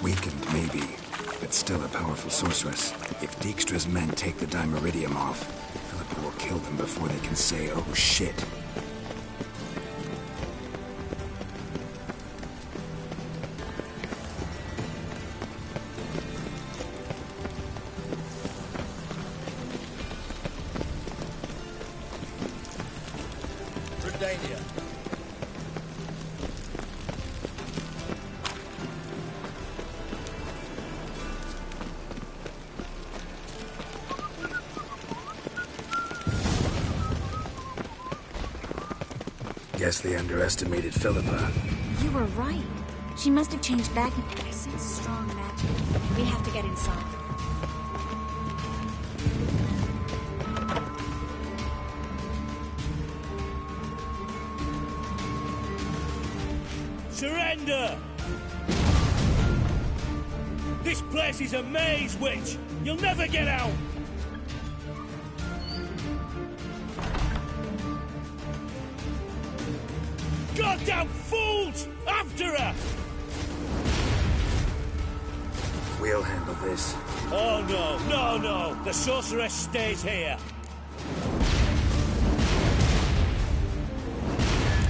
Weakened, maybe, but still a powerful sorceress. If Dijkstra's men take the Dimeridium off, Philippa will kill them before they can say, oh shit. Guess they underestimated Philippa. You were right. She must have changed back. I sense strong magic. We have to get inside. Surrender! This place is a maze, witch! You'll never get out! Goddamn fools! After her! We'll handle this. Oh no. The sorceress stays here.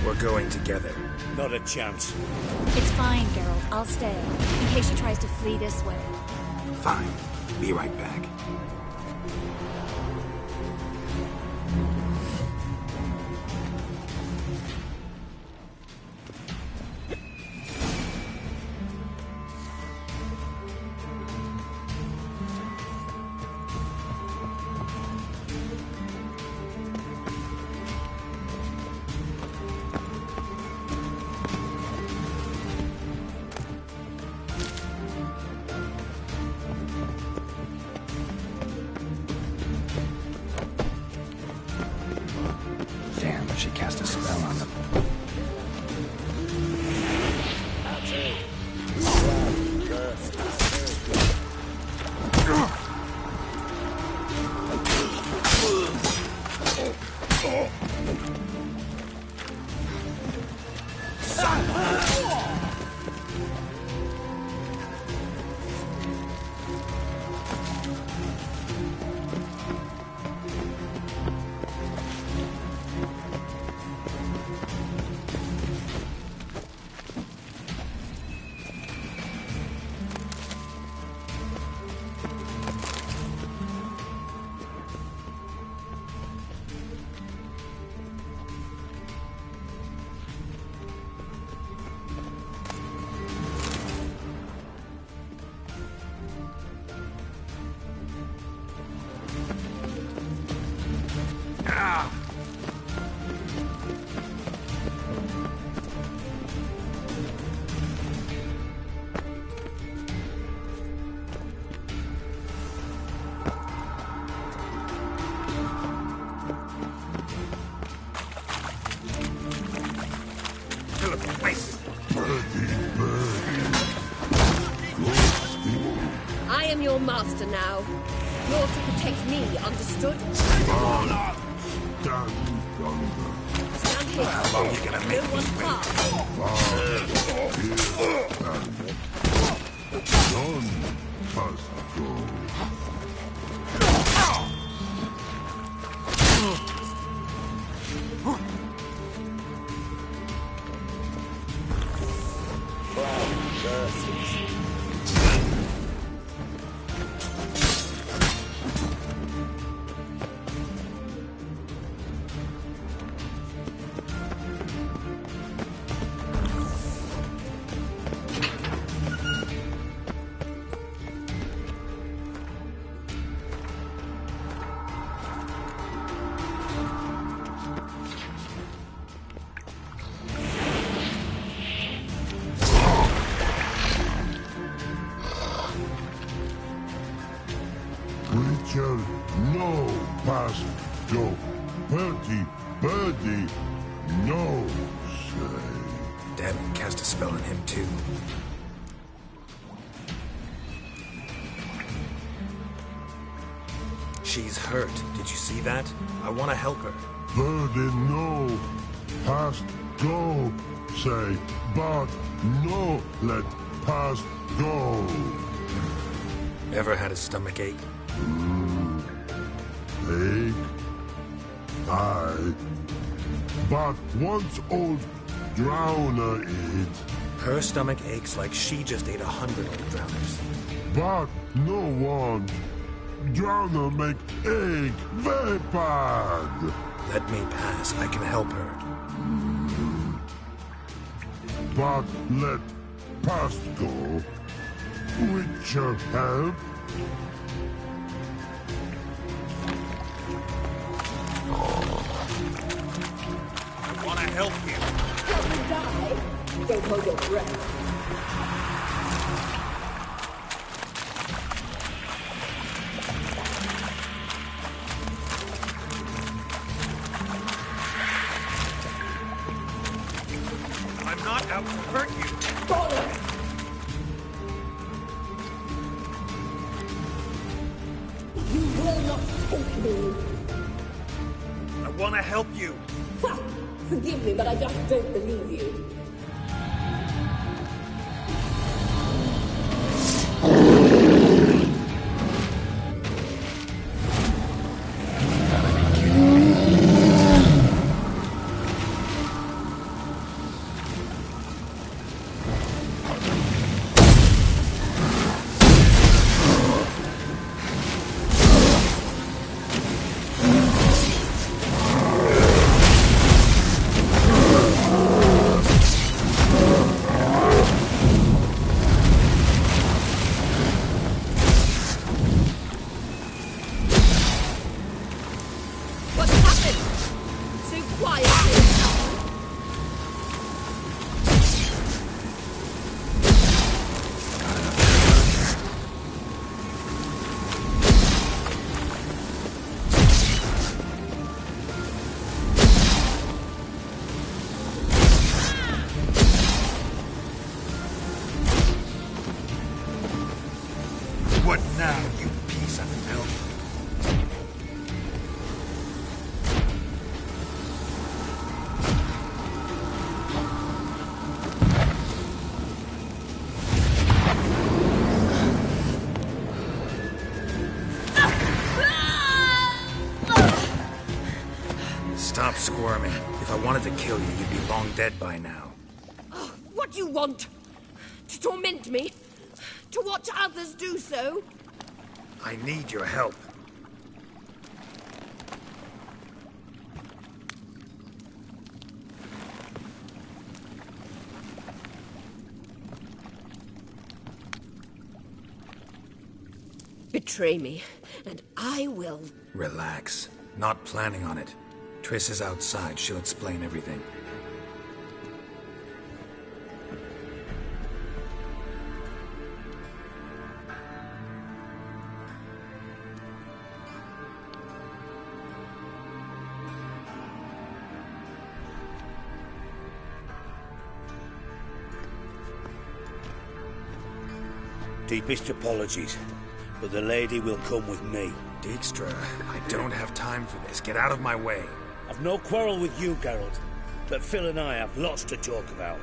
We're going together. Not a chance. It's fine, Geralt. I'll stay, in case she tries to flee this way. Fine. Be right back. She cast a spell on them. I am your master now. You're to protect me, understood? Stand here. How long are you gonna make No one me wait? None must go. Creature, no past go. Birdie, birdie, no say. Damn it, cast a spell on him too. She's hurt. Did you see that? I want to help her. Birdie, no past go say. But no let past go. Ever had a stomach ache? Ache? Aye. But once old Drowner eat, Her stomach aches like she just ate 100 old drowners. but no one. Drowner make ache very bad. Let me pass. I can help her. But let past go. With your help. I want to help you. Help me die? Don't hold your breath. I'm not out to hurt you. Bollocks! You will not take me. I want to help you. Ha! Forgive me, but I just don't believe you. What's happened? So quietly. What now, you piece of filth? Stop squirming. If I wanted to kill you, you'd be long dead by now. Oh, what do you want? To torment me? To watch others do so? I need your help. Betray me, and I will. Relax. Not planning on it. Triss is outside. She'll explain everything. Deepest apologies, but the lady will come with me. Dijkstra, I don't have time for this. Get out of my way. I've no quarrel with you, Geralt, but Phil and I have lots to talk about.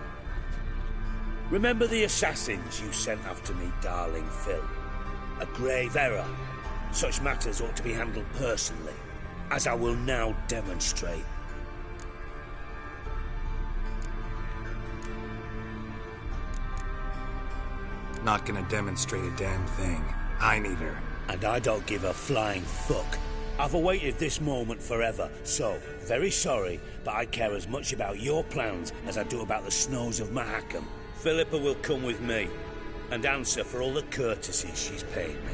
Remember the assassins you sent after me, darling Phil? A grave error. Such matters ought to be handled personally, as I will now demonstrate. Not gonna demonstrate a damn thing. I need her. And I don't give a flying fuck. I've awaited this moment forever, so, very sorry, but I care as much about your plans as I do about the snows of Mahakam. Philippa will come with me, and answer for all the courtesies she's paid me.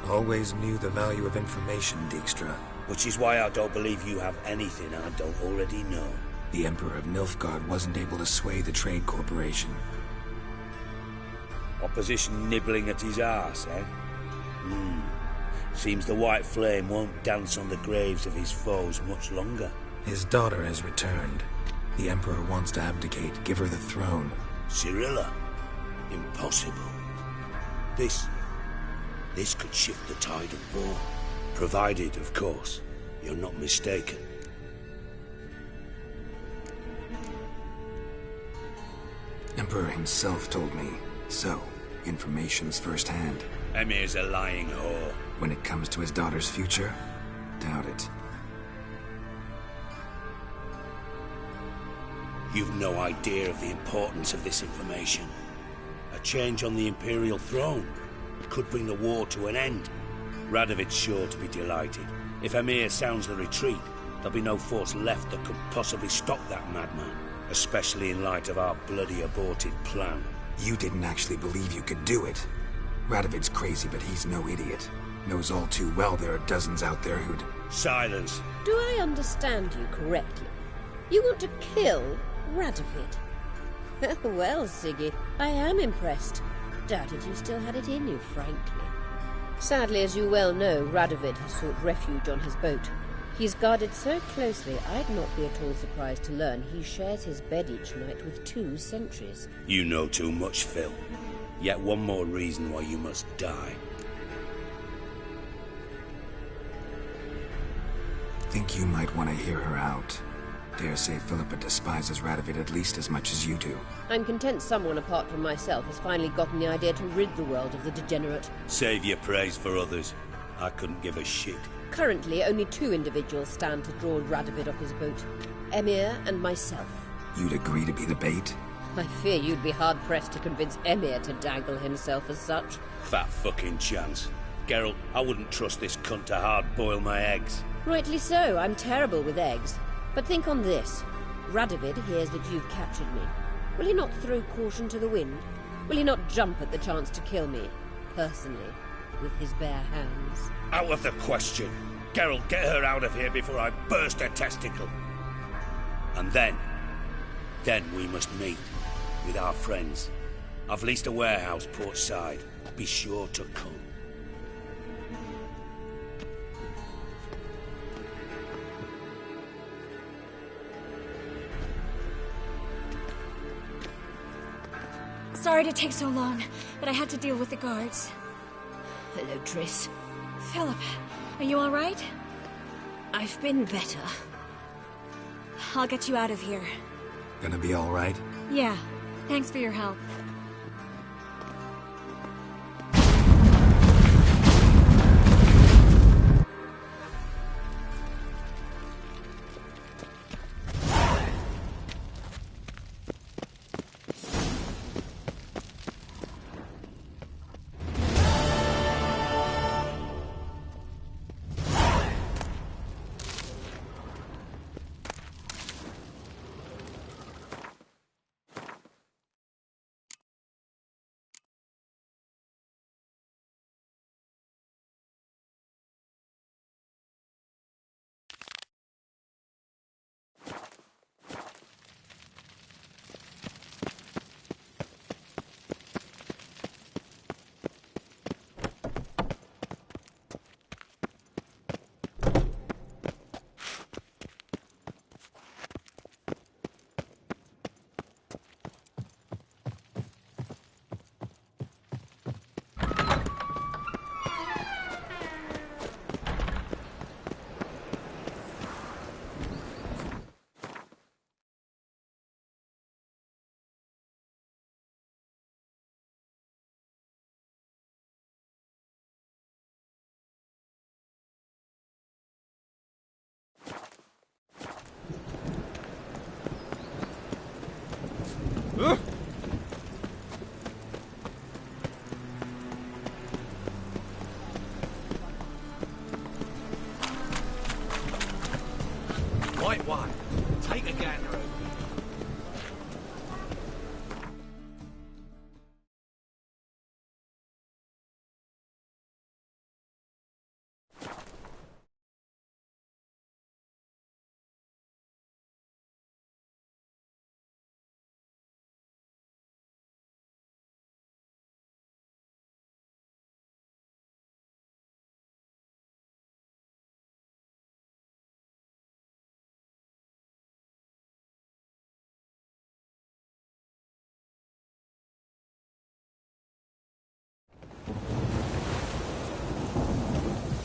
Always knew the value of information, Dijkstra. Which is why I don't believe you have anything I don't already know. The Emperor of Nilfgaard wasn't able to sway the Trade Corporation. Opposition nibbling at his arse, eh? Seems the White Flame won't dance on the graves of his foes much longer. His daughter has returned. The Emperor wants to abdicate, give her the throne. Cyrilla? Impossible. This could shift the tide of war. Provided, of course, you're not mistaken. Emperor himself told me. So, information's firsthand. Emir's a lying whore. When it comes to his daughter's future, doubt it. You've no idea of the importance of this information. A change on the Imperial throne could bring the war to an end. Radovid's sure to be delighted. If Emir sounds the retreat, there'll be no force left that could possibly stop that madman. Especially in light of our bloody aborted plan. You didn't actually believe you could do it. Radovid's crazy, but he's no idiot. Knows all too well there are dozens out there who'd... Silence. Do I understand you correctly? You want to kill Radovid? Well, Siggy, I am impressed. Doubted you still had it in you, frankly. Sadly, as you well know, Radovid has sought refuge on his boat. He's guarded so closely, I'd not be at all surprised to learn he shares his bed each night with 2 sentries. You know too much, Phil. Yet one more reason why you must die. Think you might want to hear her out. Dare say Philippa despises Radovid at least as much as you do. I'm content someone apart from myself has finally gotten the idea to rid the world of the degenerate. Save your praise for others. I couldn't give a shit. Currently, only 2 individuals stand to draw Radovid off his boat. Emir and myself. You'd agree to be the bait? I fear you'd be hard-pressed to convince Emir to dangle himself as such. Fat fucking chance. Geralt, I wouldn't trust this cunt to hard-boil my eggs. Rightly so, I'm terrible with eggs. But think on this. Radovid hears that you've captured me. Will he not throw caution to the wind? Will he not jump at the chance to kill me, personally, with his bare hands? Out of the question. Geralt, get her out of here before I burst her testicle. And then we must meet with our friends. I've leased a warehouse port side. Be sure to come. Sorry to take so long, but I had to deal with the guards. Hello, Triss. Philip, are you all right? I've been better. I'll get you out of here. Gonna be all right? Yeah, thanks for your help. White one. Take a gander over.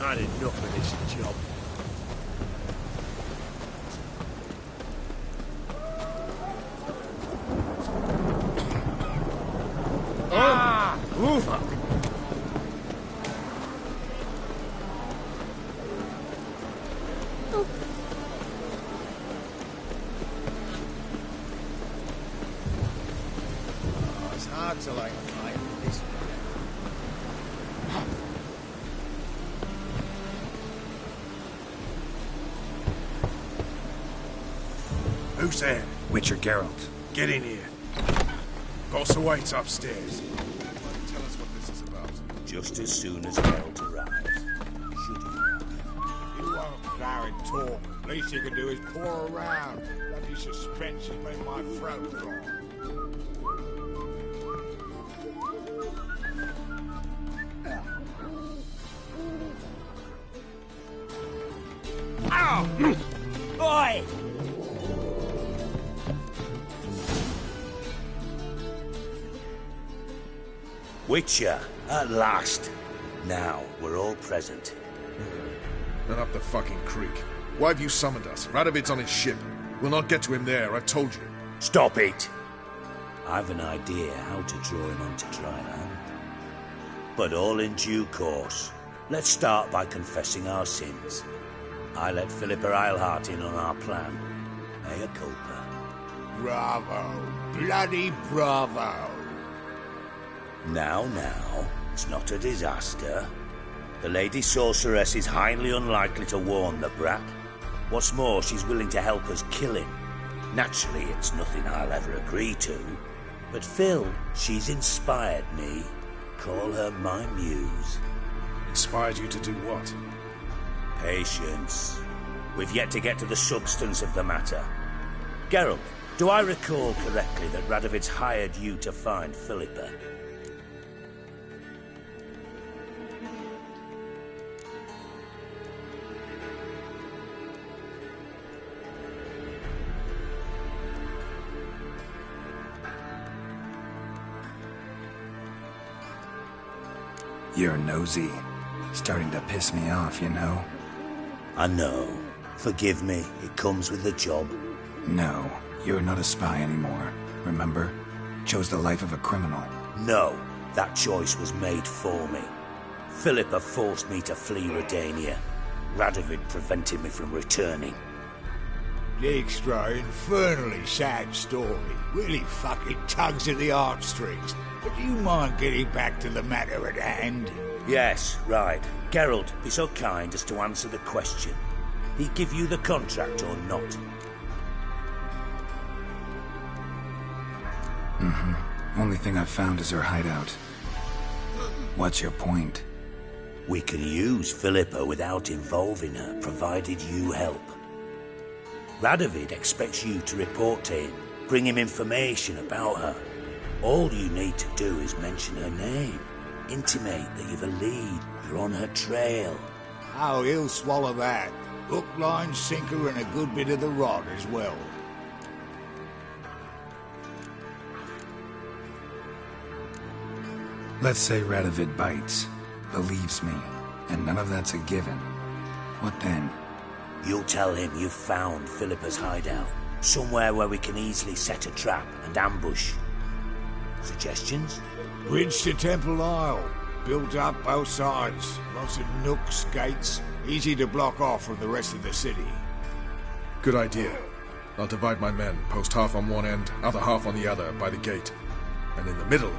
had enough of this job. It's hard to light a fire with this. Who's there? Witcher Geralt. Get in here. Boss awaits upstairs. Tell us what this is about. Just as soon as Geralt arrives. Should he arrive? You won't plow and talk. Least you can do is pour around. Bloody suspense has made my throat dry. Oi! Witcher, at last. Now, we're all present. And up the fucking creek. Why have you summoned us? Radovid's on his ship. We'll not get to him there, I've told you. Stop it! I've an idea how to draw him onto dry land. But all in due course. Let's start by confessing our sins. I let Philippa Eilhart in on our plan. Mea culpa. Bravo. Bloody bravo. Now, it's not a disaster. The Lady Sorceress is highly unlikely to warn the brat. What's more, she's willing to help us kill him. Naturally, it's nothing I'll ever agree to. But Phil, she's inspired me. Call her my muse. Inspired you to do what? Patience. We've yet to get to the substance of the matter. Geralt, do I recall correctly that Radovid's hired you to find Philippa? You're nosy. Starting to piss me off, you know? I know. Forgive me, it comes with the job. No, you're not a spy anymore. Remember? Chose the life of a criminal. No, that choice was made for me. Philippa forced me to flee Redania. Radovid prevented me from returning. Dijkstra, infernally sad story. Really fucking tugs at the heartstrings. But do you mind getting back to the matter at hand? Yes, right. Geralt, be so kind as to answer the question. He give you the contract or not? Only thing I've found is her hideout. What's your point? We can use Philippa without involving her, provided you help. Radovid expects you to report to him, bring him information about her. All you need to do is mention her name. Intimate that you've a lead, you're on her trail. Oh, he'll swallow that. Hook, line, sinker, and a good bit of the rod as well. Let's say Radovid bites, believes me, and none of that's a given. What then? You'll tell him you've found Philippa's hideout, somewhere where we can easily set a trap and ambush. Suggestions? Bridge to Temple Isle. Built up both sides. Lots of nooks, gates. Easy to block off from the rest of the city. Good idea. I'll divide my men, post half on one end, other half on the other, by the gate. And in the middle,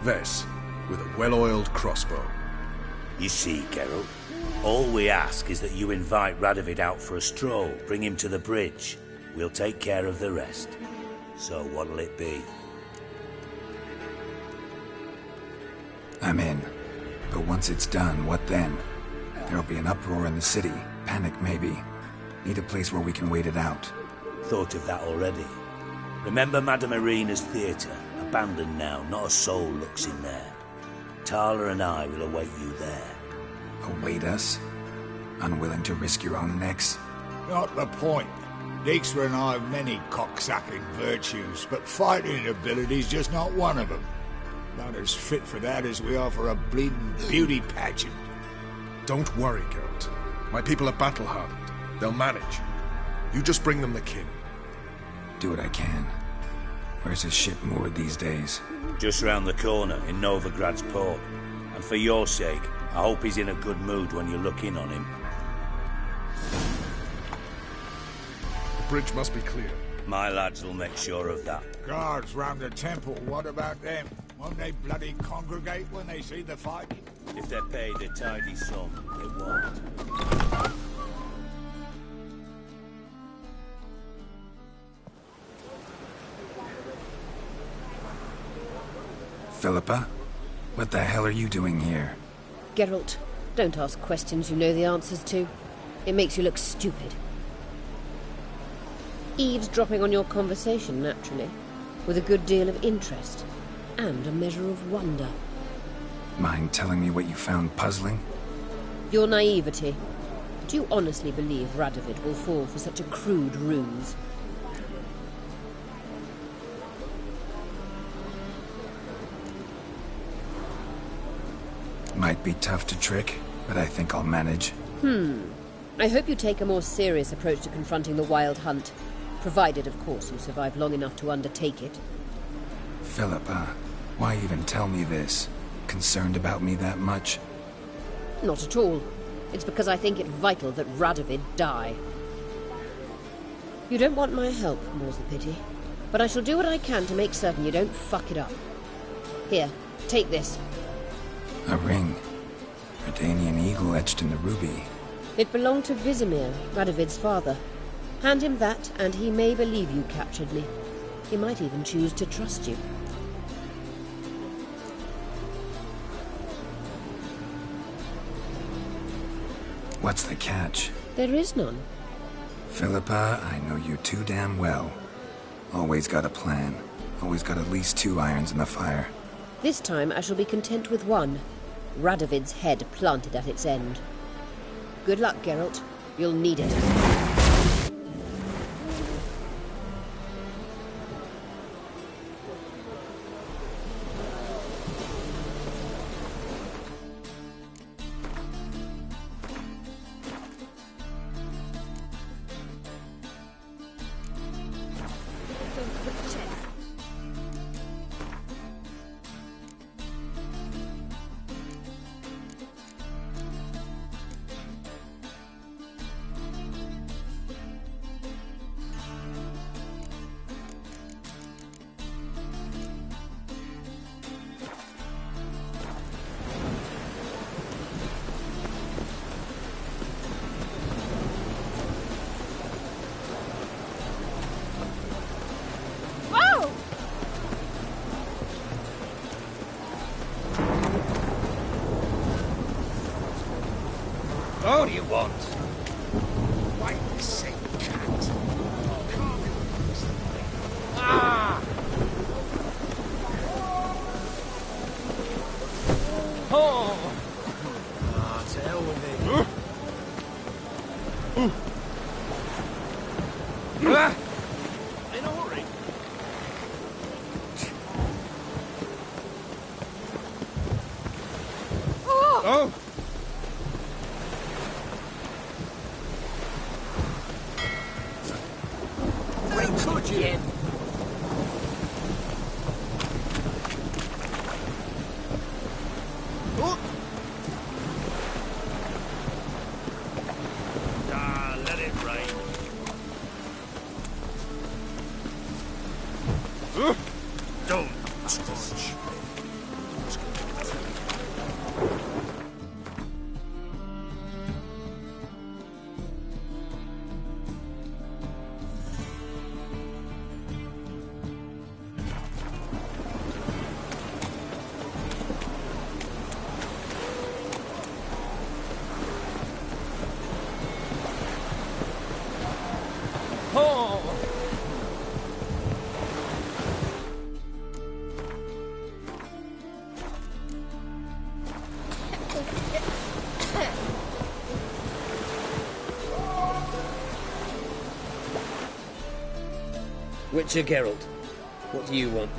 Vess, with a well-oiled crossbow. You see, Geralt, all we ask is that you invite Radovid out for a stroll, bring him to the bridge. We'll take care of the rest. So what'll it be? I'm in. But once it's done, what then? There'll be an uproar in the city. Panic, maybe. Need a place where we can wait it out. Thought of that already. Remember Madame Irina's theatre? Abandoned now, not a soul looks in there. Tala and I will await you there. Await us? Unwilling to risk your own necks? Not the point. Dijkstra and I have many cocksucking virtues, but fighting ability's just not one of them. Not as fit for that as we are for a bleeding beauty pageant. Don't worry, Geralt. My people are battle-hardened. They'll manage. You just bring them the king. Do what I can. Where's his ship moored these days? Just round the corner in Novigrad's port. And for your sake, I hope he's in a good mood when you look in on him. The bridge must be clear. My lads will make sure of that. Guards round the temple, what about them? Won't they bloody congregate when they see the fighting? If they're paid a tidy sum, it won't. Philippa? What the hell are you doing here? Geralt, don't ask questions you know the answers to. It makes you look stupid. Eavesdropping on your conversation, naturally, with a good deal of interest, and a measure of wonder. Mind telling me what you found puzzling? Your naivety. Do you honestly believe Radovid will fall for such a crude ruse? Might be tough to trick, but I think I'll manage. I hope you take a more serious approach to confronting the Wild Hunt. Provided, of course, you survive long enough to undertake it. Philippa, why even tell me this? Concerned about me that much? Not at all. It's because I think it vital that Radovid die. You don't want my help, more's the pity. But I shall do what I can to make certain you don't fuck it up. Here, take this. A ring. Redanian eagle etched in the ruby. It belonged to Vizimir, Radovid's father. Hand him that, and he may believe you captured me. He might even choose to trust you. What's the catch? There is none. Philippa, I know you too damn well. Always got a plan. Always got at least 2 irons in the fire. This time I shall be content with one. Radovid's head planted at its end. Good luck, Geralt. You'll need it. What do you want? Wait a sec, cat. Ah! Oh! Ah, to hell with it. Ah! In a hurry. Oh! Could you? Ah, let it rain. Don't touch. Witcher Geralt, what do you want?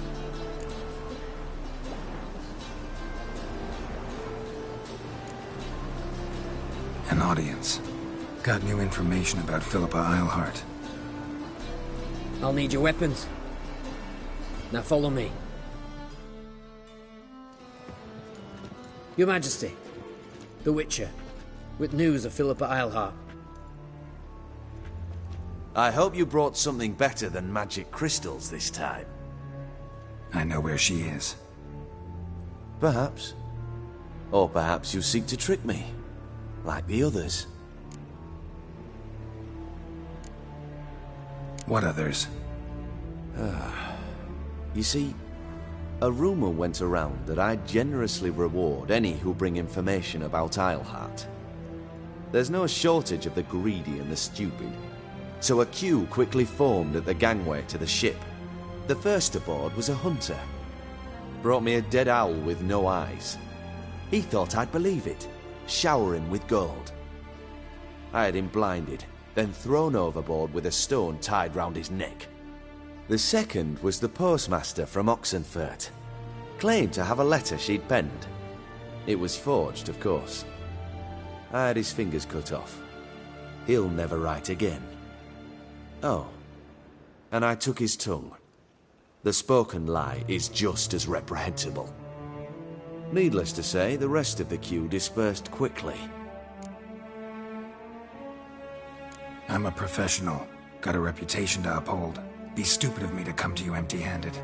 An audience. Got new information about Philippa Eilhart. I'll need your weapons. Now follow me. Your Majesty, the Witcher, with news of Philippa Eilhart. I hope you brought something better than magic crystals this time. I know where she is. Perhaps. Or perhaps you seek to trick me, like the others. What others? You see, a rumor went around that I generously reward any who bring information about Eilhart. There's no shortage of the greedy and the stupid, so a queue quickly formed at the gangway to the ship. The first aboard was a hunter. Brought me a dead owl with no eyes. He thought I'd believe it, shower him with gold. I had him blinded, then thrown overboard with a stone tied round his neck. The second was the postmaster from Oxenfurt. Claimed to have a letter she'd penned. It was forged, of course. I had his fingers cut off. He'll never write again. Oh, and I took his tongue. The spoken lie is just as reprehensible. Needless to say, the rest of the queue dispersed quickly. I'm a professional. Got a reputation to uphold. Be stupid of me to come to you empty-handed.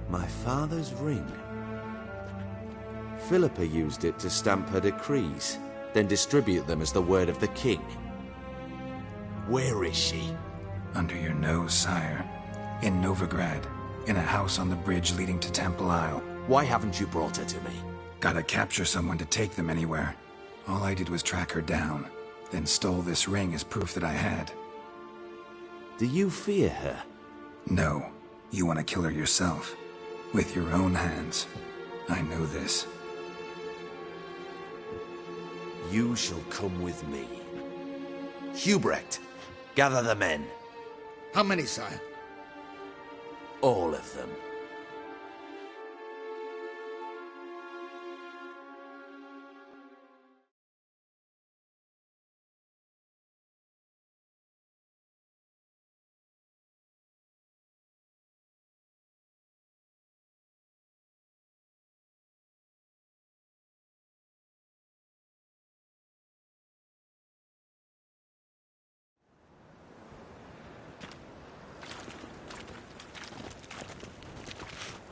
My father's ring. Philippa used it to stamp her decrees, then distribute them as the word of the king. Where is she? Under your nose, sire. In Novigrad. In a house on the bridge leading to Temple Isle. Why haven't you brought her to me? Gotta capture someone to take them anywhere. All I did was track her down, then stole this ring as proof that I had. Do you fear her? No. You want to kill her yourself. With your own hands. I know this. You shall come with me. Hubrecht, gather the men. How many, sire? All of them.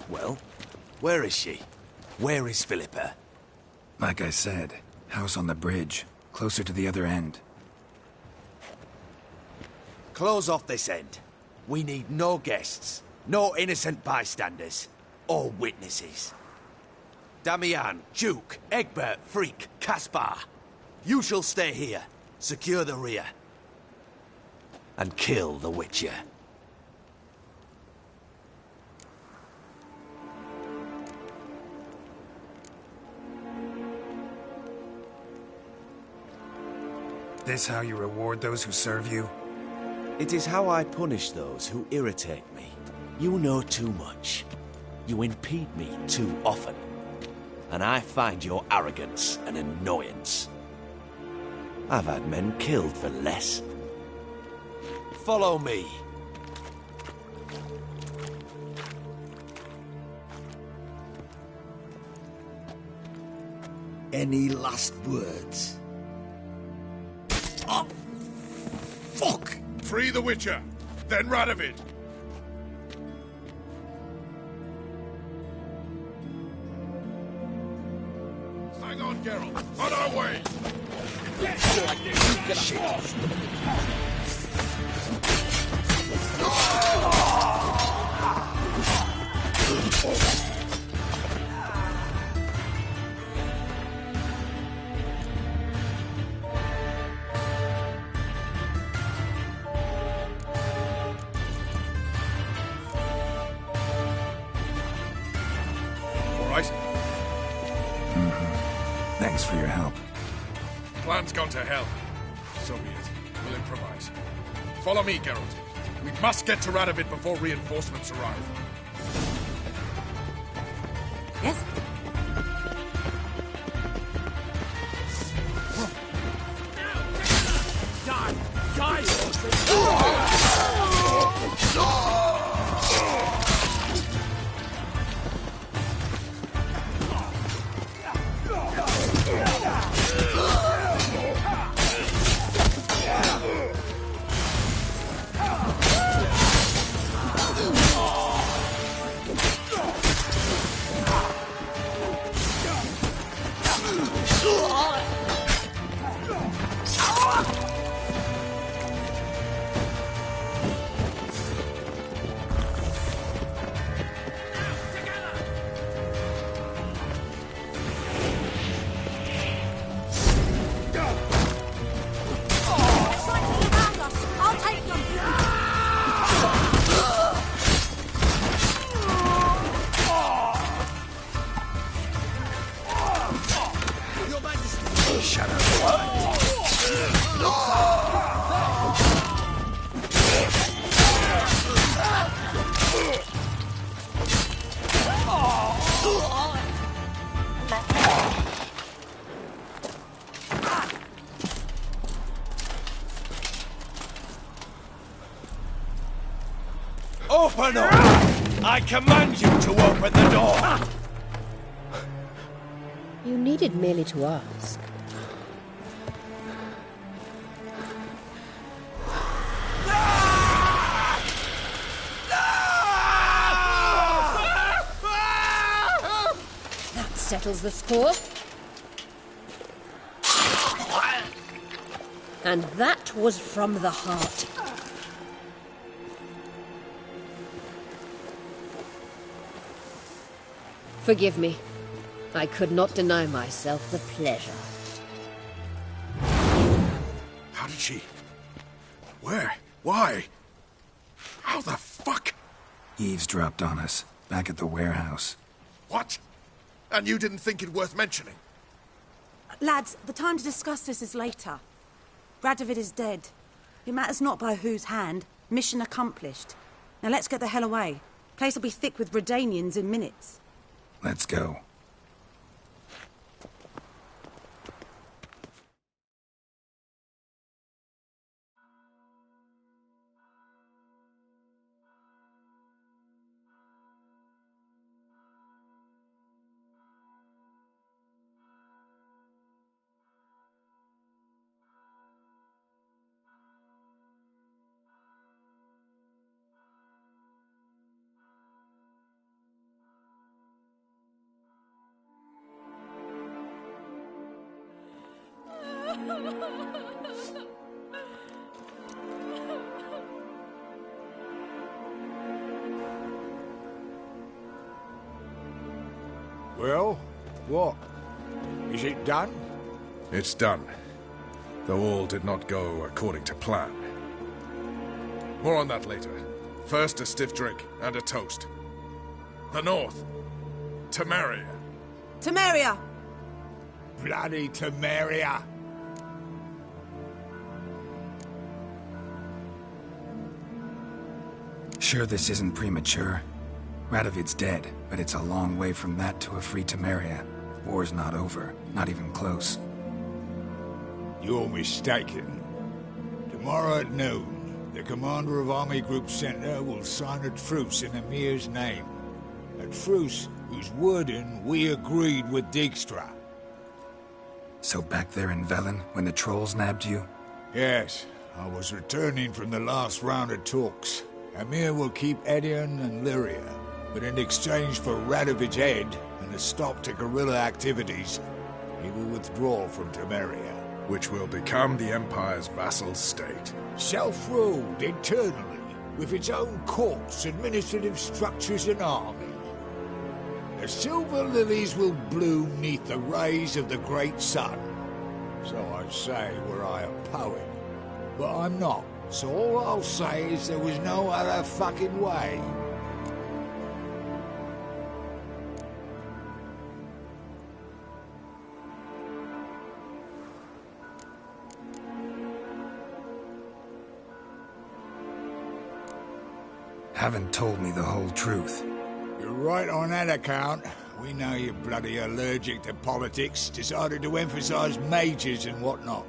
Well, where is she? Where is Philippa? Like I said, house on the bridge, closer to the other end. Close off this end. We need no guests, no innocent bystanders, or witnesses. Damian, Duke, Egbert, Freak, Caspar. You shall stay here, secure the rear, and kill the Witcher. This how you reward those who serve you? It is how I punish those who irritate me. You know too much. You impede me too often. And I find your arrogance an annoyance. I've had men killed for less. Follow me. Any last words? Oh, fuck! Free the Witcher, then Radovid. Hang on, Geralt. On our way! Thanks for your help. Plan's gone to hell. So be it. We'll improvise. Follow me, Geralt. We must get to Radovid before reinforcements arrive. Yes? I'll take them. Shut up. Open up! I command you to open the door! You needed merely to ask. That settles the score. And that was from the heart. Forgive me. I could not deny myself the pleasure. How did she... Where? Why? How the fuck? Eavesdropped on us, back at the warehouse. What? And you didn't think it worth mentioning? Lads, the time to discuss this is later. Radovid is dead. It matters not by whose hand. Mission accomplished. Now let's get the hell away. Place will be thick with Redanians in minutes. Let's go. Well, what? Is it done? It's done. Though all did not go according to plan. More on that later. First, a stiff drink and a toast. The North. Temeria. Temeria! Bloody Temeria! Sure this isn't premature? Radovid's dead, but it's a long way from that to a free Temeria. War's not over, not even close. You're mistaken. Tomorrow at noon, the commander of Army Group Center will sign a truce in Emir's name. A truce whose wording we agreed with Dijkstra. So back there in Velen, when the trolls nabbed you? Yes, I was returning from the last round of talks. Emir will keep Edion and Lyria, but in exchange for Radovid's head and a stop to guerrilla activities, he will withdraw from Temeria. Which will become the Empire's vassal state. Self-ruled internally, with its own courts, administrative structures and army. The silver lilies will bloom neath the rays of the great sun. So I say were I a poet. But I'm not, so all I'll say is there was no other fucking way. haven't told me the whole truth. You're right on that account. We know you're bloody allergic to politics, decided to emphasise majors and whatnot.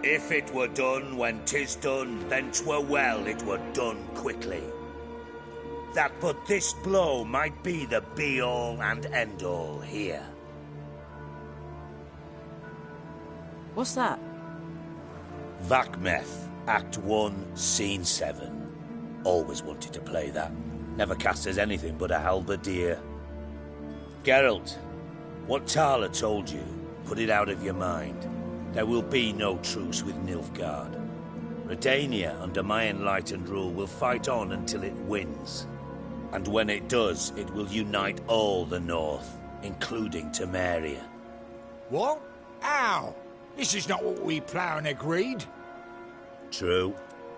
If it were done when 'tis done, then 'twere well it were done quickly. That but this blow might be the be-all and end-all here. What's that? Vakmeth, Act 1, Scene 7. Always wanted to play that. Never cast as anything but a halberdier. Geralt, what Tala told you, put it out of your mind. There will be no truce with Nilfgaard. Redania, under my enlightened rule, will fight on until it wins. And when it does, it will unite all the North, including Temeria. What? How? This is not what we planned and agreed. True.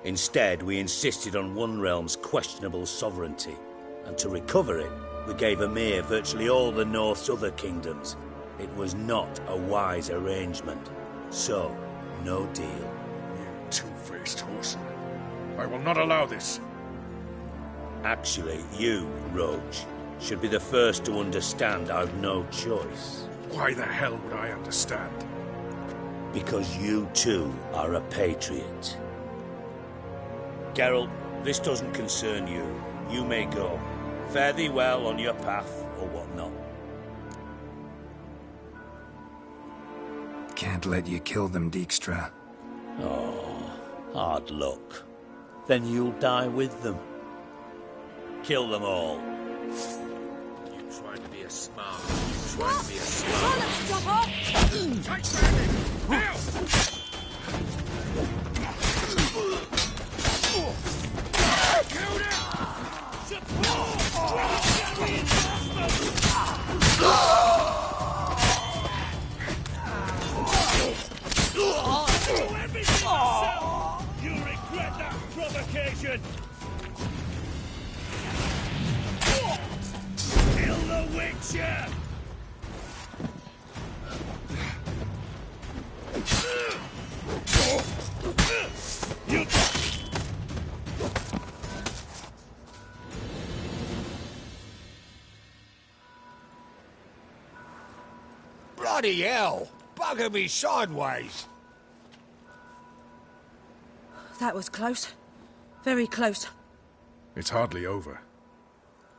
Instead, we insisted on one realm's questionable sovereignty, and to recover it, we gave Emir virtually all the North's other kingdoms. It was not a wise arrangement. So, no deal. You two-faced horse. I will not allow this. Actually, you, Roach, should be the first to understand I've no choice. Why the hell would I understand? Because you too are a patriot. Geralt, this doesn't concern you. You may go. Fare thee well on your path, or whatnot. Can't let you kill them, Dijkstra. Oh, hard luck. Then you'll die with them. Kill them all. You trying to be a smart. You trying to be a smart. Let's stop her! Now! You'll regret that provocation! Kill the Witcher! You... Bloody hell! Bugger me sideways! That was close. Very close. It's hardly over.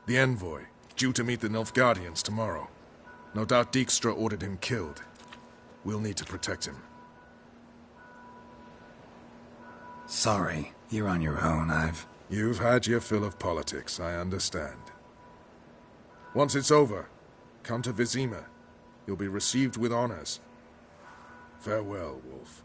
The envoy, due to meet the Nilfgaardians tomorrow. No doubt Dijkstra ordered him killed. We'll need to protect him. Sorry, you're on your own. You've had your fill of politics, I understand. Once it's over, come to Vizima. You'll be received with honors. Farewell, Wolf.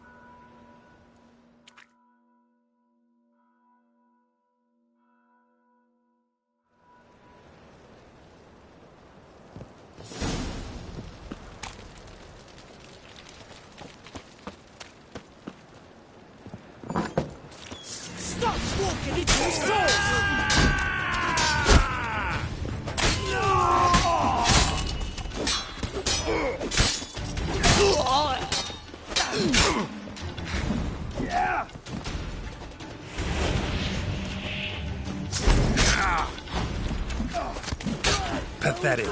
Stop walking into his sword! Pathetic.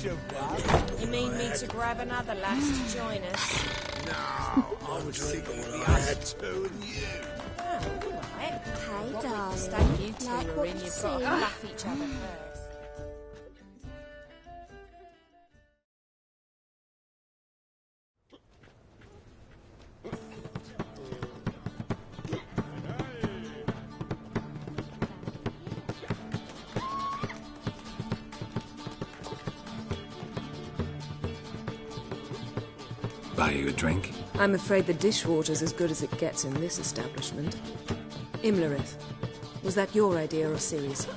Revelation, bub. You mean me to grab another lass to join us? No, I was thinking the other two and you. Oh, all right. Hey, What darling. mistake you two Like are what in, you you've got to see? fluff each other first. Buy you a drink? I'm afraid the dishwater's as good as it gets in this establishment. Imlerith, was that your idea or Ciri's?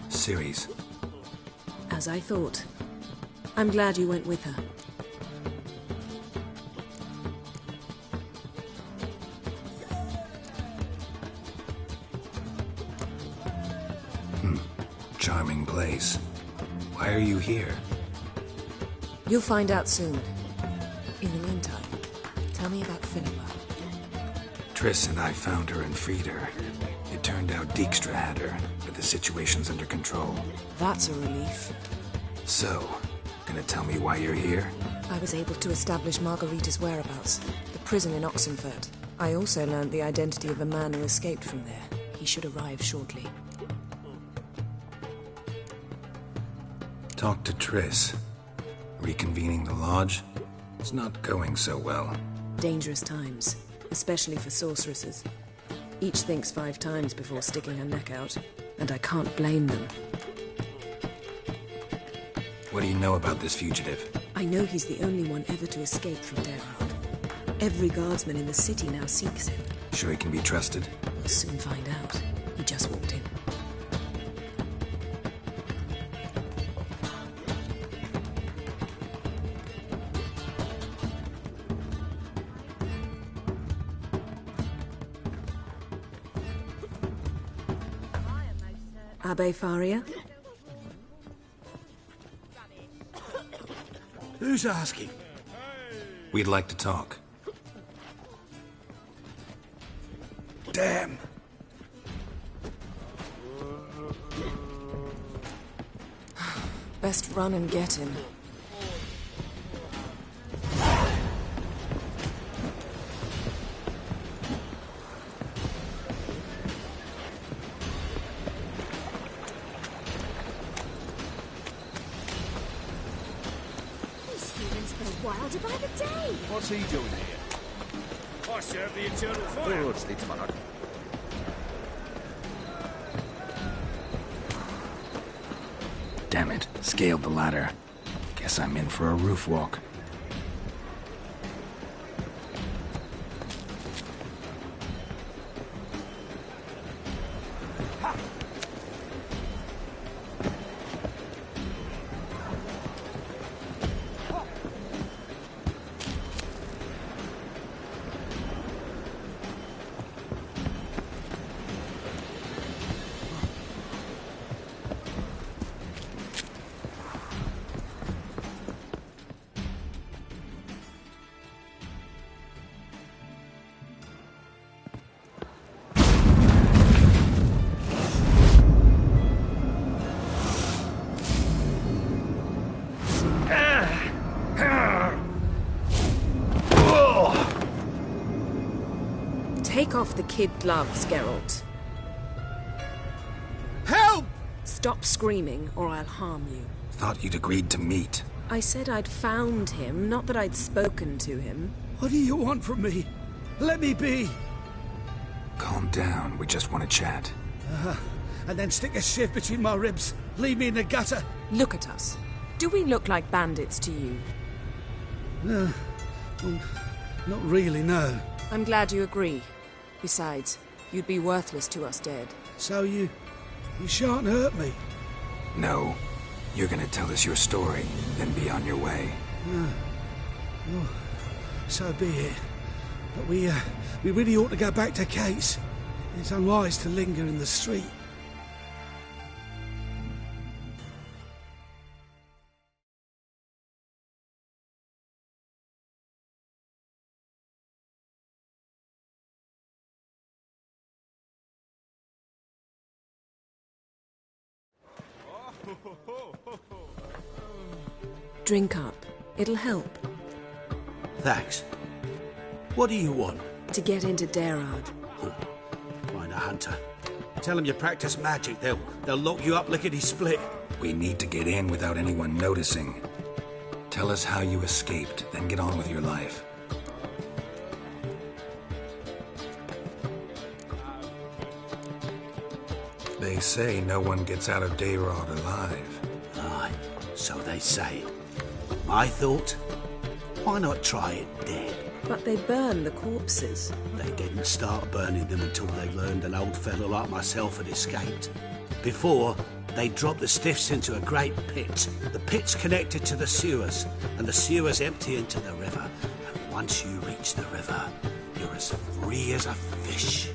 Ciri's. As I thought. I'm glad you went with her. Charming place. Why are you here? You'll find out soon. In the meantime, tell me about Philippa. Triss and I found her and freed her. It turned out Dijkstra had her, but the situation's under control. That's a relief. So, gonna tell me why you're here? I was able to establish Margarita's whereabouts, the prison in Oxenfurt. I also learned the identity of a man who escaped from there. He should arrive shortly. Talk to Triss. Reconvening the lodge? It's not going so well. Dangerous times, especially for sorceresses. Each thinks 5 times before sticking her neck out, and I can't blame them. What do you know about this fugitive? I know he's the only one ever to escape from Derhard. Every guardsman in the city now seeks him. Sure he can be trusted? We'll soon find out. He just walked in. Abbe Faria? Who's asking? We'd like to talk. Damn. Best run and get him. These humans go wilder by the day. What's he doing here? I serve the eternal fire. Good, Stitzmark. Damn it, scaled the ladder. Guess I'm in for a roof walk. Take off the kid gloves, Geralt. Help! Stop screaming, or I'll harm you. Thought you'd agreed to meet. I said I'd found him, not that I'd spoken to him. What do you want from me? Let me be. Calm down, we just want to chat. And then stick a sieve between my ribs. Leave me in the gutter. Look at us. Do we look like bandits to you? No. Well, not really, no. I'm glad you agree. Besides, you'd be worthless to us dead. So you shan't hurt me. No. You're gonna tell us your story, then be on your way. Oh, so be it. But we really ought to go back to Kate's. It's unwise to linger in the street. Drink up. It'll help. Thanks. What do you want? To get into Darard. Find a hunter. Tell them you practice magic. They'll lock you up lickety-split. We need to get in without anyone noticing. Tell us how you escaped, then get on with your life. They say no one gets out of Dayrod alive. Aye, so they say. I thought, why not try it dead? But they burn the corpses. They didn't start burning them until they learned an old fellow like myself had escaped. Before, they dropped the stiffs into a great pit. The pit's connected to the sewers, and the sewers empty into the river. And once you reach the river, you're as free as a fish.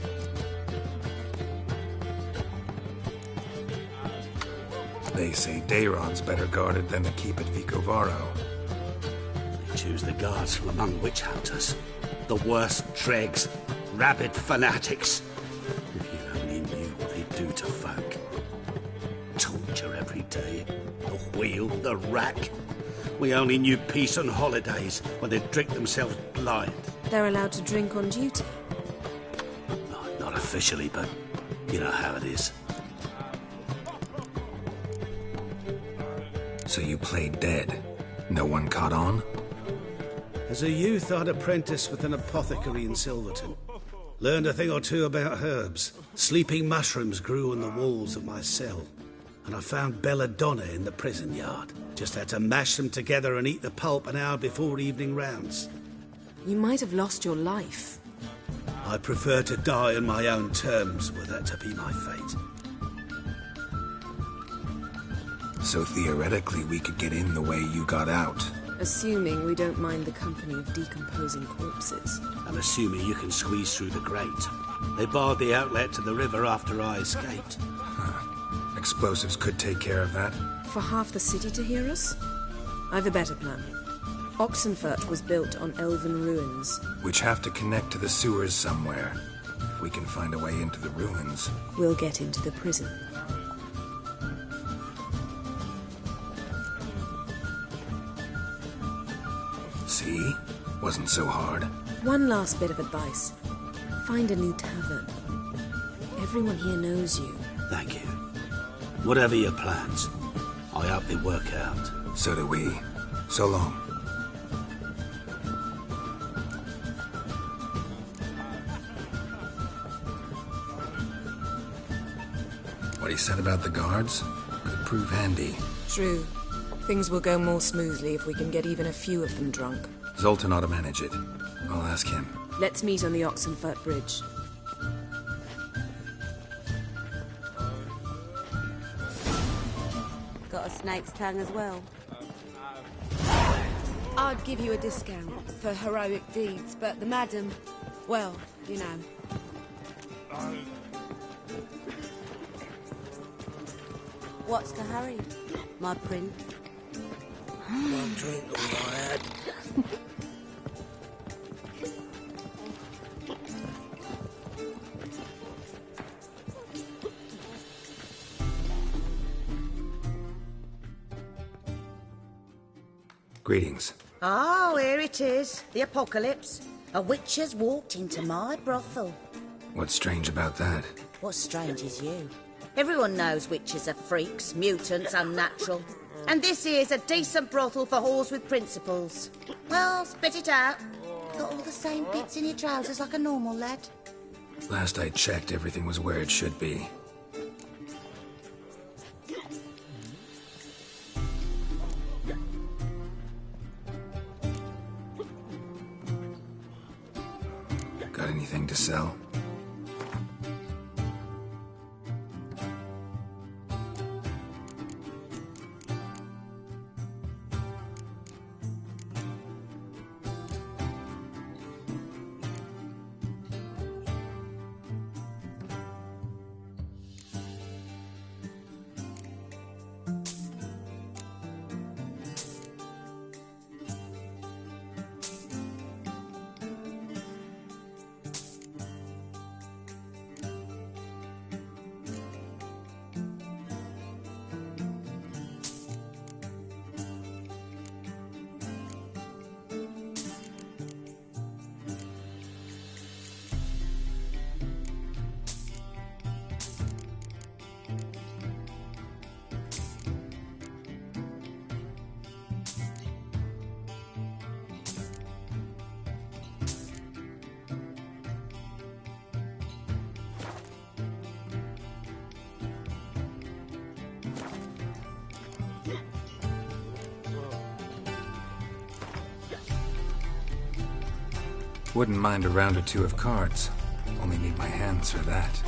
They say Dayrod's better guarded than the keep at Vicovaro. They choose the guards from among witch hunters. The worst dregs, rabid fanatics. If you only knew what they do to folk. Torture every day. The wheel, the rack. We only knew peace on holidays when they'd drink themselves blind. They're allowed to drink on duty? Not officially, but you know how it is. So you played dead? No one caught on? As a youth, I'd apprenticed with an apothecary in Silverton. Learned a thing or two about herbs. Sleeping mushrooms grew on the walls of my cell. And I found belladonna in the prison yard. Just had to mash them together and eat the pulp an hour before evening rounds. You might have lost your life. I prefer to die on my own terms, were that to be my fate. So theoretically, we could get in the way you got out. Assuming we don't mind the company of decomposing corpses. And assuming you can squeeze through the grate. They barred the outlet to the river after I escaped. Huh. Explosives could take care of that. For half the city to hear us? I've a better plan. Oxenfurt was built on elven ruins. Which have to connect to the sewers somewhere. If we can find a way into the ruins. We'll get into the prison. See? Wasn't so hard. One last bit of advice. Find a new tavern. Everyone here knows you. Thank you. Whatever your plans, I hope they work out. So do we. So long. What he said about the guards could prove handy. True. Things will go more smoothly if we can get even a few of them drunk. Zoltan ought to manage it. I'll ask him. Let's meet on the Oxenfurt Bridge. Got a snake's tongue as well. I'd give you a discount for heroic deeds, but the madam, well, you know. What's the hurry, my prince? One drink all I had. Greetings. Oh, here it is. The apocalypse. A witch has walked into my brothel. What's strange about that? What's strange is you. Everyone knows witches are freaks, mutants, unnatural. And this here's a decent brothel for whores with principles. Well, spit it out. Got all the same bits in your trousers like a normal lad. Last I checked, everything was where it should be. Got anything to sell? Wouldn't mind a round or two of cards. Only need my hands for that.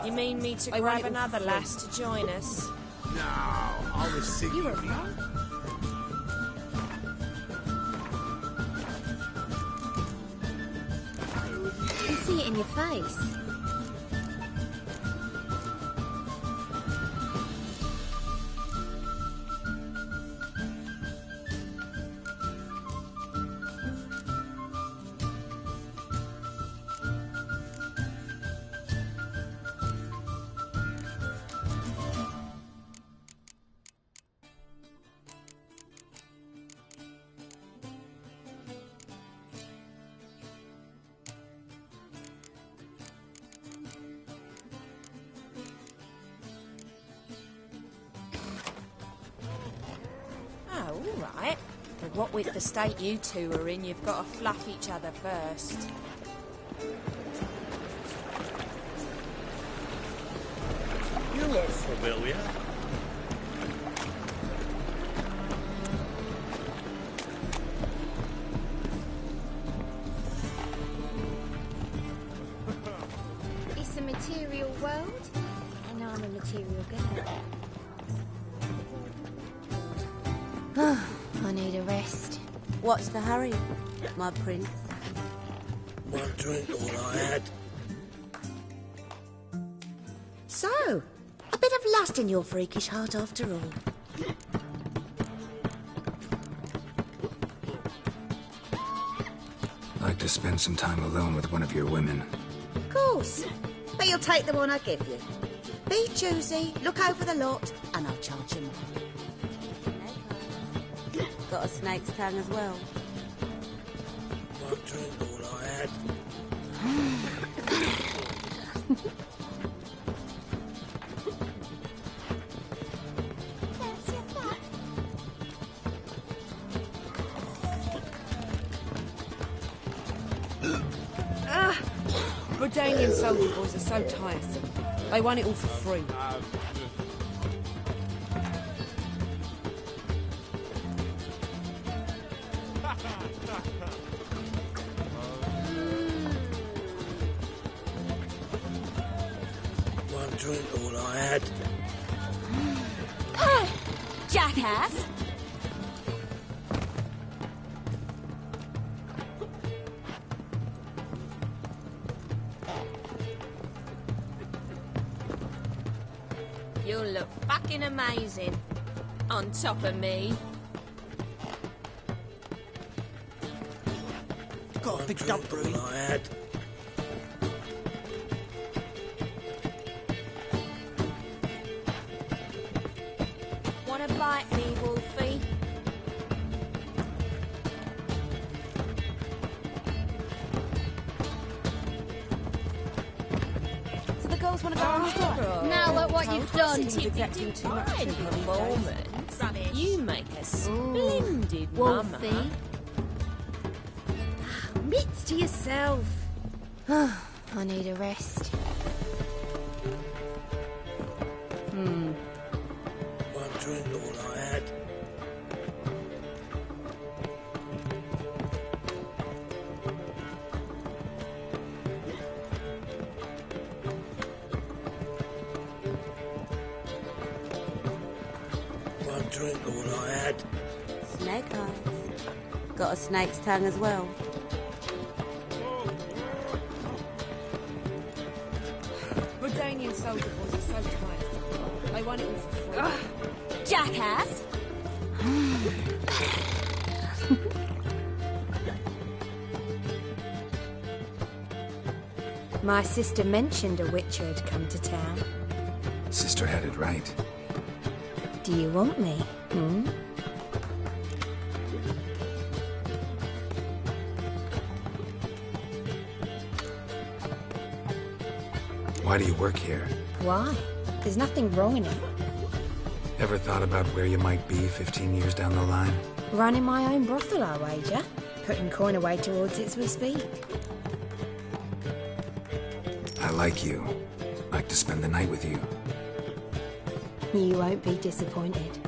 You mean me to grab another lass to join us? No, I was thinking... You were right. I can see it in your face. Oh, all right. But what with the state you two are in, you've got to fluff each other first. You look familiar. It's a material world, and I'm a material girl. I need a rest. What's the hurry, my prince? One drink, all I had. So, a bit of lust in your freakish heart after all. I'd like to spend some time alone with one of your women. Of course. But you'll take the one I give you. Be choosy, look over the lot, and I'll charge you more. Got a snake's tongue as well. One drink, all I had. Brodanian soldier boys are so tiresome. They want it all for free. One drink, all I had. Jackass! You'll look fucking amazing. On top of me. Got a big dump, all I had. Wanna bite me, Wolfie? So the girls want to go on strike? Now look what you've done. Exacting too much Fine sugar these days. performance. You make a splendid mama. Wolfie. Mitts to yourself. I need a rest. One drink, all I had. One drink, all I had. Snake eyes. Got a snake's tongue as well. Brodanian soldier boys are so tiresome. They want it all for free. Jackass! My sister mentioned a witcher had come to town. Sister had it right. Do you want me? Why do you work here? Why? There's nothing wrong in it. Ever thought about where you might be 15 years down the line? Running my own brothel, I wager. Putting coin away towards it as we speak. I like you. Like to spend the night with you. You won't be disappointed.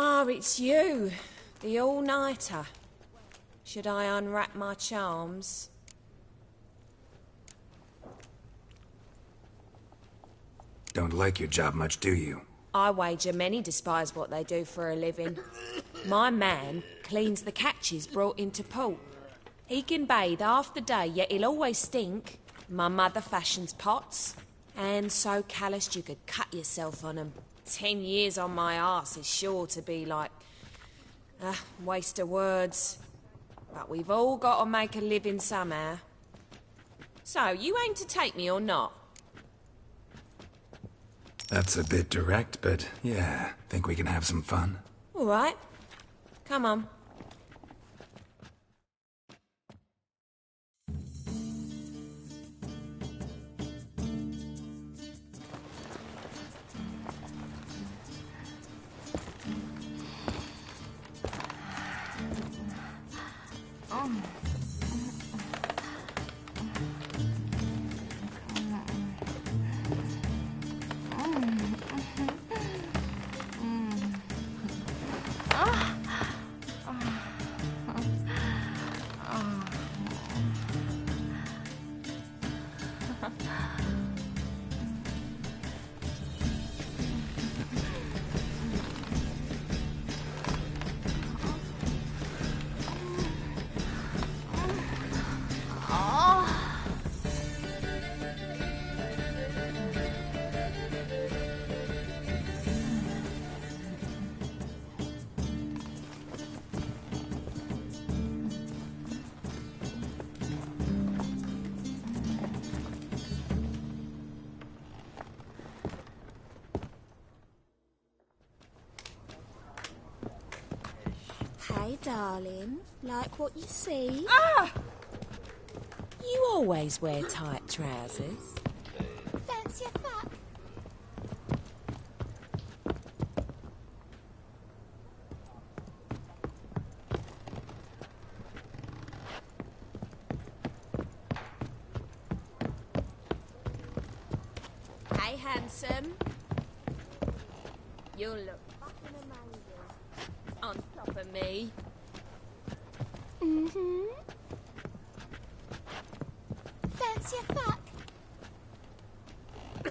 Ah, it's you. The all-nighter. Should I unwrap my charms? Don't like your job much, do you? I wager many despise what they do for a living. My man cleans the catches brought into port. He can bathe half the day, yet he'll always stink. My mother fashions pots, and so calloused you could cut yourself on 'em. 10 years on my arse is sure to be like... waste of words. But we've all got to make a living somehow. So, you aim to take me or not? That's a bit direct, but yeah, think we can have some fun? All right. Come on. Hey, darling. Like what you see? Ah! You always wear tight trousers. Fancy a fuck? Hey, handsome. You'll look fucking amazing on top of me. Mm-hmm. Fancy a fuck?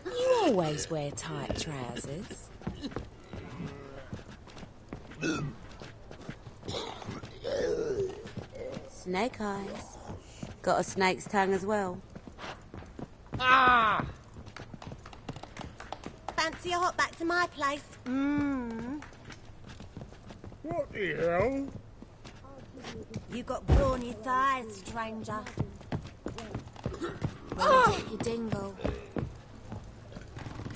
You always wear tight trousers. Snake eyes. Got a snake's tongue as well. Ah! Fancy a hop back to my place? Mmm. What the hell? You got brawny thighs, stranger. Oh! Take your dingle.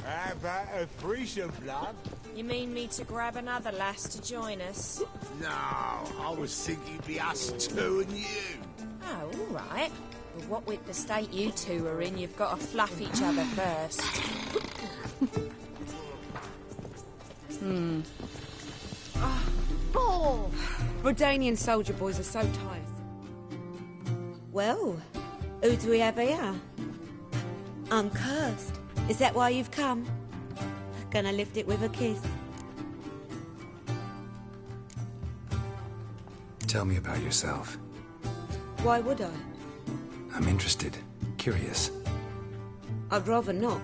How about a threesome, love? You mean me to grab another lass to join us? No, I was thinking it'd be us two and you. Oh, all right. But what with the state you two are in, you've got to fluff each other first. Oh, Redanian soldier boys are so tired. Well, who do we have here? I'm cursed. Is that why you've come? Gonna lift it with a kiss. Tell me about yourself. Why would I? I'm interested. Curious. I'd rather not.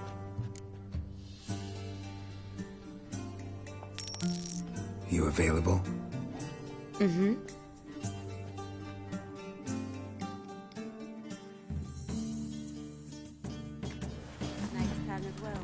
You available? Mm-hmm. Snake's tongue as well.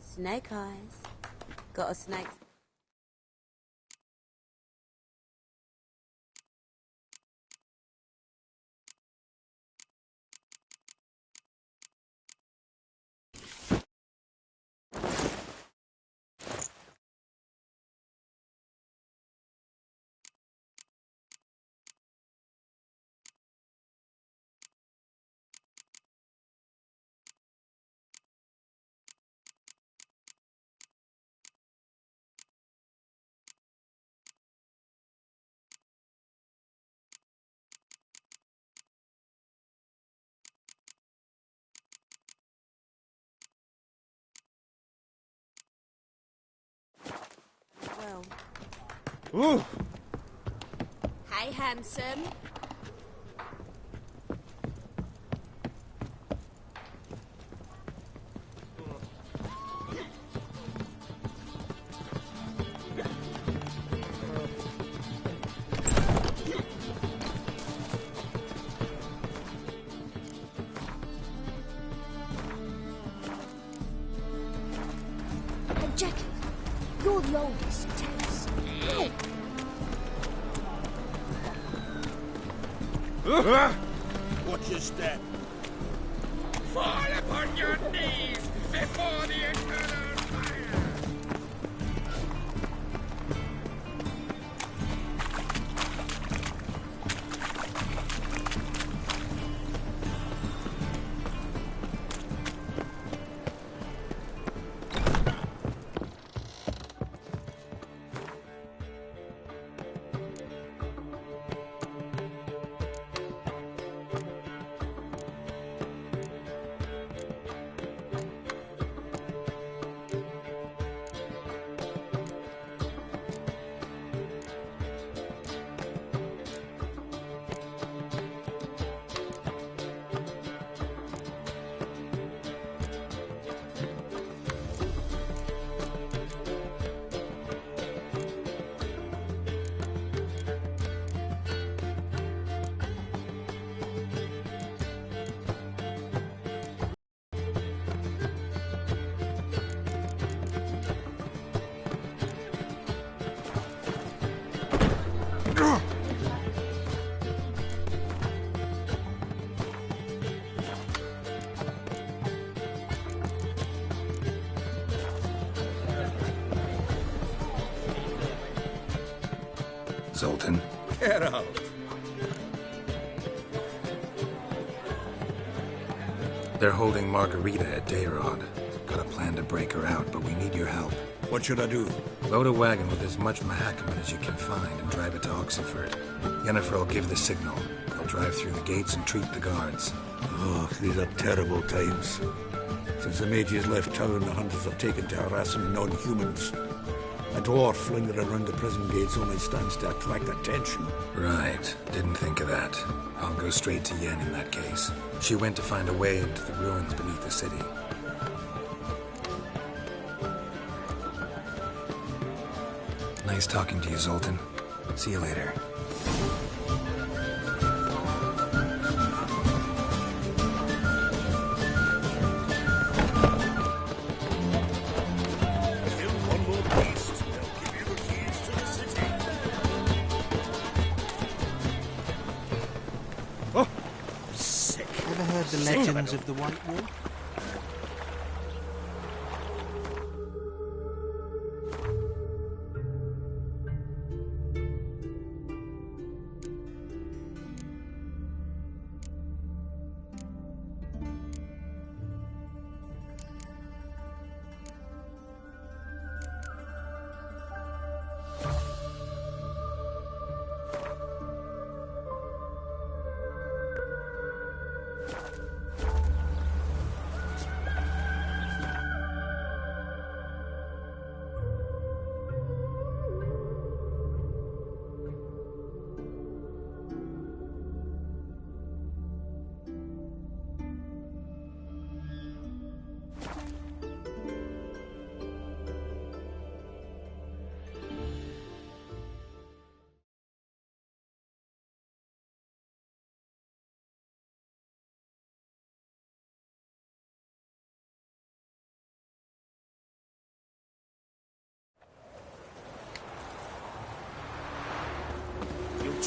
Snake eyes. Got a snake. Well. Ooh! Hey, handsome. Hey, Jackie, you're the oldest. Tell us. Watch your step. Fall upon your knees before the eternal fire! Zoltan? Get out! They're holding Margarita at Dayrod. Got a plan to break her out, but we need your help. What should I do? Load a wagon with as much Mahakaman as you can find and drive it to Oxenford. Yennefer will give the signal. They'll drive through the gates and treat the guards. Oh, these are terrible times. Since the mages left town, the hunters have taken to harassing non-humans. A dwarf lingering around the prison gates only stands to attract attention. Right. Didn't think of that. I'll go straight to Yen in that case. She went to find a way into the ruins beneath the city. Nice talking to you, Zoltan. See you later. Ever heard the legends of the White Wall?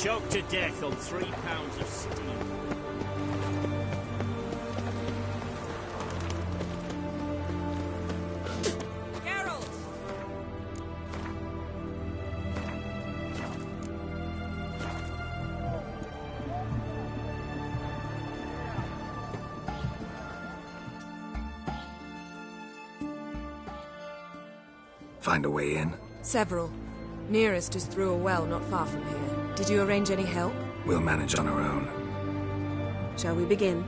choked to death on 3 pounds of steam. Geralt! Find a way in? Several. Nearest is through a well not far from here. Did you arrange any help? We'll manage on our own. Shall we begin?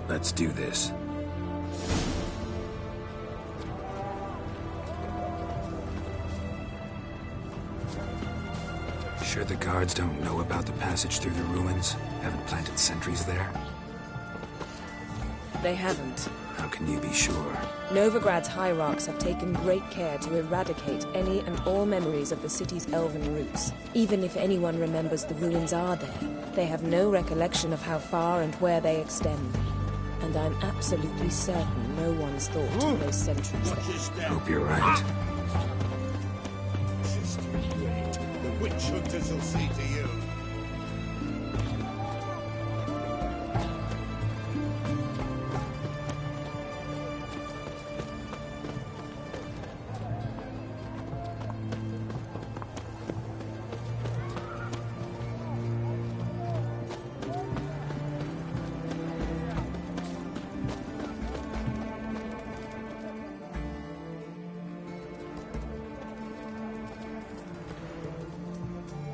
Let's do this. Sure the guards don't know about the passage through the ruins? Haven't planted sentries there? They haven't. How can you be sure? Novigrad's hierarchs have taken great care to eradicate any and all memories of the city's elven roots. Even if anyone remembers the ruins are there, they have no recollection of how far and where they extend. And I'm absolutely certain no one's thought to place sentries there. Hope you're right. The witch hunters will see to you.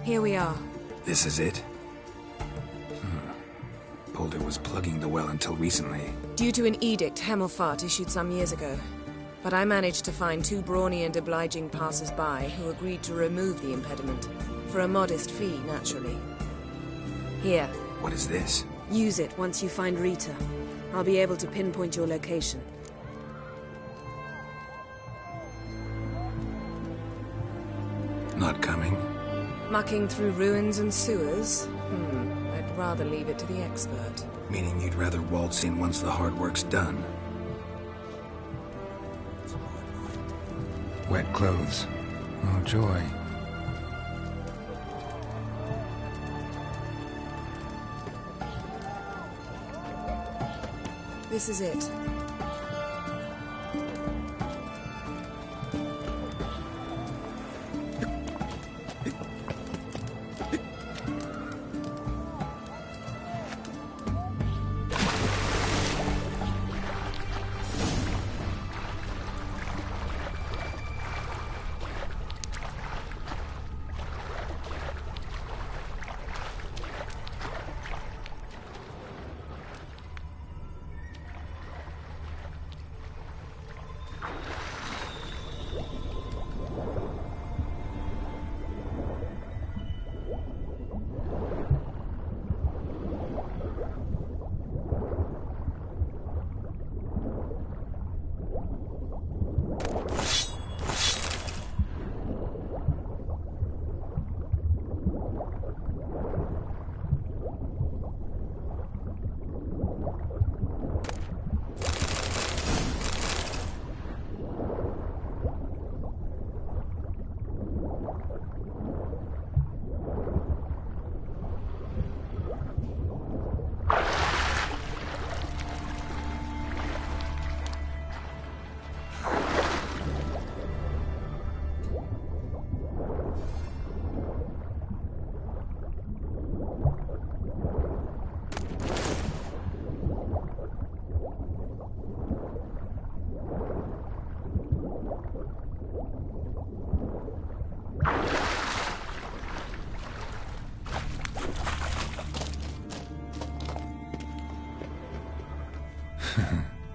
Here we are. This is it? Boulder was plugging the well until recently. Due to an edict Hemelfart issued some years ago. But I managed to find 2 brawny and obliging passers-by who agreed to remove the impediment. For a modest fee, naturally. Here. What is this? Use it once you find Rita. I'll be able to pinpoint your location. Not coming? Mucking through ruins and sewers? I'd rather leave it to the expert. Meaning you'd rather waltz in once the hard work's done? Wet clothes. Oh, joy. This is it.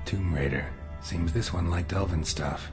Tomb Raider. Seems this one liked elven stuff.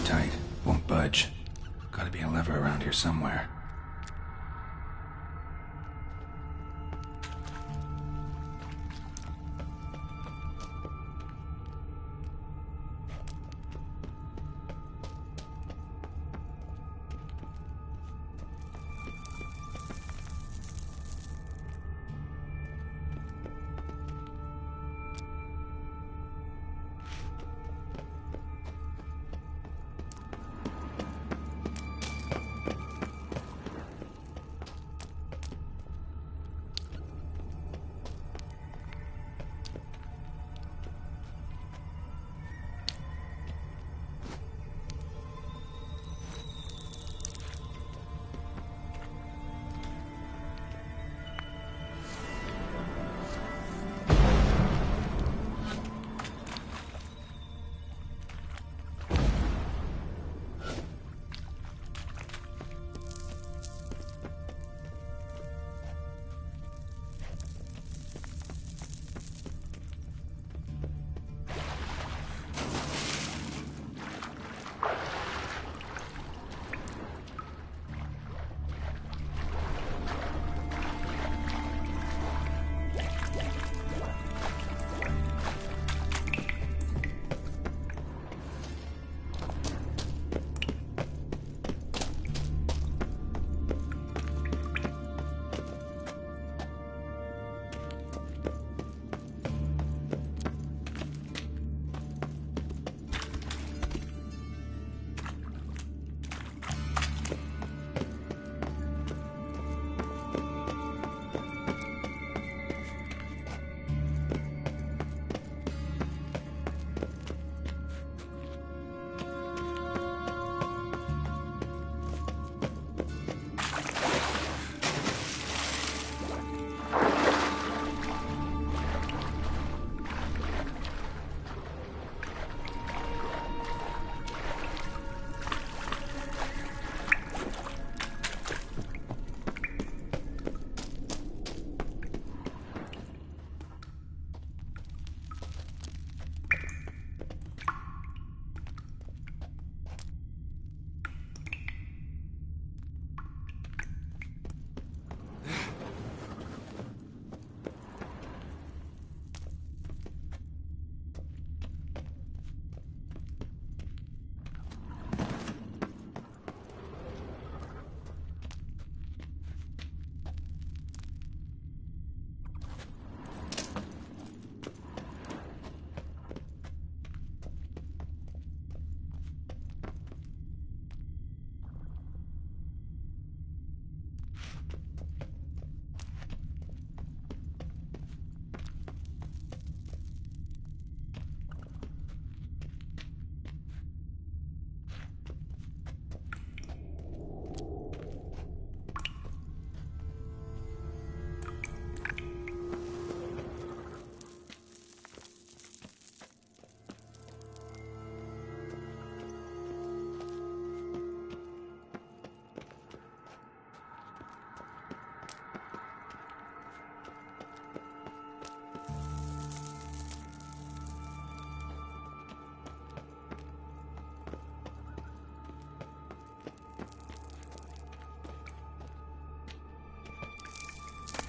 Tight. Won't budge. Gotta be a lever around here somewhere.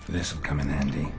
This'll come in handy.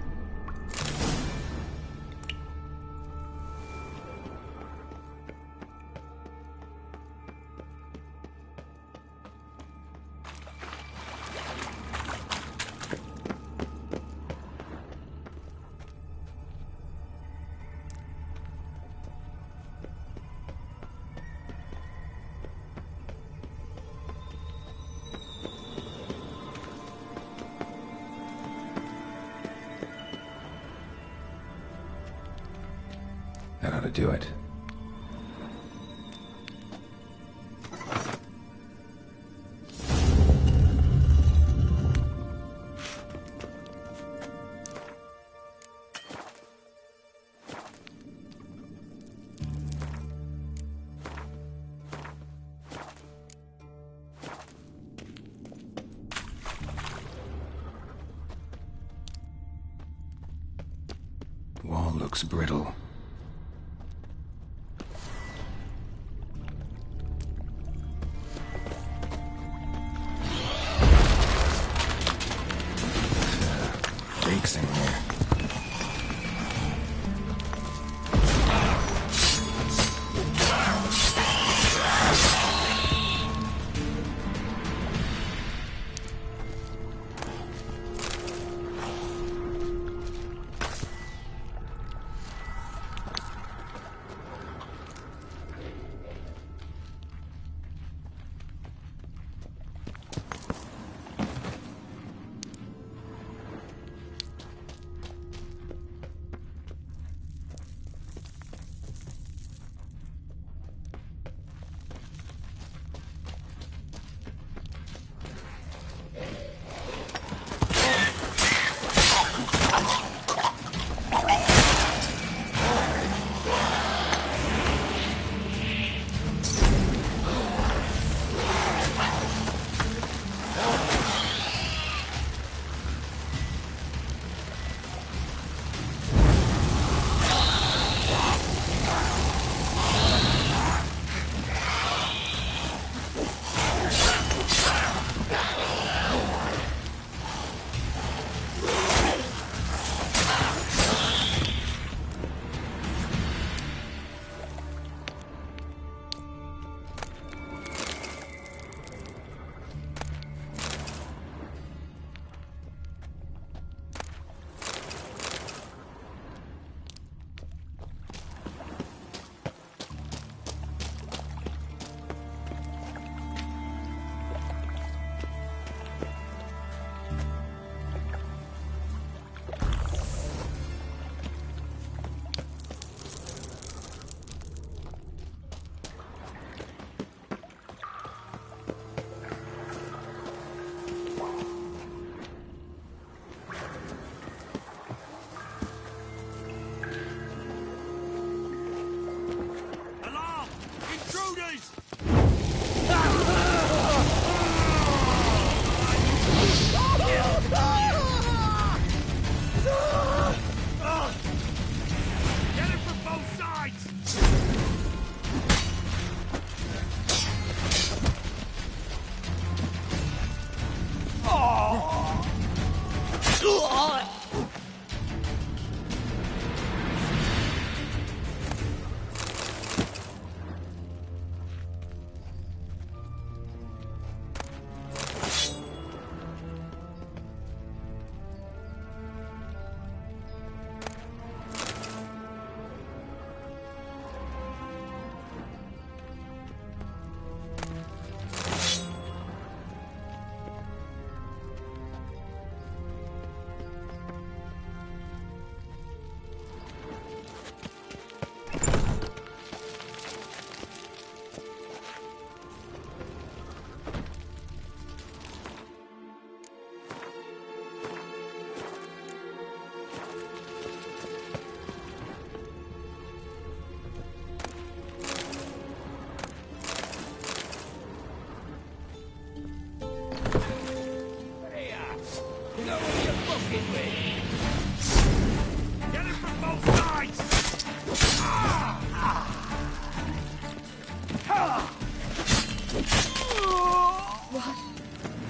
That ought to do it. Wall looks brittle. Leaks in here.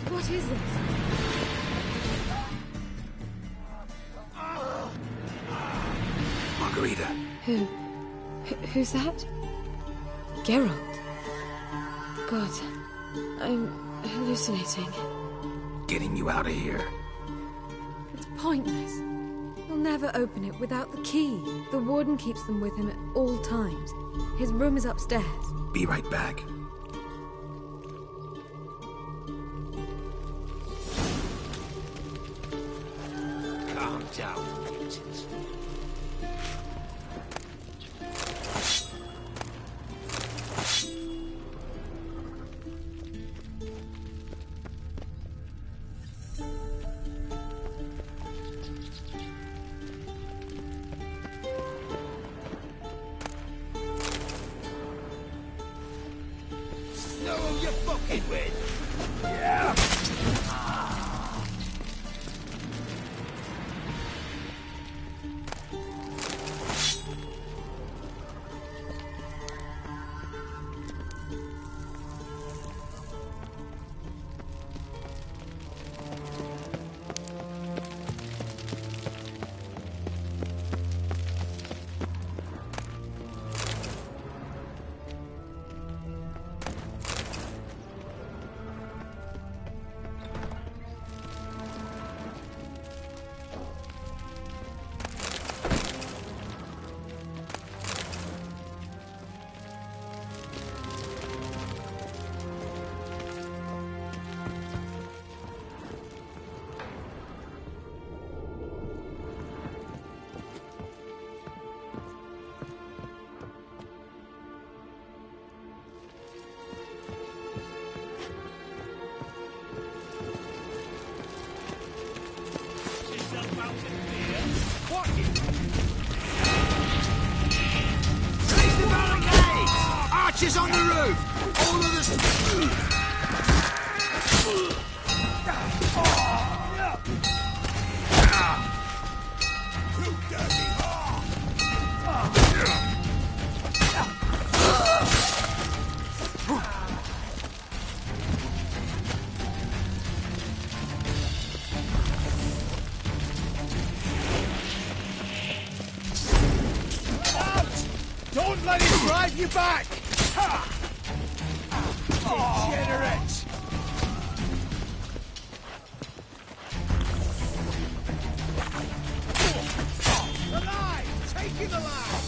What is this? Margarita. Who's that? Geralt. God, I'm hallucinating. Getting you out of here. It's pointless. He'll never open it without the key. The warden keeps them with him at all times. His room is upstairs. Be right back. Calm down, mutants. Know who you're fucking with? Yeah. Archers on the roof! All of You dirty Don't let him drive you back! Degenerate! Alive! Taking alive!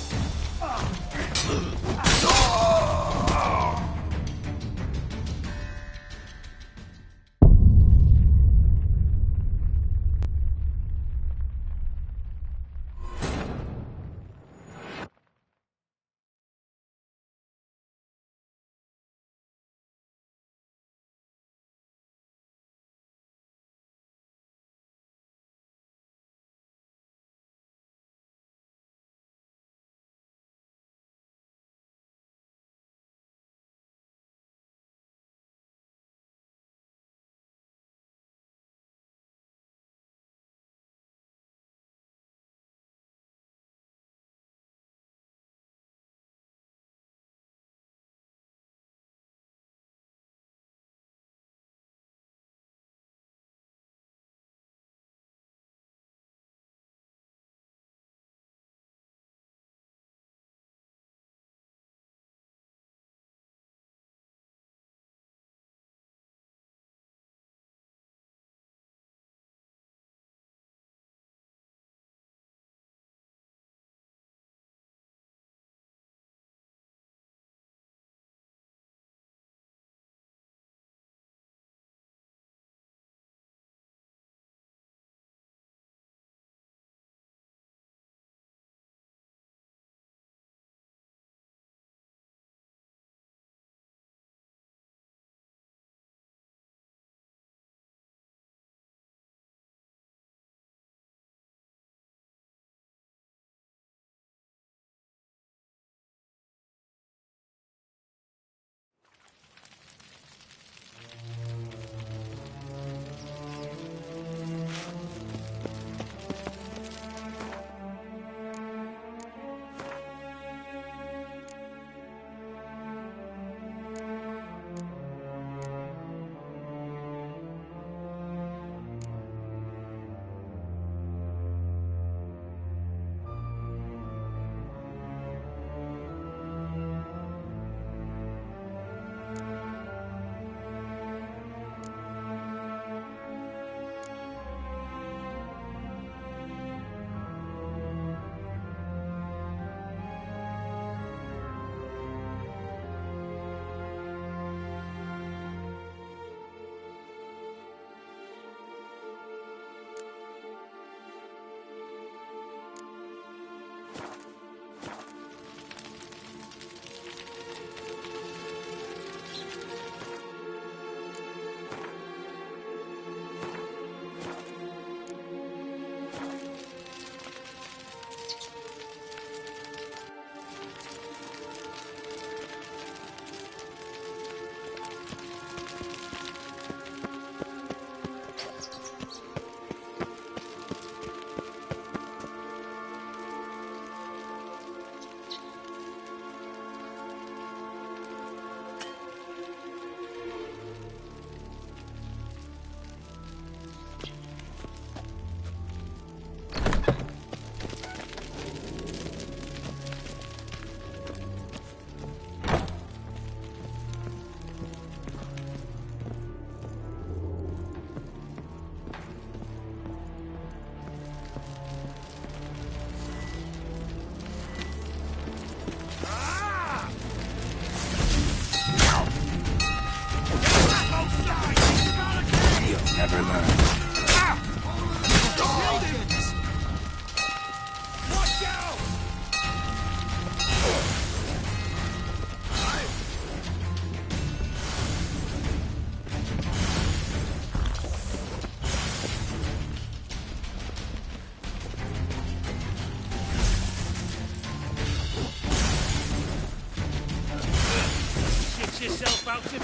yourself out of here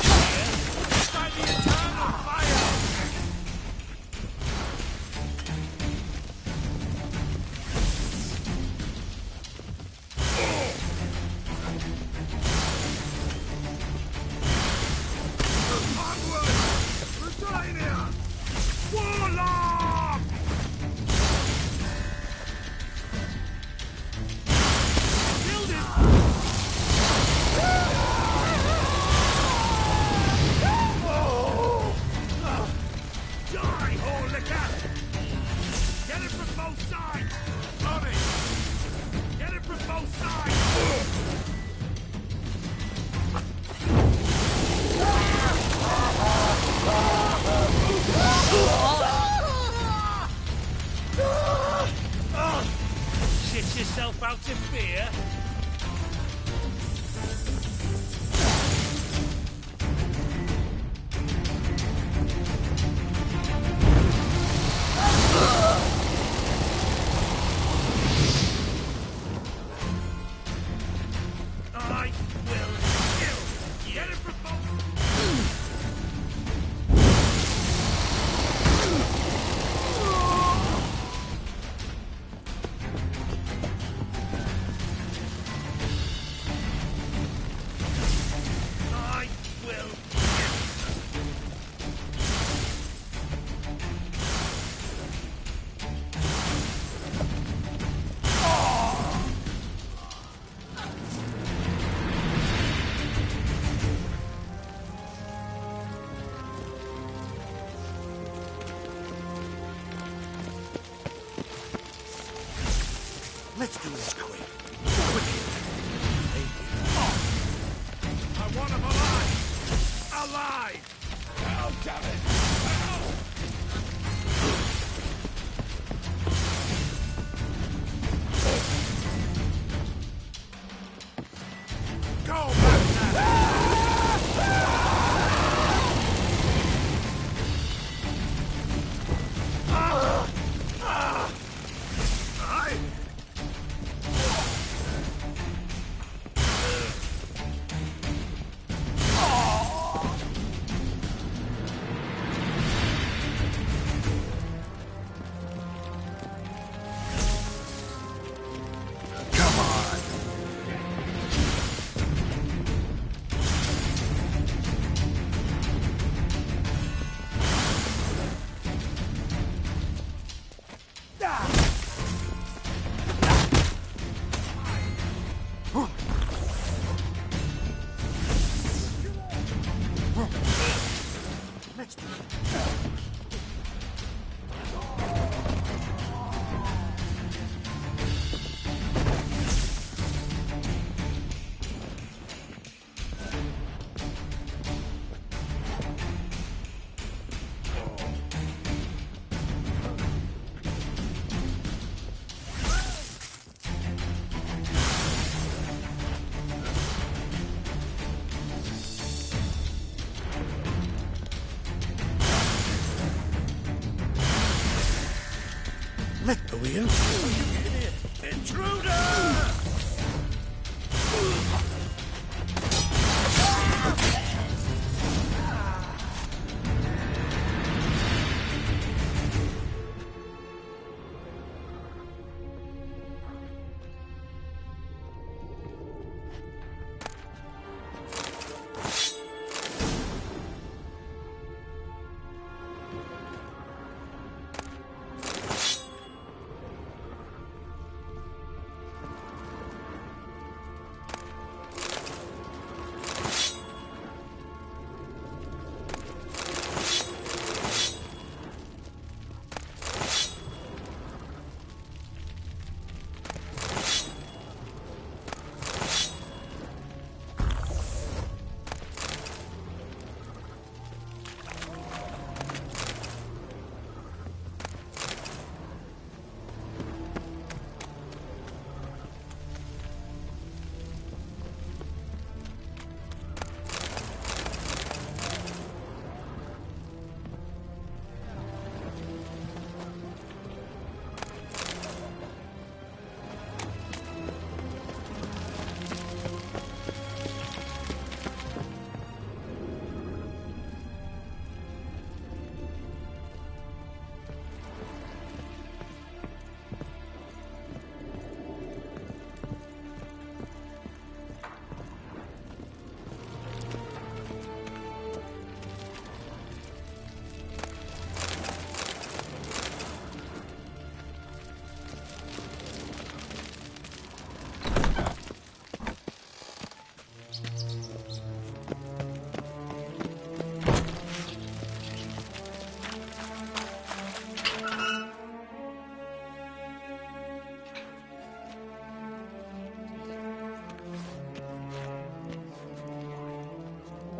by the eternal fire! Shit yourself out of fear? I will kill you. Get it from I will Let's do this quick. I want him alive! Alive! Oh, damn it! Go Let's do it. Let the wheel. Intruder!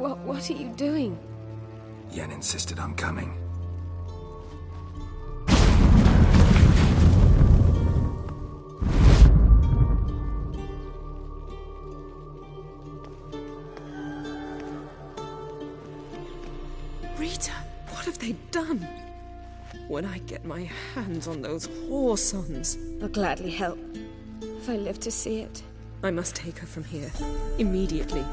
What are you doing? Yen insisted on coming. Rita, what have they done? When I get my hands on those whore sons, I'll gladly help. If I live to see it. I must take her from here. Immediately.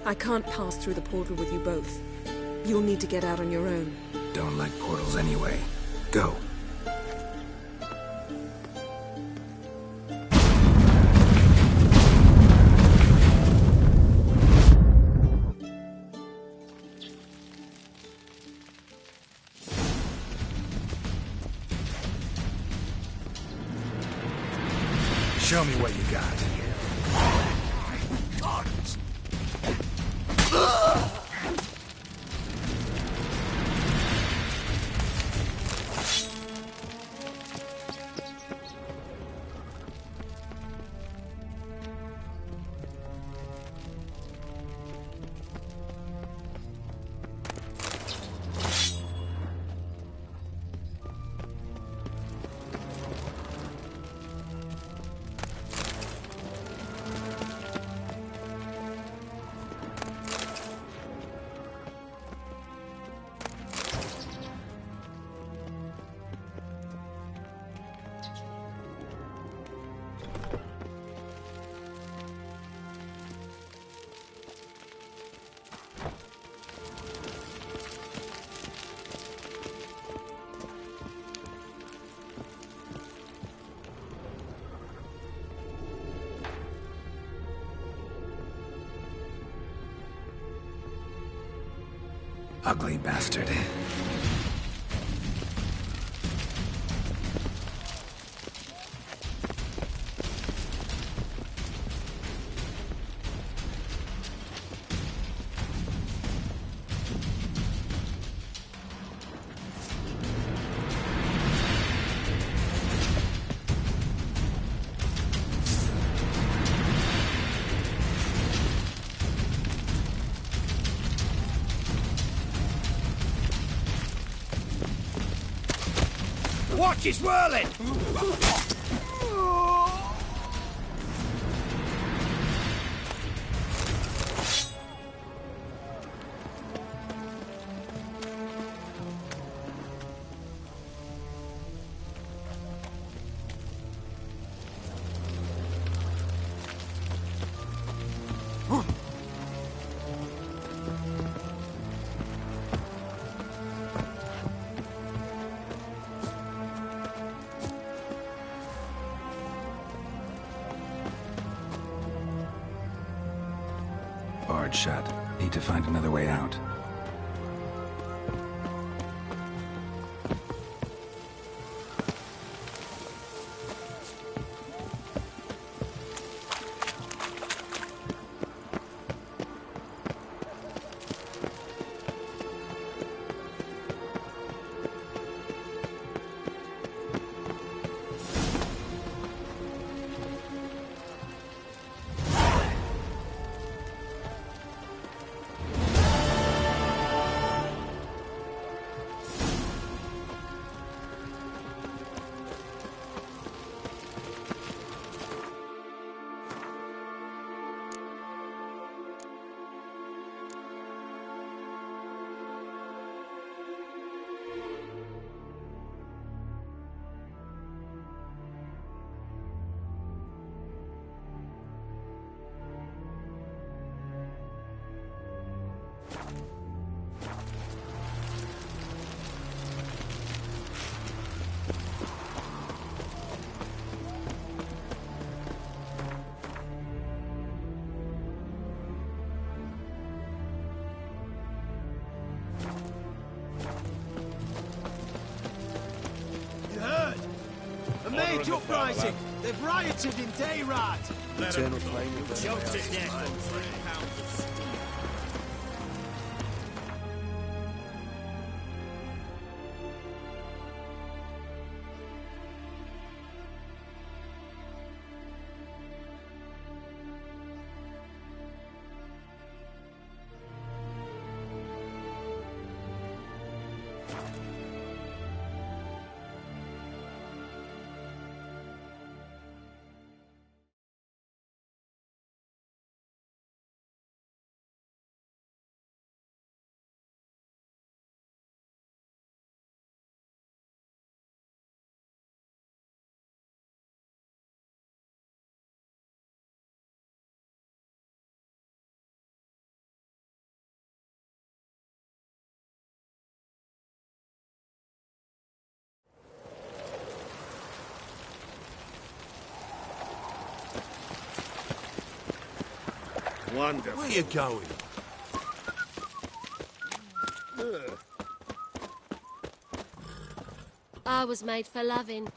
I can't pass through the portal with you both. You'll need to get out on your own. Don't like portals anyway. Go. Show me what you got. Ugly bastard. Watch is whirling! Barred shut. Need to find another way out. Major uprising! They've rioted in Dayrad! Eternal flame of the Choked to death on 3 pounds of steel. Wonderful. Where you going? I was made for loving.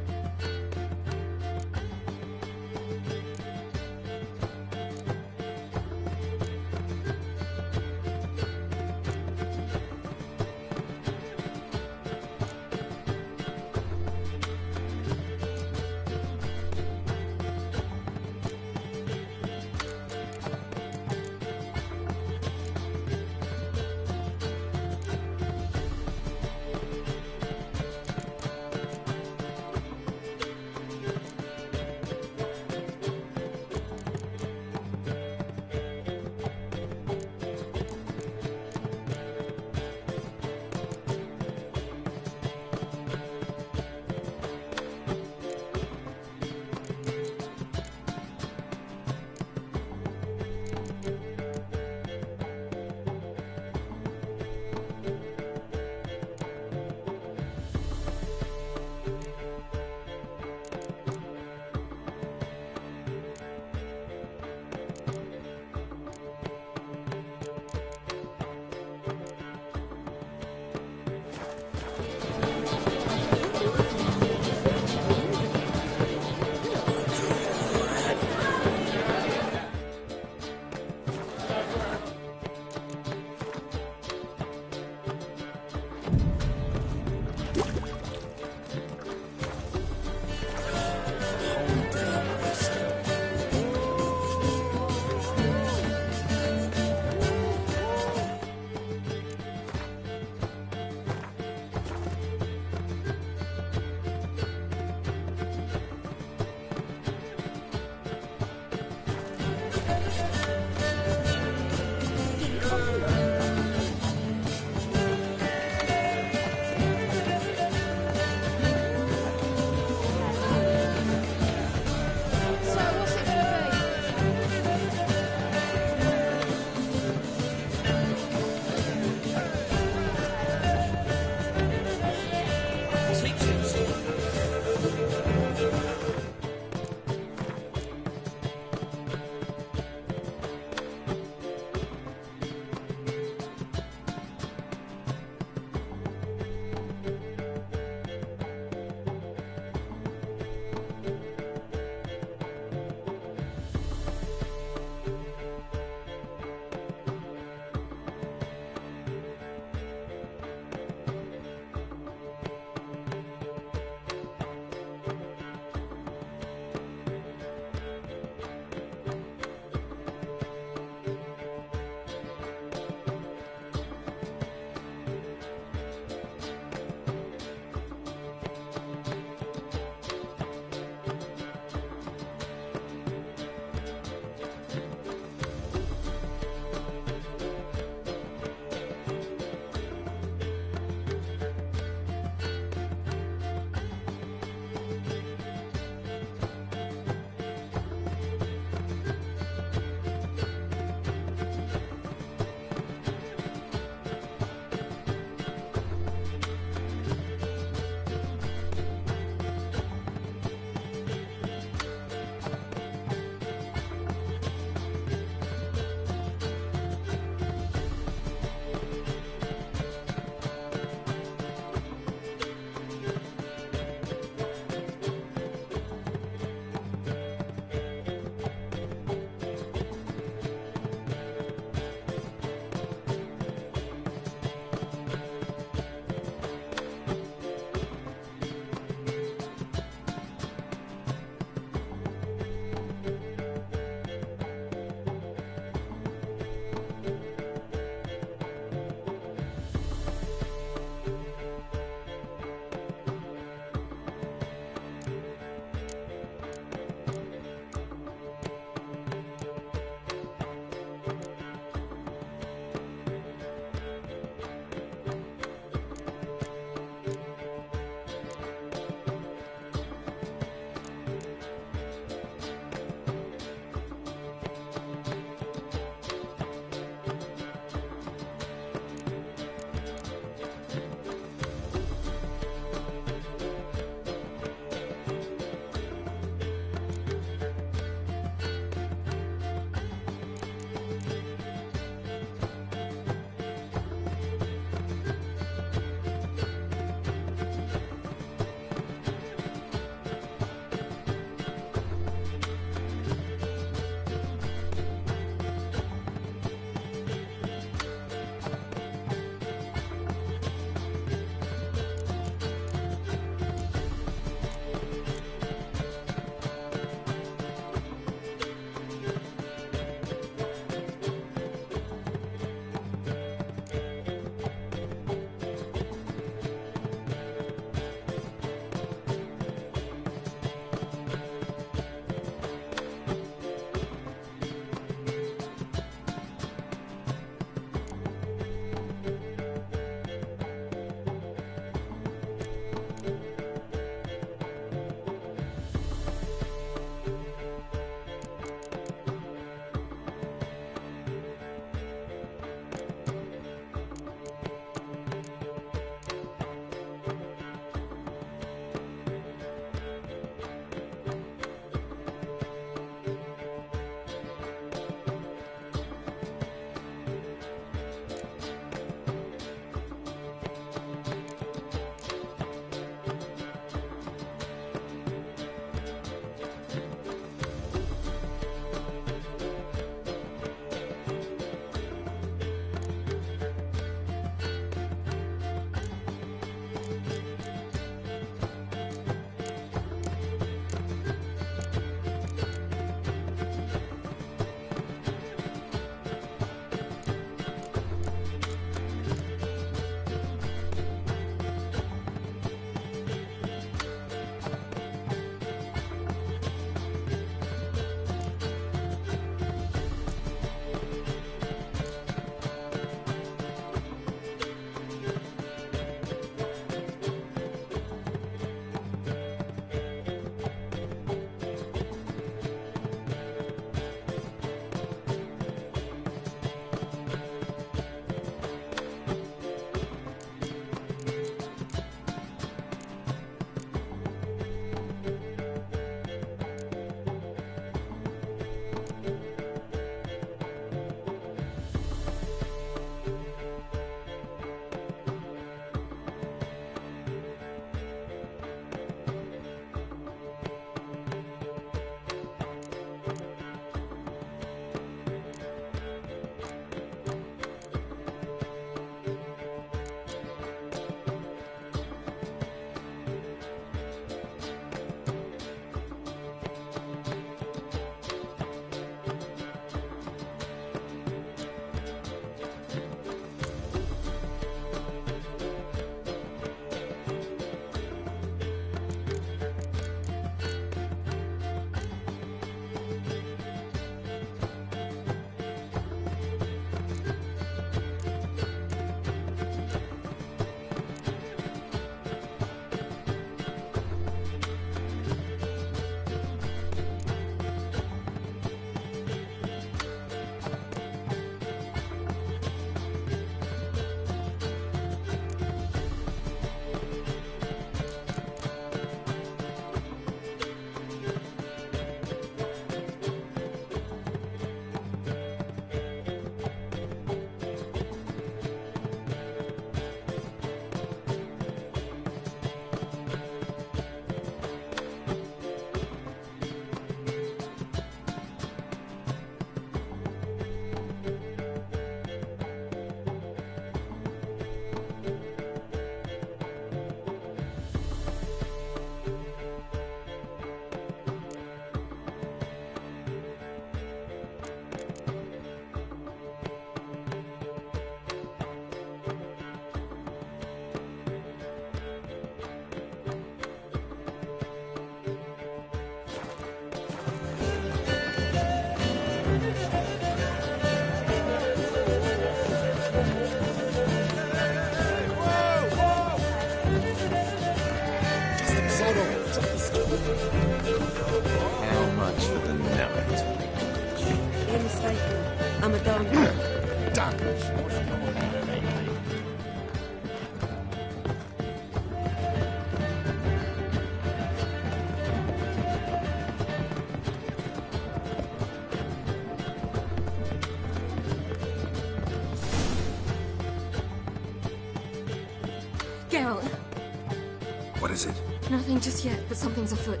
Nothing just yet, but something's afoot.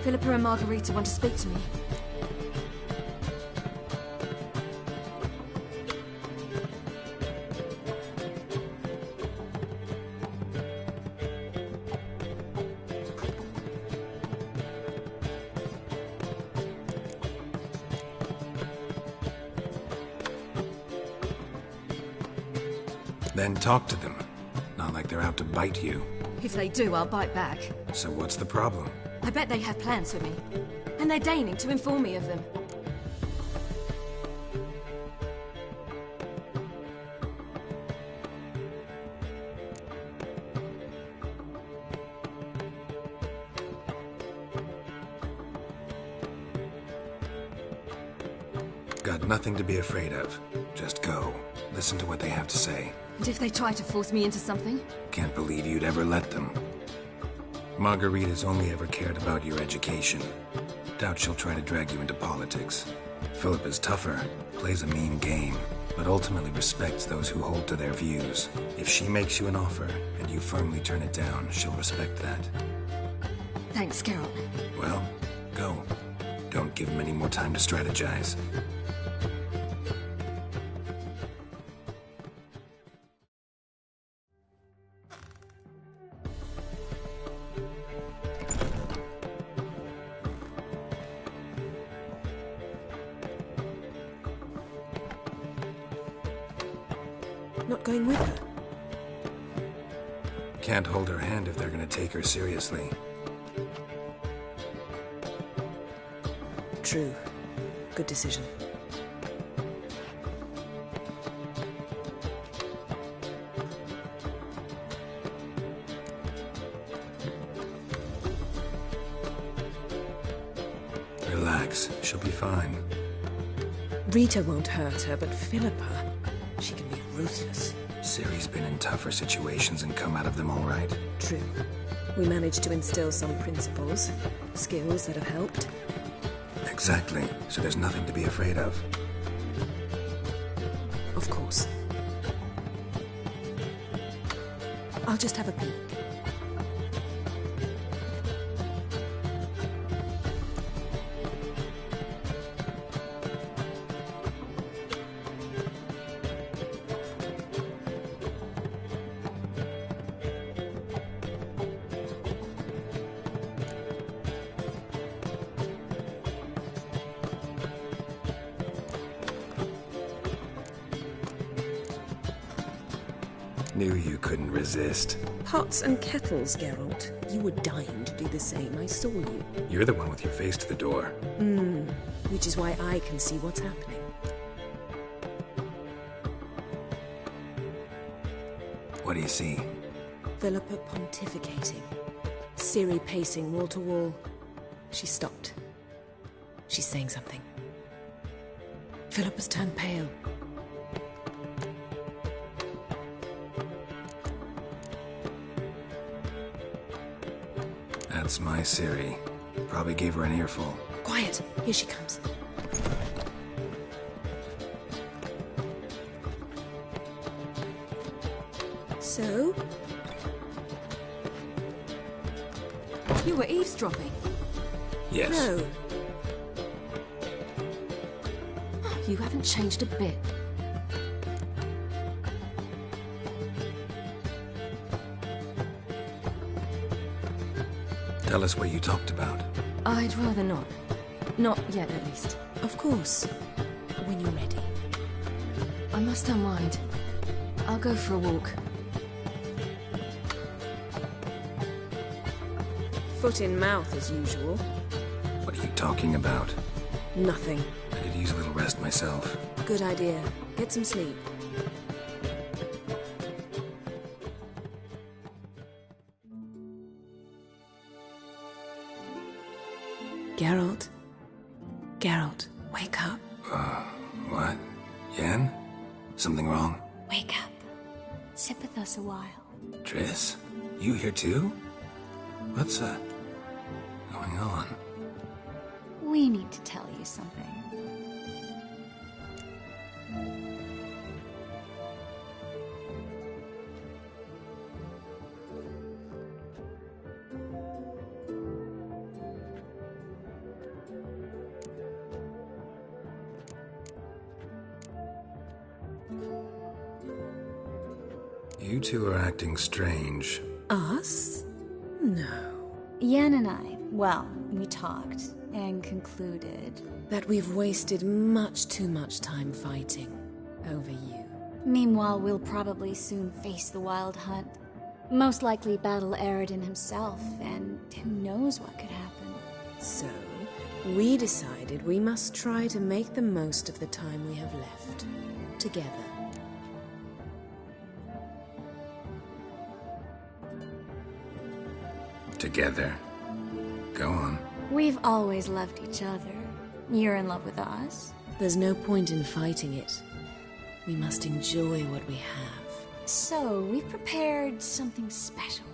Philippa and Margarita want to speak to me. Then talk to them. Not like they're out to bite you. If they do, I'll bite back. So what's the problem? I bet they have plans for me. And they're deigning to inform me of them. Got nothing to be afraid of. Just go. Listen to what they have to say. And if they try to force me into something? Can't believe you'd ever let them. Margarita's only ever cared about your education. Doubt she'll try to drag you into politics. Philippa's tougher, plays a mean game, but ultimately respects those who hold to their views. If she makes you an offer, and you firmly turn it down, she'll respect that. Thanks, Geralt. Well, go. Don't give him any more time to strategize. Not going with her? Can't hold her hand if they're gonna take her seriously. True. Good decision. Relax, she'll be fine. Rita won't hurt her, but Philippa, she can be ruthless. Ciri's been in tougher situations and come out of them all right. True. We managed to instill some principles, skills that have helped. Exactly, so there's nothing to be afraid of. Of course. I'll just have a peek. Knew you couldn't resist. Pots and kettles, Geralt. You were dying to do the same. I saw you. You're the one with your face to the door. Which is why I can see what's happening. What do you see? Philippa pontificating. Ciri pacing wall to wall. She stopped. She's saying something. Philippa's turned pale. That's my Ciri. Probably gave her an earful. Quiet! Here she comes. So? You were eavesdropping? Yes. No. You haven't changed a bit. Tell us what you talked about. I'd rather not. Not yet, at least. Of course. When you're ready. I must unwind. I'll go for a walk. Foot in mouth, as usual. What are you talking about? Nothing. I could use a little rest myself. Good idea. Get some sleep. Geralt? Geralt, wake up. What? Yen? Something wrong? Wake up. Sit with us a while. Triss? You here too? What's, going on? We need to tell you something. You two are acting strange. Us? No. Yen and I, well, we talked and concluded that we've wasted much too much time fighting over you. Meanwhile, we'll probably soon face the Wild Hunt. Most likely battle Aridin himself, and who knows what could happen. So, we decided we must try to make the most of the time we have left. Together. Together. Go on. We've always loved each other. You're in love with us? There's no point in fighting it. We must enjoy what we have. So, we've prepared something special.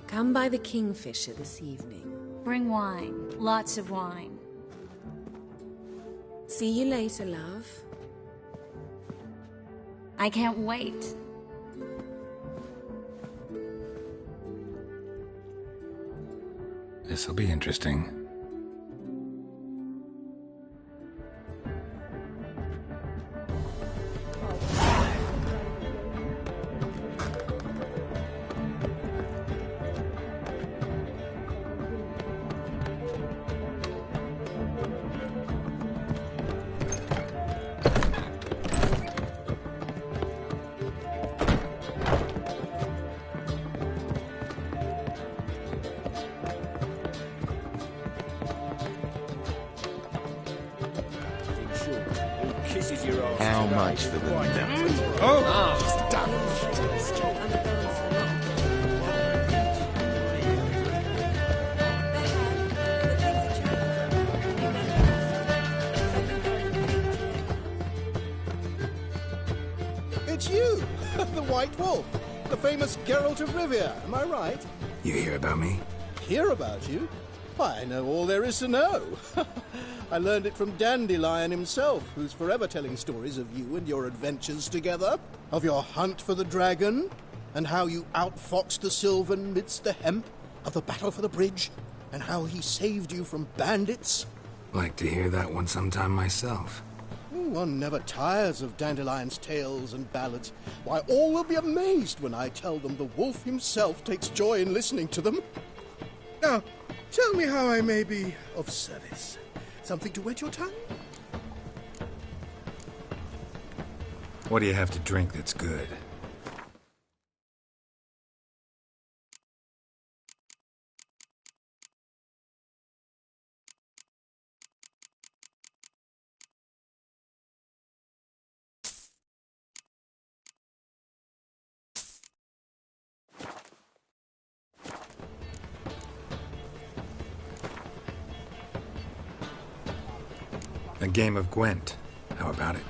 Come by the Kingfisher this evening. Bring wine. Lots of wine. See you later, love. I can't wait. This'll be interesting. How much for the... It's you, the White Wolf, the famous Geralt of Rivia, am I right? You hear about me? Hear about you? I know all there is to know. I learned it from Dandelion himself, who's forever telling stories of you and your adventures together, of your hunt for the dragon, and how you outfoxed the Sylvan midst the hemp, of the battle for the bridge, and how he saved you from bandits. Like to hear that one sometime myself. One never tires of Dandelion's tales and ballads. Why, all will be amazed when I tell them the wolf himself takes joy in listening to them. Now, tell me how I may be of service. Something to wet your tongue? What do you have to drink that's good? A game of Gwent. How about it?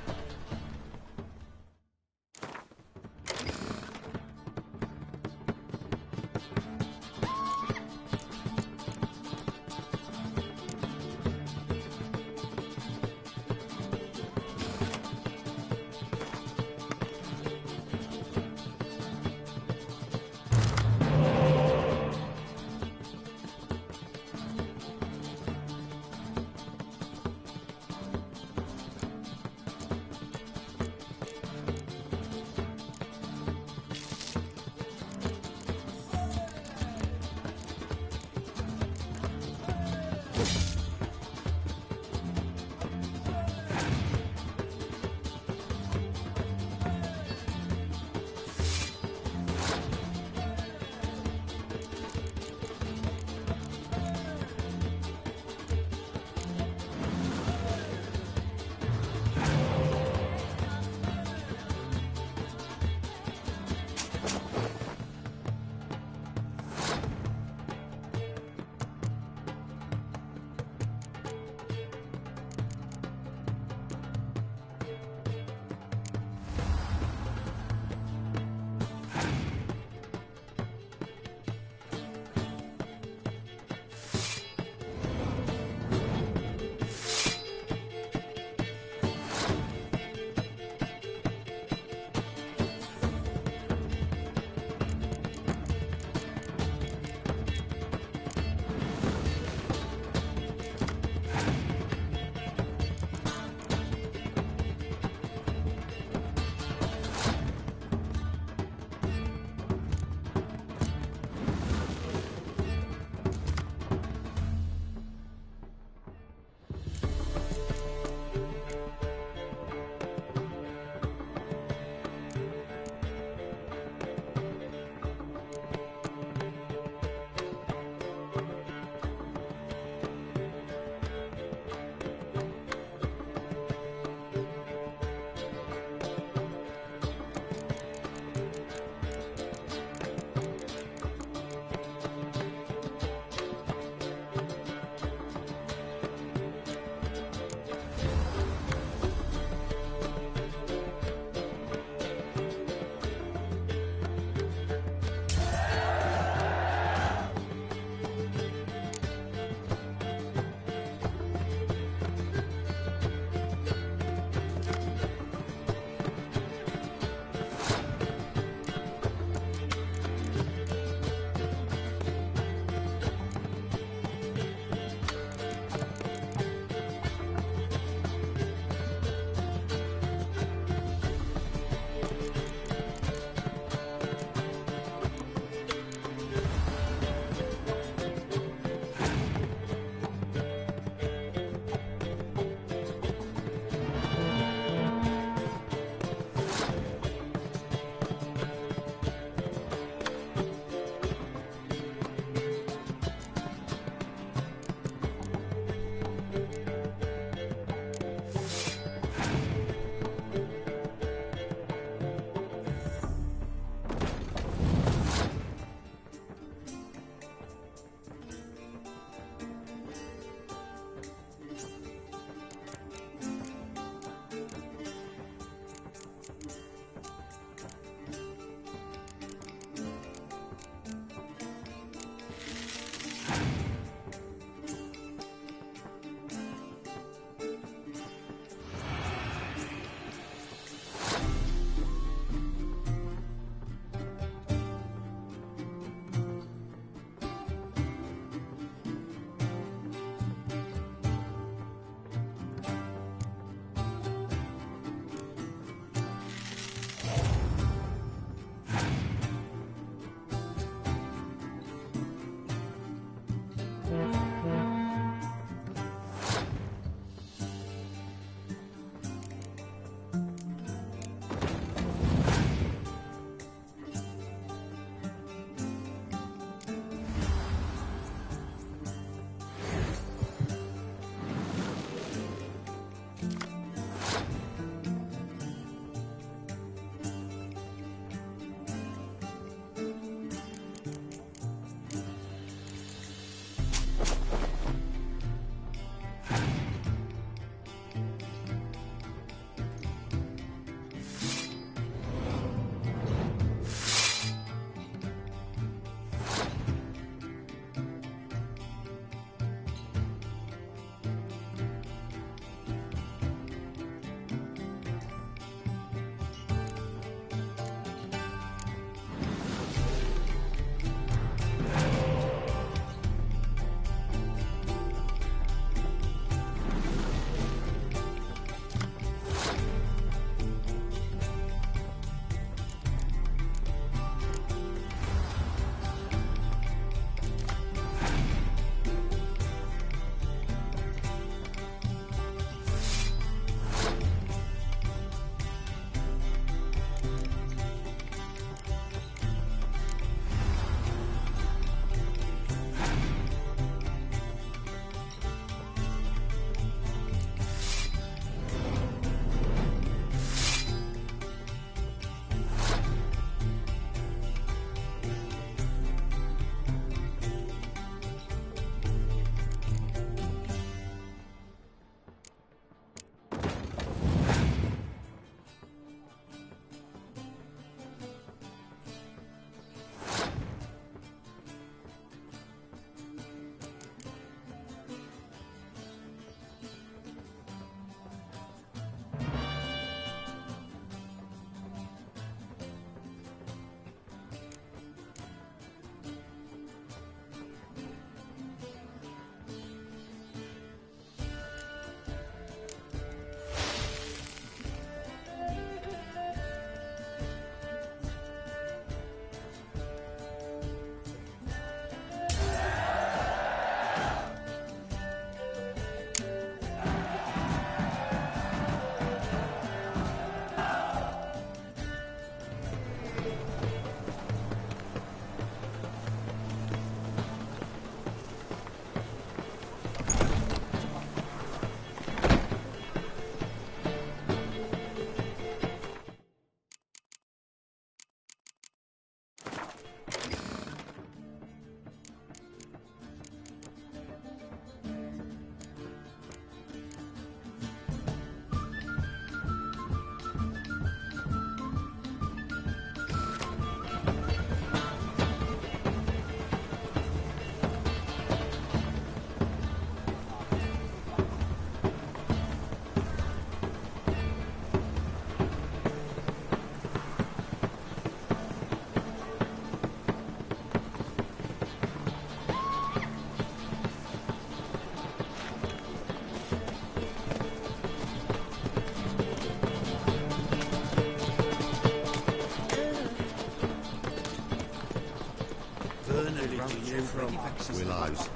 from Willows.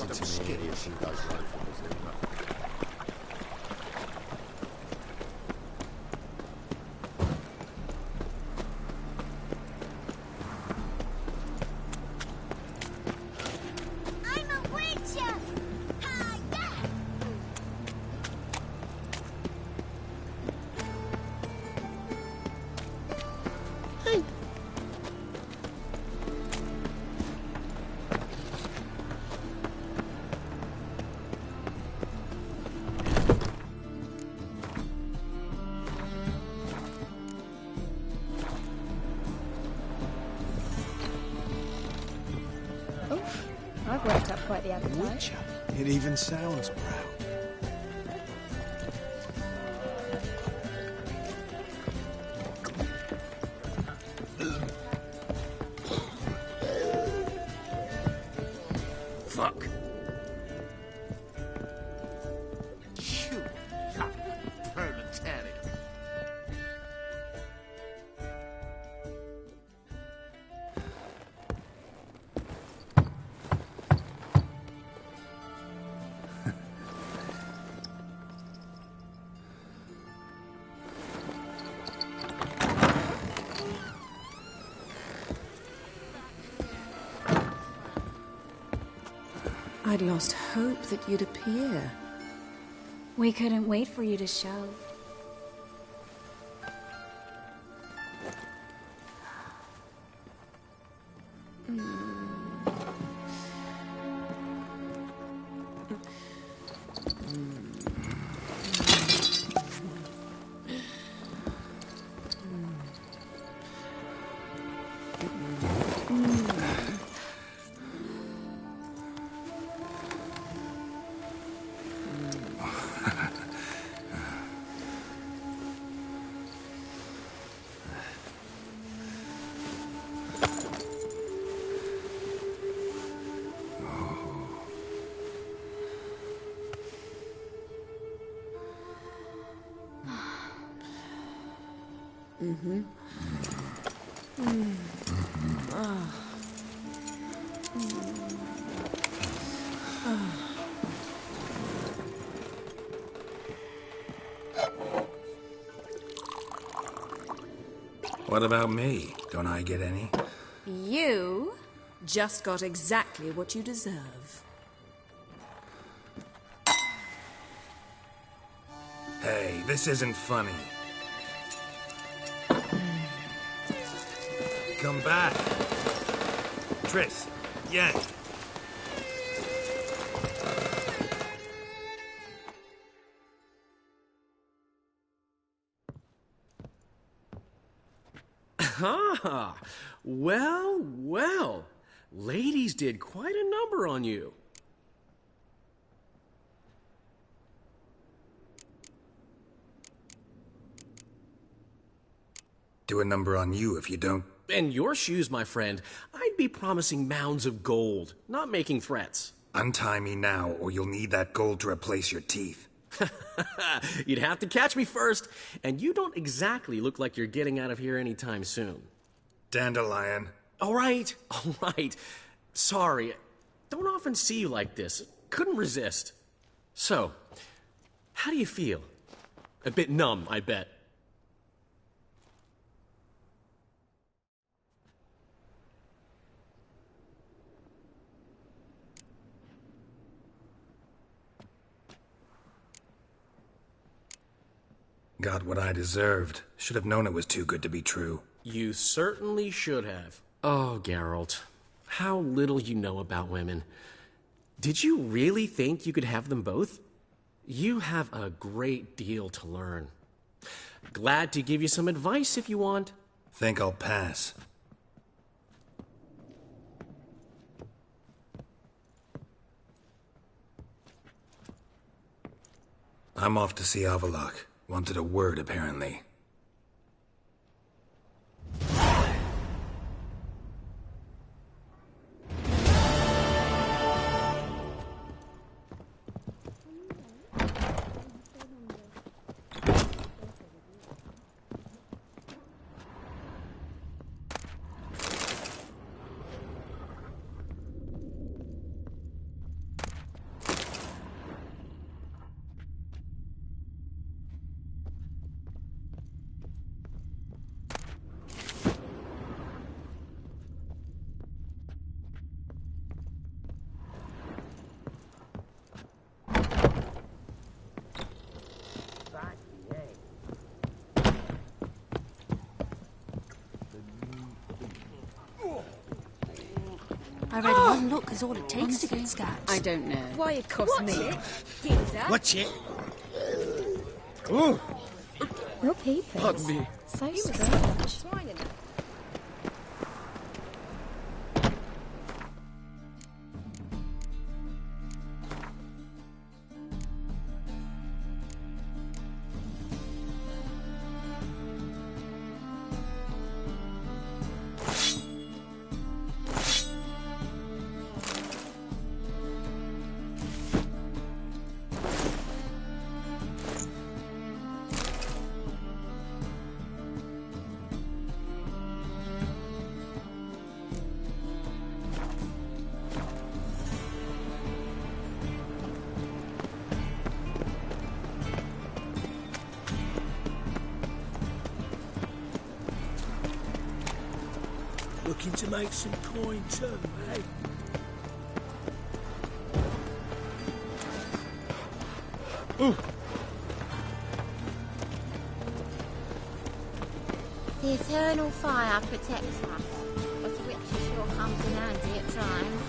It's an area she does like. I'm a witcher! Hi-ya! Hey. Oof, I've worked up quite the appetite. Witcher. It even sounds proud. Fuck. You proletariat. I'd lost hope that you'd appear. We couldn't wait for you to show. Mm-hmm. What about me? Don't I get any? You just got exactly what you deserve. Hey, this isn't funny. Come back. Triss, Yen. Ah, well, well. Ladies did quite a number on you. Do a number on you if you don't. And your shoes, my friend, I'd be promising mounds of gold, not making threats. Untie me now, or you'll need that gold to replace your teeth. You'd have to catch me first, and you don't exactly look like you're getting out of here anytime soon. Dandelion. All right. Sorry. Don't often see you like this. Couldn't resist. So, how do you feel? A bit numb, I bet. Got what I deserved. Should have known it was too good to be true. You certainly should have. Oh, Geralt. How little you know about women. Did you really think you could have them both? You have a great deal to learn. Glad to give you some advice if you want. Think I'll pass. I'm off to see Avalok. Wanted a word, apparently. look is all it takes to get scabs. I don't know. Why it costs Watch me? it. Here's that. Watch it. Ooh! Your peepers. Pardon me. So strange. Looking to make some coin too, eh? Ooh! The eternal fire protects us, but which sure comes in handy at times.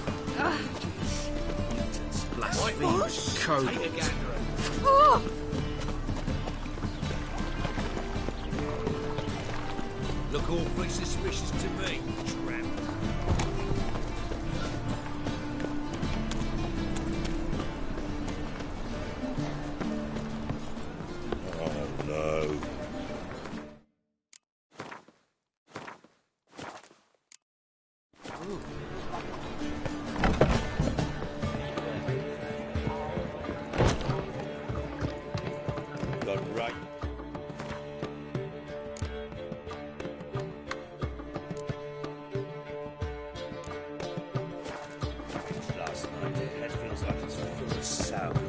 Blasphemous code. Take a gander. Oh! Look awfully suspicious to me, tramp. Oh no. Gone right. Last night, the head feels like it's full of sauerkraut.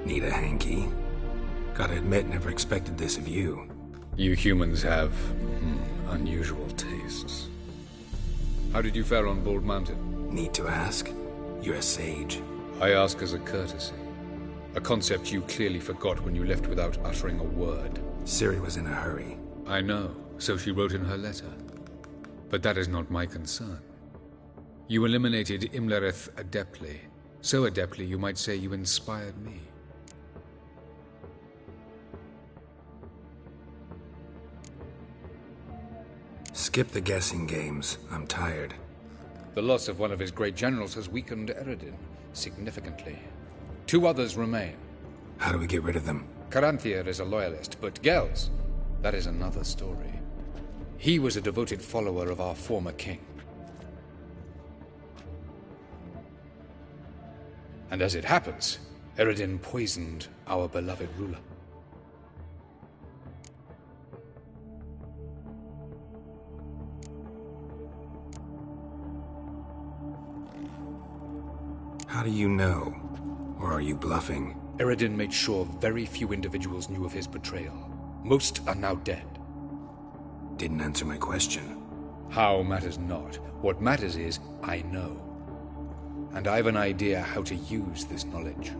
Need a hanky? Gotta admit, never expected this of you. You humans have unusual tastes. How did you fare on Bald Mountain? Need to ask? You're a sage. I ask as a courtesy. A concept you clearly forgot when you left without uttering a word. Ciri was in a hurry. I know, so she wrote in her letter. But that is not my concern. You eliminated Imlerith adeptly. So adeptly, you might say you inspired me. Skip the guessing games. I'm tired. The loss of one of his great generals has weakened Eredin significantly. 2 others remain. How do we get rid of them? Caranthier is a loyalist, but Gels, that is another story. He was a devoted follower of our former king. And as it happens, Eredin poisoned our beloved ruler. How do you know? Or are you bluffing? Eredin made sure very few individuals knew of his betrayal. Most are now dead. Didn't answer my question. How matters not. What matters is, I know. And I've an idea how to use this knowledge.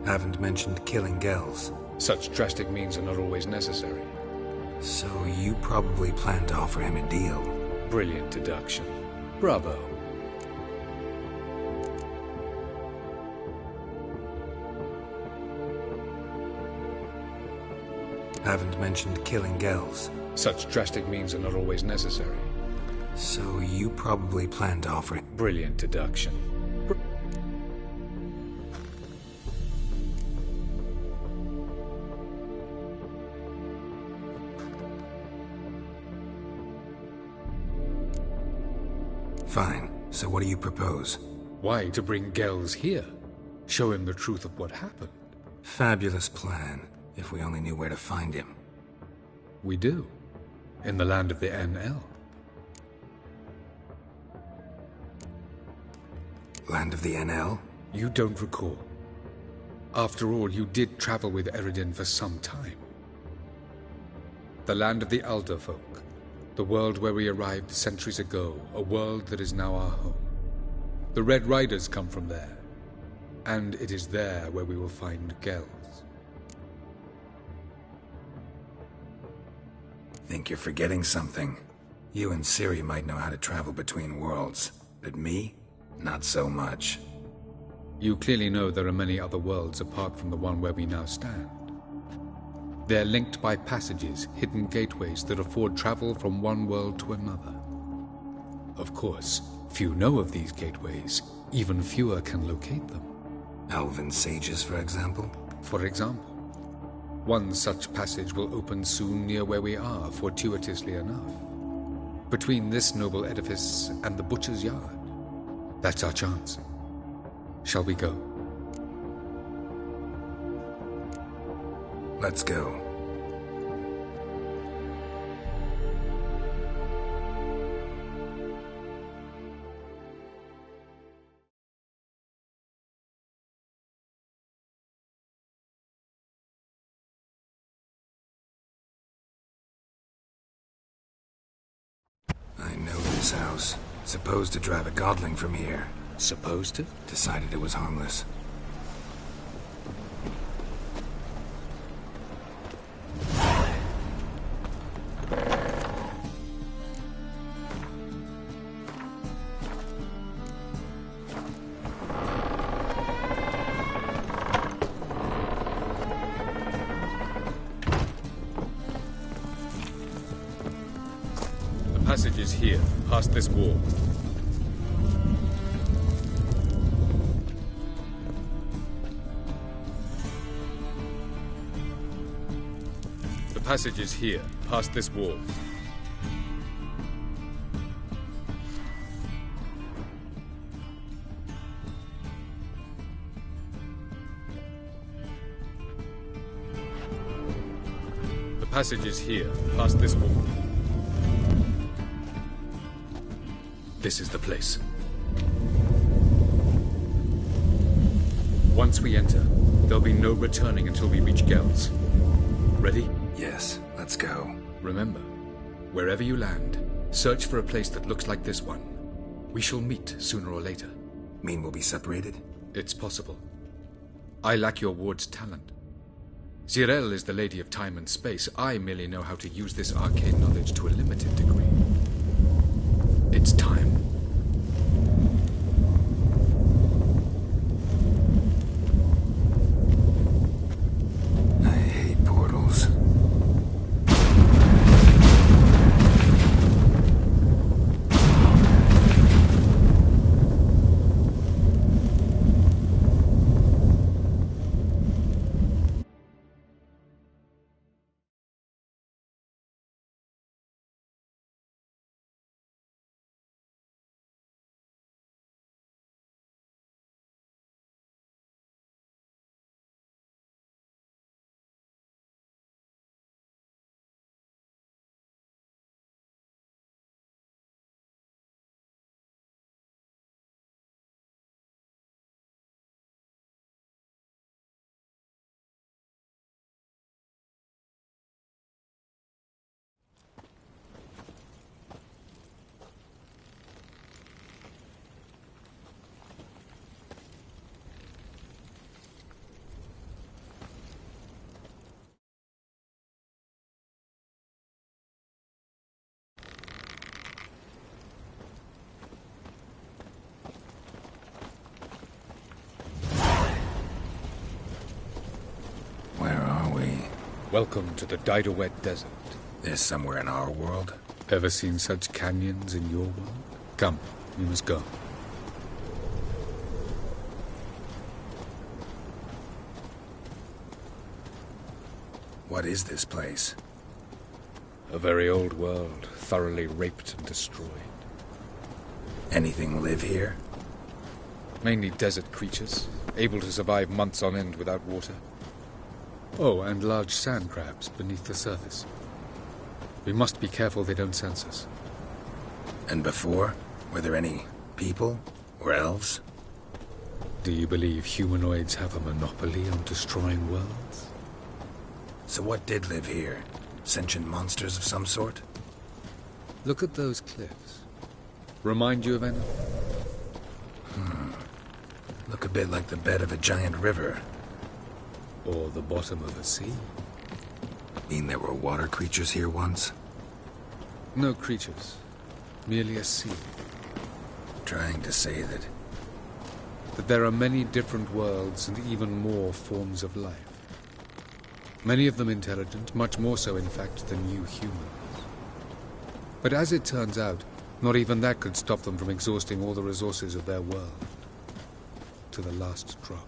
Haven't mentioned killing Gels. Such drastic means are not always necessary. So you probably plan to offer him a deal. Brilliant deduction. Bravo. Haven't mentioned killing Gels. Such drastic means are not always necessary. So you probably plan to offer him... Brilliant deduction. Fine. So what do you propose? Why, to bring Gels here. Show him the truth of what happened. Fabulous plan, if we only knew where to find him. We do. In the land of the NL. Land of the NL? You don't recall. After all, you did travel with Eredin for some time. The land of the Alder folk. The world where we arrived centuries ago, a world that is now our home. The Red Riders come from there, and it is there where we will find Gels. Think you're forgetting something. You and Ciri might know how to travel between worlds, but me? Not so much. You clearly know there are many other worlds apart from the one where we now stand. They're linked by passages, hidden gateways that afford travel from one world to another. Of course, few know of these gateways. Even fewer can locate them. Elven sages, for example? For example. One such passage will open soon near where we are, fortuitously enough. Between this noble edifice and the butcher's yard. That's our chance. Shall we go? Let's go. I know this house. Supposed to drive a godling from here. Supposed to? Decided it was harmless. The passage is here, past this wall. The passage is here, past this wall. The passage is here, past this wall. This is the place. Once we enter, there'll be no returning until we reach Gels. Ready? Yes, let's go. Remember, wherever you land, search for a place that looks like this one. We shall meet sooner or later. Mean we'll be separated? It's possible. I lack your ward's talent. Zirel is the lady of time and space. I merely know how to use this arcane knowledge to a limited degree. It's time. I hate portals. Welcome to the Didowet Desert. This somewhere in our world? Ever seen such canyons in your world? Come, we must go. What is this place? A very old world, thoroughly raped and destroyed. Anything live here? Mainly desert creatures, able to survive months on end without water. Oh, and large sand crabs beneath the surface. We must be careful they don't sense us. And before? Were there any people? Or elves? Do you believe humanoids have a monopoly on destroying worlds? So what did live here? Sentient monsters of some sort? Look at those cliffs. Remind you of anything? Look a bit like the bed of a giant river. Or the bottom of a sea. Mean there were water creatures here once? No creatures. Merely a sea. Trying to say that there are many different worlds and even more forms of life. Many of them intelligent, much more so in fact than you humans. But as it turns out, not even that could stop them from exhausting all the resources of their world. To the last drop.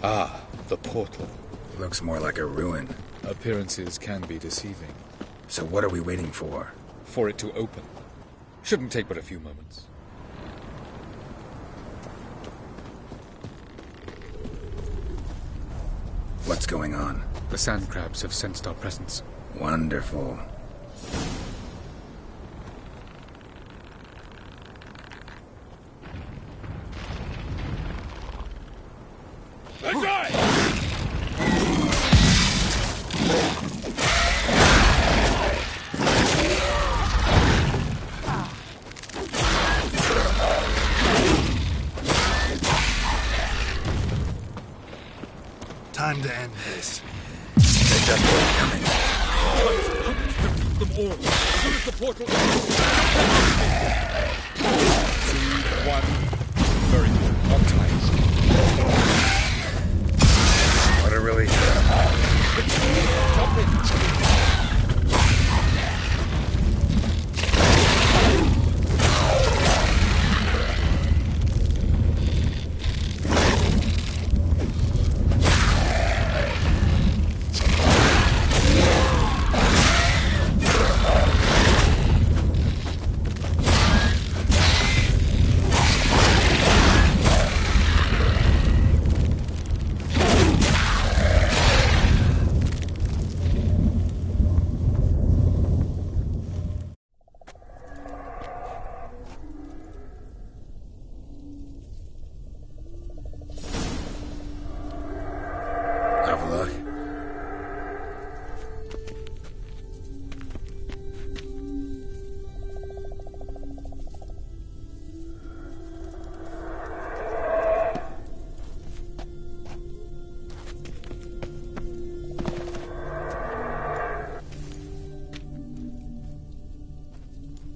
Ah, the portal. Looks more like a ruin. Appearances can be deceiving. So what are we waiting for? For it to open. Shouldn't take but a few moments. What's going on? The sand crabs have sensed our presence. Wonderful. Time to end this. They got more coming. Them all. As soon as the portal. 2, 1. Very good. On time. What a relief. Jump in.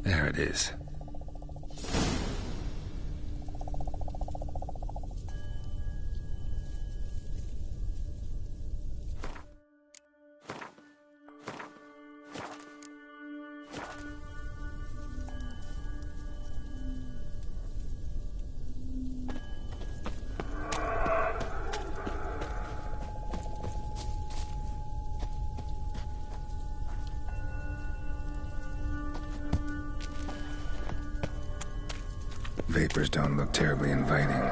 There it is. Vapors don't look terribly inviting.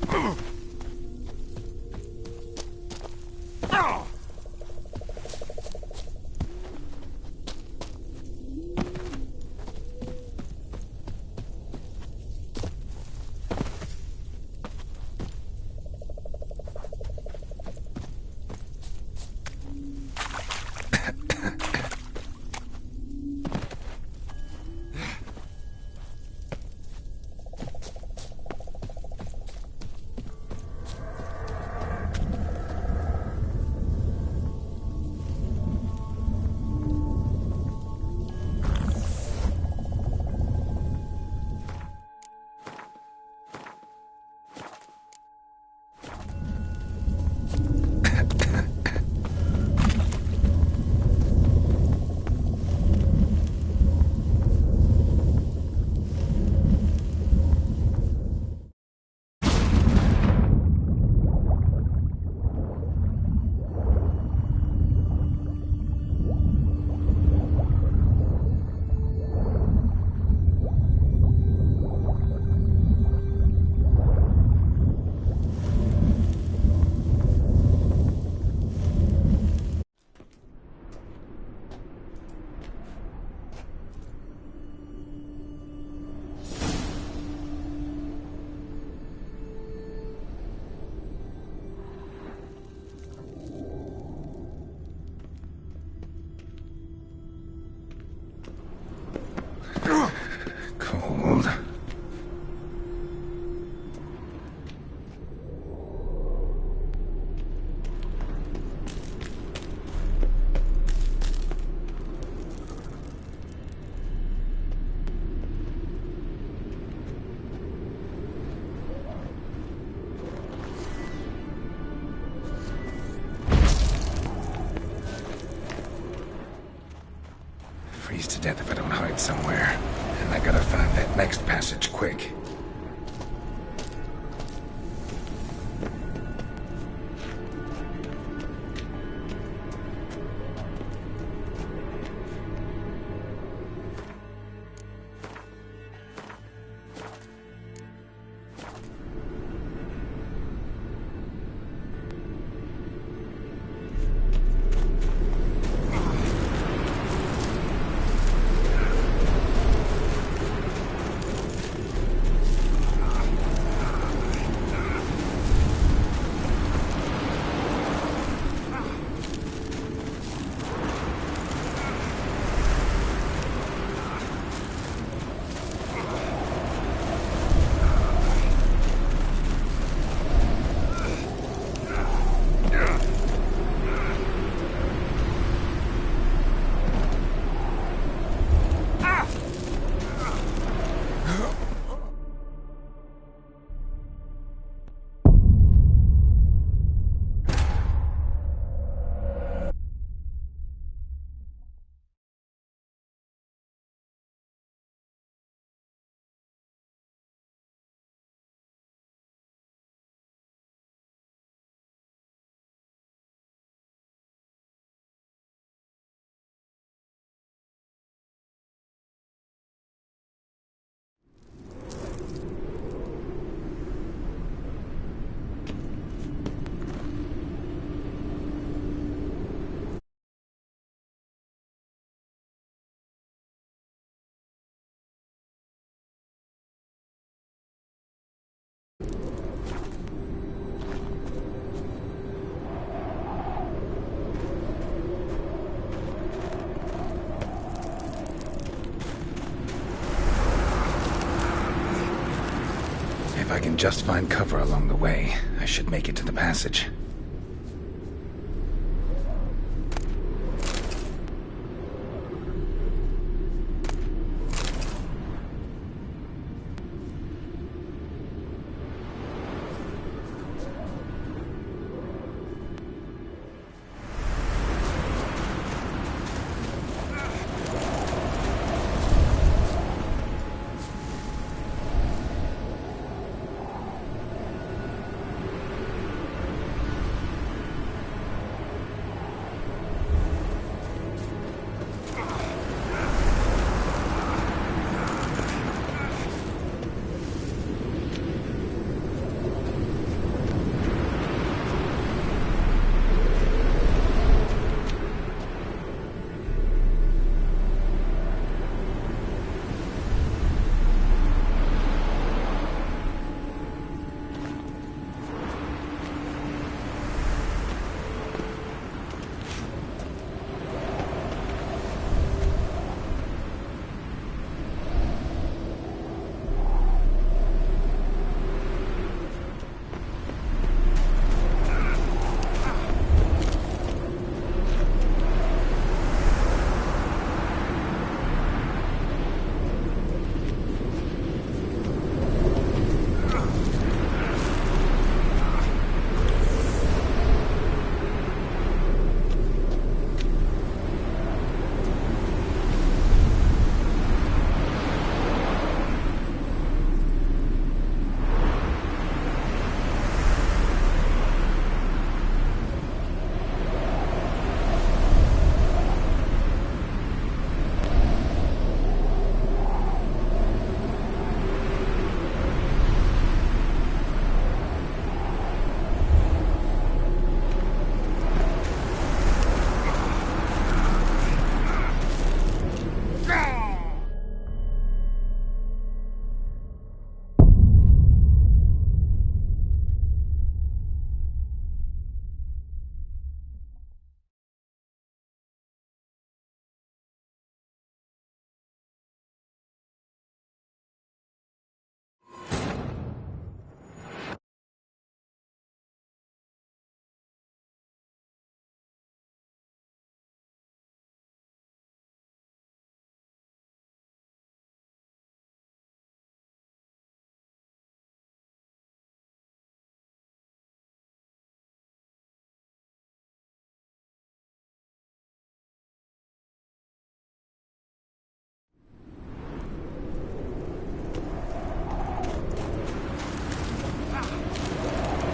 Cold. Freeze to death if I don't hide somewhere. And I gotta find that next passage quick. If I can just find cover along the way, I should make it to the passage.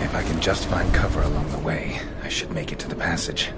If I can just find cover along the way, I should make it to the passage.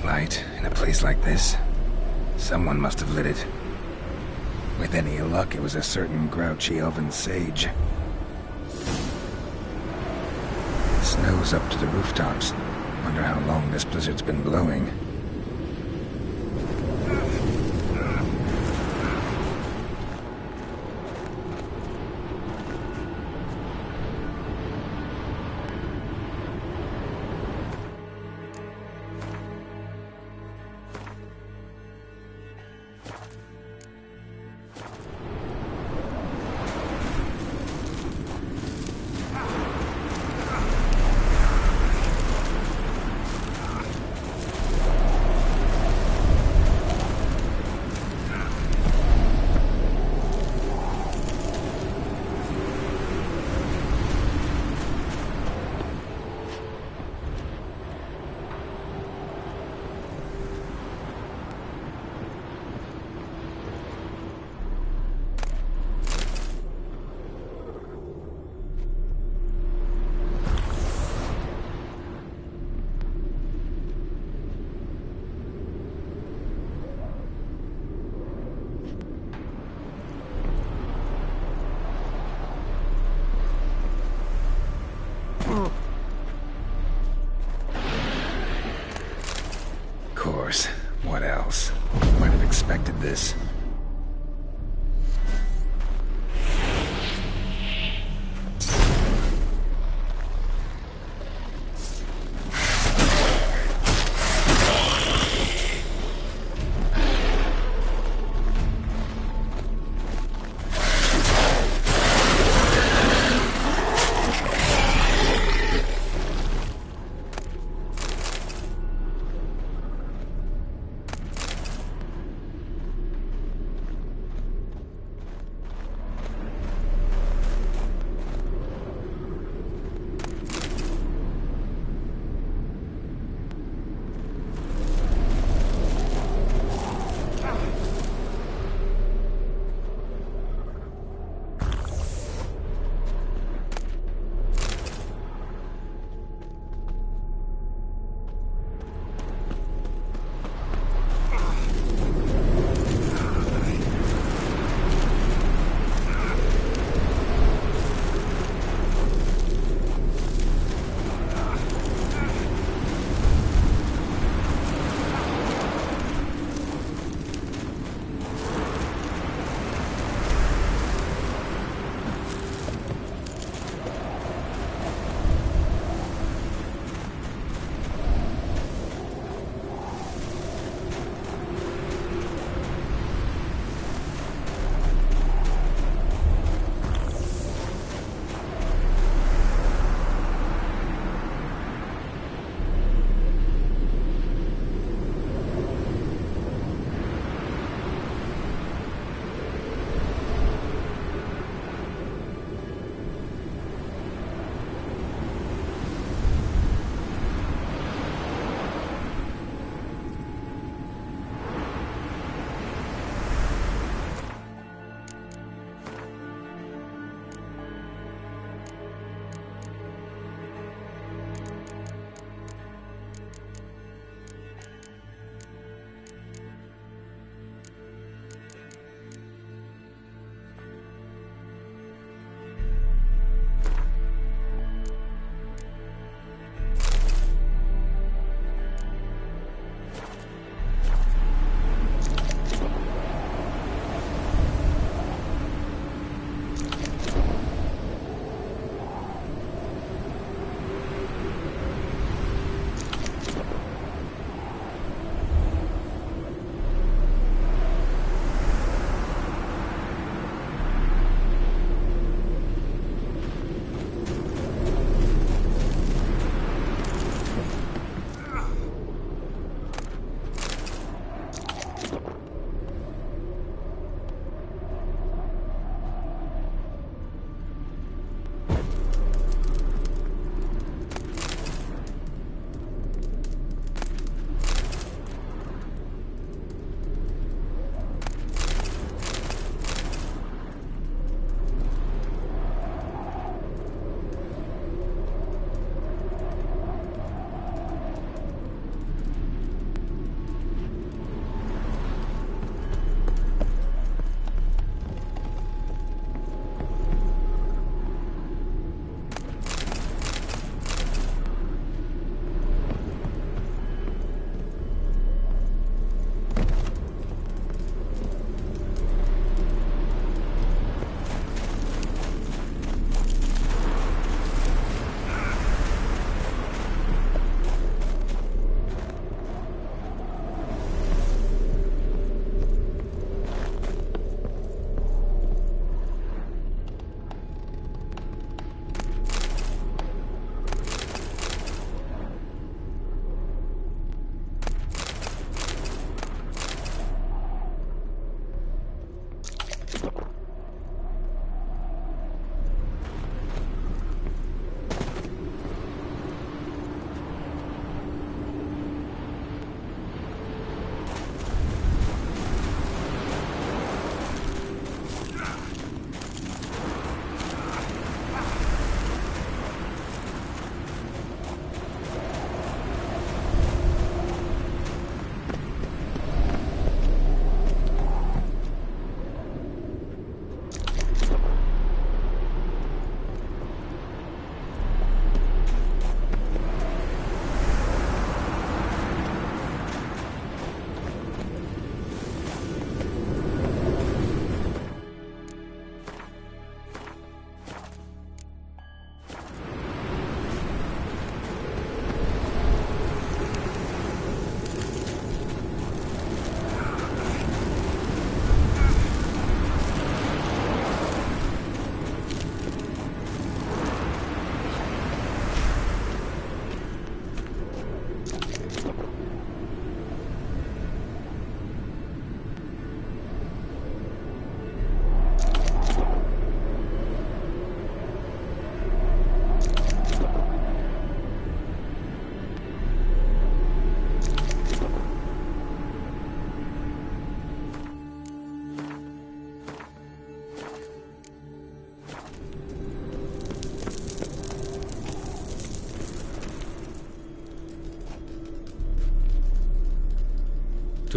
Light in a place like this? Someone must have lit it. With any luck, it was a certain grouchy elven sage. Snow's up to the rooftops. Wonder how long this blizzard's been blowing. did this.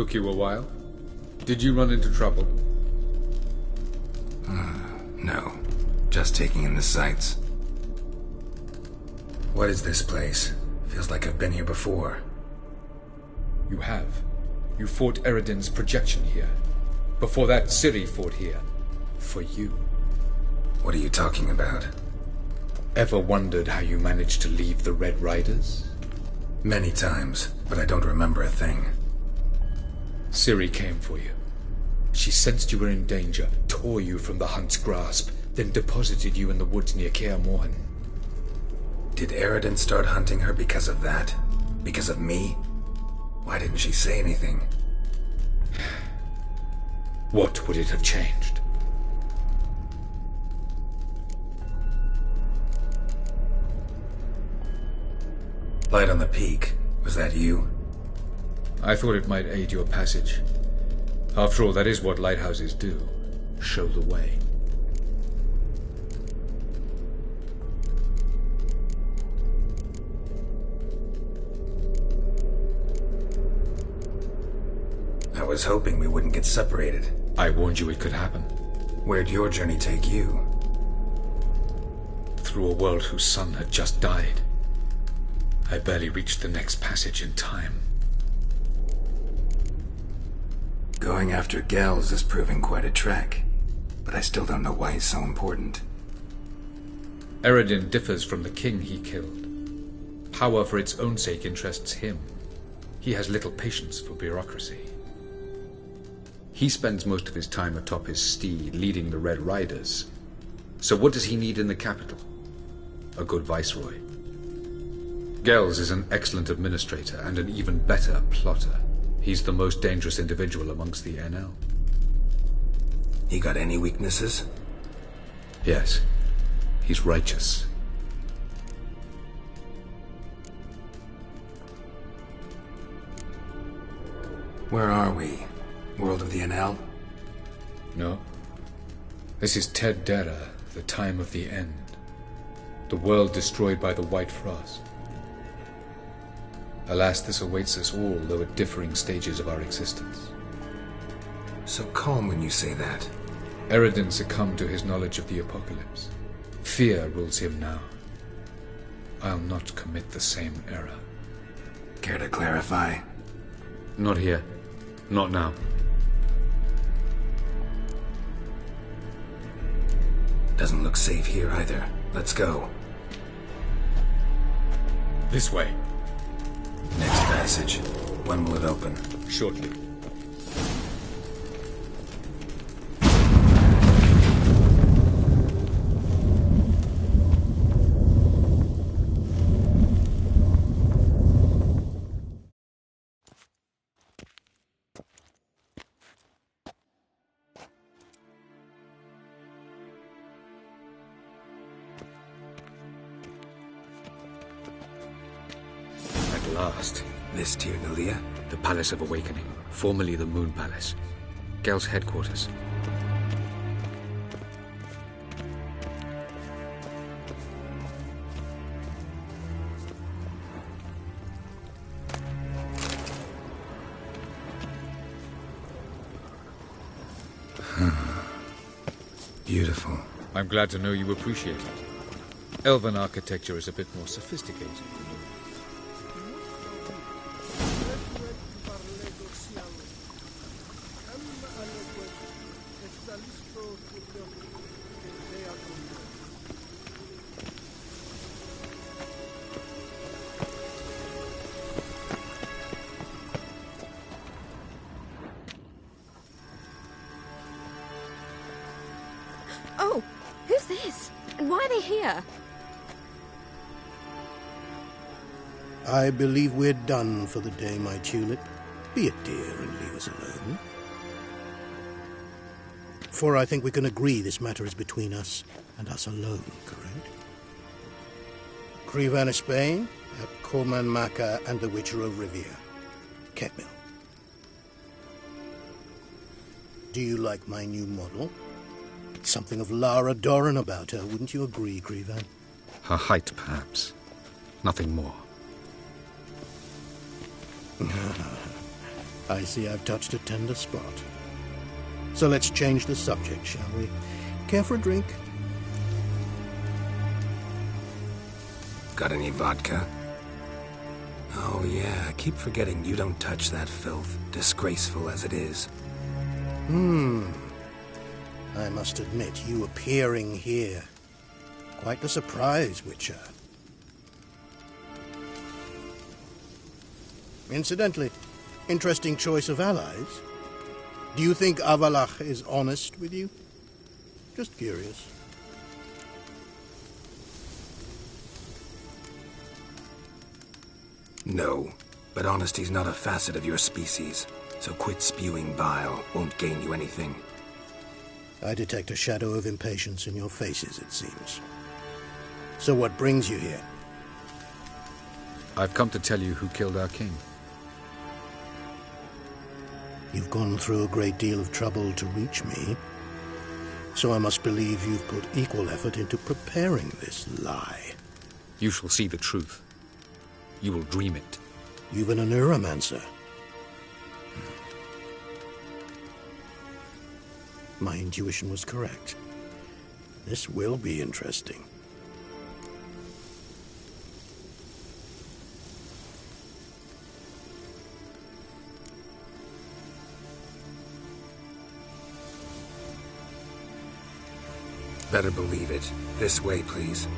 Took you a while? Did you run into trouble? No. Just taking in the sights. What is this place? Feels like I've been here before. You have. You fought Eredin's projection here. Before that, Ciri fought here. For you. What are you talking about? Ever wondered how you managed to leave the Red Riders? Many times, but I don't remember a thing. Ciri came for you. She sensed you were in danger, tore you from the Hunt's grasp, then deposited you in the woods near Kaer Morhen. Did Eredin start hunting her because of that? Because of me? Why didn't she say anything? What would it have changed? Light on the peak. Was that you? I thought it might aid your passage. After all, that is what lighthouses do. Show the way. I was hoping we wouldn't get separated. I warned you it could happen. Where'd your journey take you? Through a world whose sun had just died. I barely reached the next passage in time. Going after Gels is proving quite a trek, but I still don't know why he's so important. Eredin differs from the king he killed. Power for its own sake interests him. He has little patience for bureaucracy. He spends most of his time atop his steed, leading the Red Riders. So what does he need in the capital? A good viceroy. Gels is an excellent administrator and an even better plotter. He's the most dangerous individual amongst the NL. He got any weaknesses? Yes. He's righteous. Where are we? World of the NL? No. This is Ted Dera, the time of the end. The world destroyed by the White Frost. Alas, this awaits us all, though at differing stages of our existence. So calm when you say that. Eredin succumbed to his knowledge of the apocalypse. Fear rules him now. I'll not commit the same error. Care to clarify? Not here. Not now. Doesn't look safe here either. Let's go. This way. Next passage. When will it open? Shortly. Last. This Tyr Nalia? The Palace of Awakening, formerly the Moon Palace. Gel's headquarters. Beautiful. I'm glad to know you appreciate it. Elven architecture is a bit more sophisticated than you. Oh, who's this? And why are they here? I believe we're done for the day, my tulip. Be a dear and leave us alone. For I think we can agree this matter is between us and us alone, correct? Crevan of Spain, at Corman Maca and the Witcher of Rivia. Ketmil. Do you like my new model? Something of Lara Doran about her, wouldn't you agree, Crevan? Her height, perhaps. Nothing more. I see I've touched a tender spot. So let's change the subject, shall we? Care for a drink? Got any vodka? Oh yeah, I keep forgetting you don't touch that filth, disgraceful as it is. I must admit, you appearing here. Quite the surprise, Witcher. Incidentally, interesting choice of allies. Do you think Avalach is honest with you? Just curious. No, but honesty's not a facet of your species, so quit spewing bile. Won't gain you anything. I detect a shadow of impatience in your faces, it seems. So what brings you here? I've come to tell you who killed our king. You've gone through a great deal of trouble to reach me, so I must believe you've put equal effort into preparing this lie. You shall see the truth. You will dream it. You've been a neuromancer. My intuition was correct. This will be interesting. Better believe it. This way, please.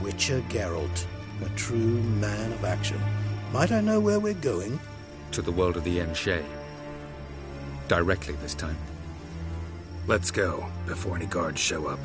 Witcher Geralt, a true man of action. Might I know where we're going? To the world of the Enshe. Directly this time. Let's go, before any guards show up.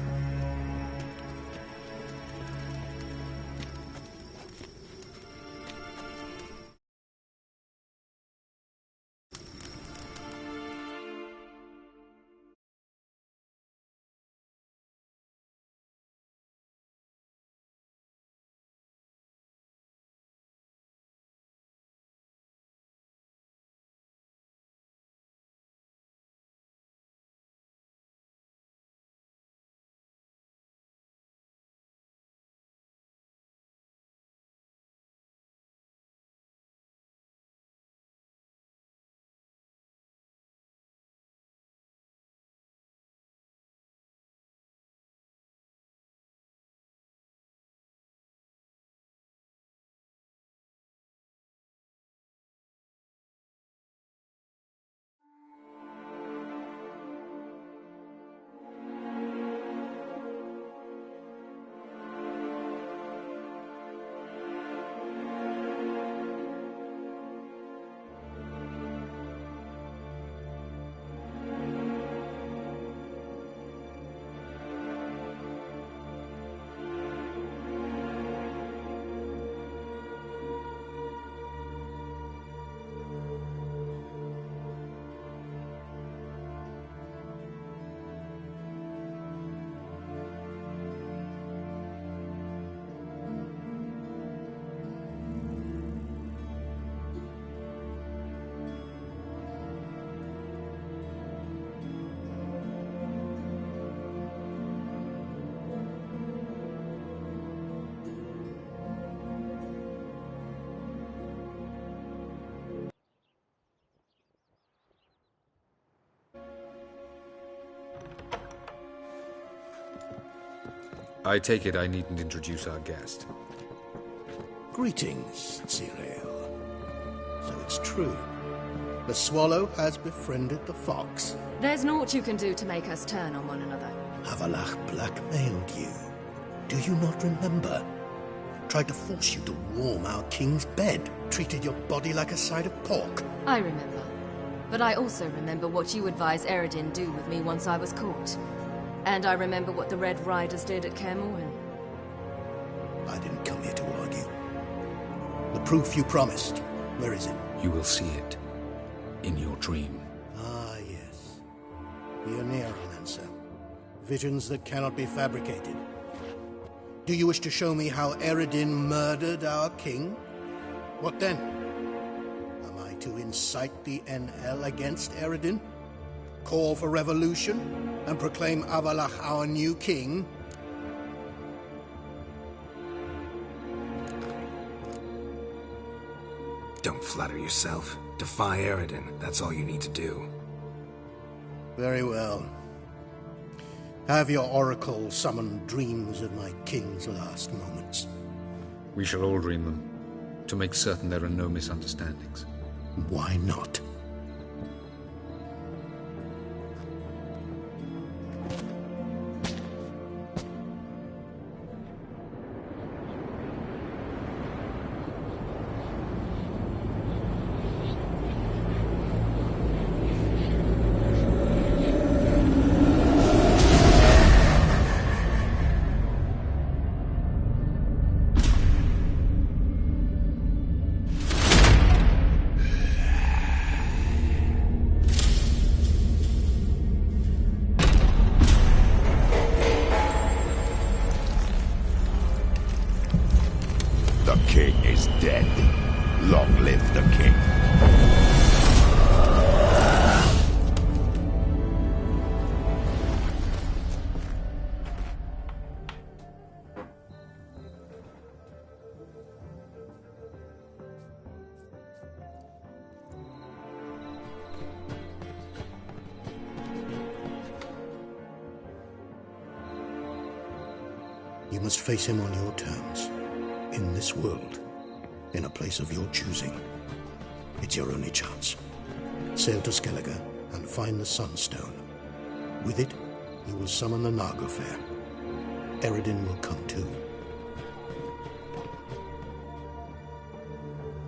I take it I needn't introduce our guest. Greetings, Cyril. So it's true. The swallow has befriended the fox. There's naught you can do to make us turn on one another. Avalach blackmailed you. Do you not remember? Tried to force you to warm our king's bed. Treated your body like a side of pork. I remember. But I also remember what you advised Eredin do with me once I was caught. And I remember what the Red Riders did at Kaer Morhen. I didn't come here to argue. The proof you promised, where is it? You will see it in your dream. Ah, yes. The Neuromancer. Visions that cannot be fabricated. Do you wish to show me how Eredin murdered our king? What then? Am I to incite the NL against Eredin? Call for revolution? And proclaim Avalach our new king? Don't flatter yourself. Defy Eredin, that's all you need to do. Very well. Have your oracle summon dreams of my king's last moments. We shall all dream them, to make certain there are no misunderstandings. Why not? The king is dead. Long live the king. You must face him on your terms. In this world, in a place of your choosing. It's your only chance. Sail to Skellige and find the Sunstone. With it, you will summon the Naga Fair. Eredin will come too.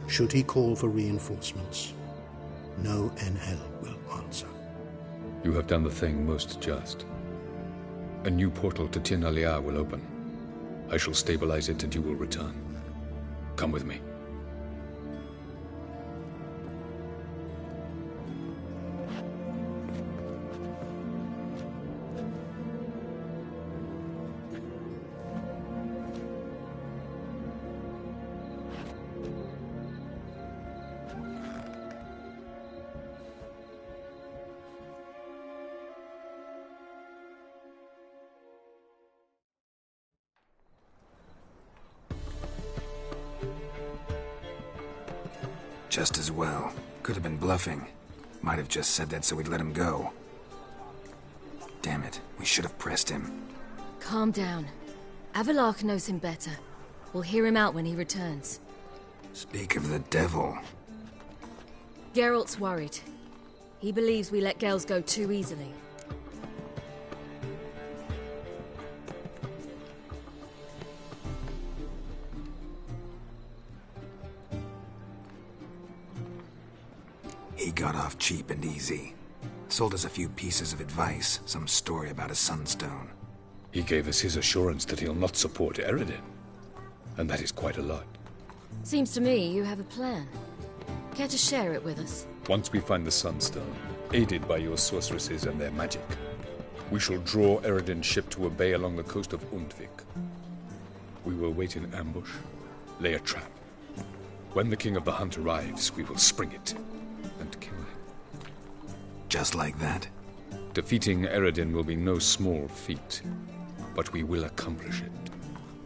Should he call for reinforcements, no NL will answer. You have done the thing most just. A new portal to Tin Alia will open. I shall stabilize it and you will return. Come with me. Just as well. Could have been bluffing. Might have just said that so we'd let him go. Damn it, we should have pressed him. Calm down. Avalok knows him better. We'll hear him out when he returns. Speak of the devil. Geralt's worried. He believes we let Gels go too easily. He got off cheap and easy. Sold us a few pieces of advice, some story about a sunstone. He gave us his assurance that he'll not support Eredin. And that is quite a lot. Seems to me you have a plan. Care to share it with us? Once we find the Sunstone, aided by your sorceresses and their magic, we shall draw Eredin's ship to a bay along the coast of Undvik. We will wait in ambush, lay a trap. When the King of the Hunt arrives, we will spring it and kill him. Just like that? Defeating Eredin will be no small feat, but we will accomplish it.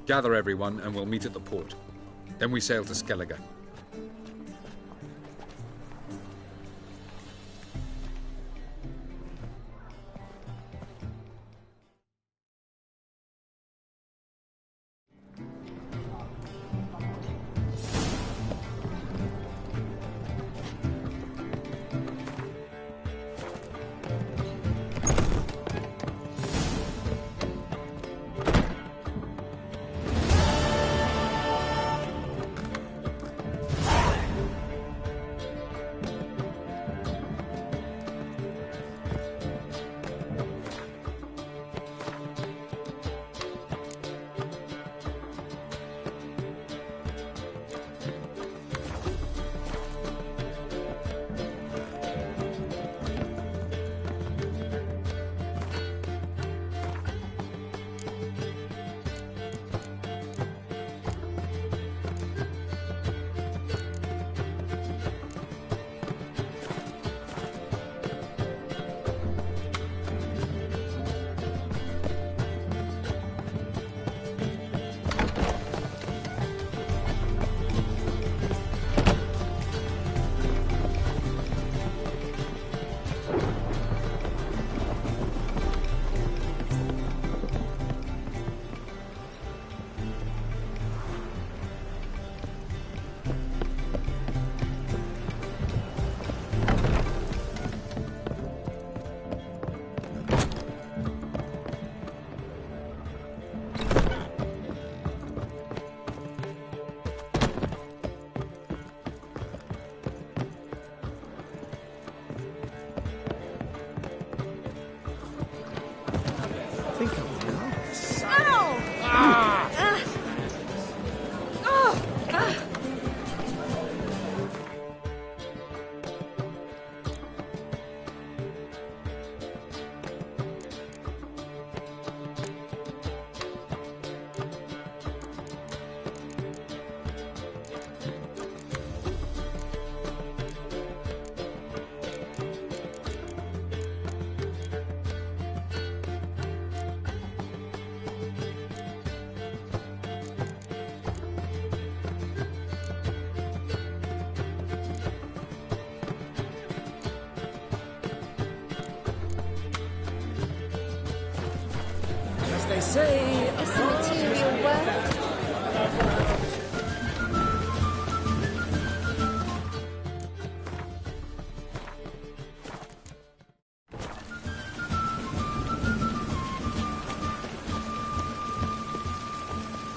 Gather everyone and we'll meet at the port. Then we sail to Skellige. They say it's a material world.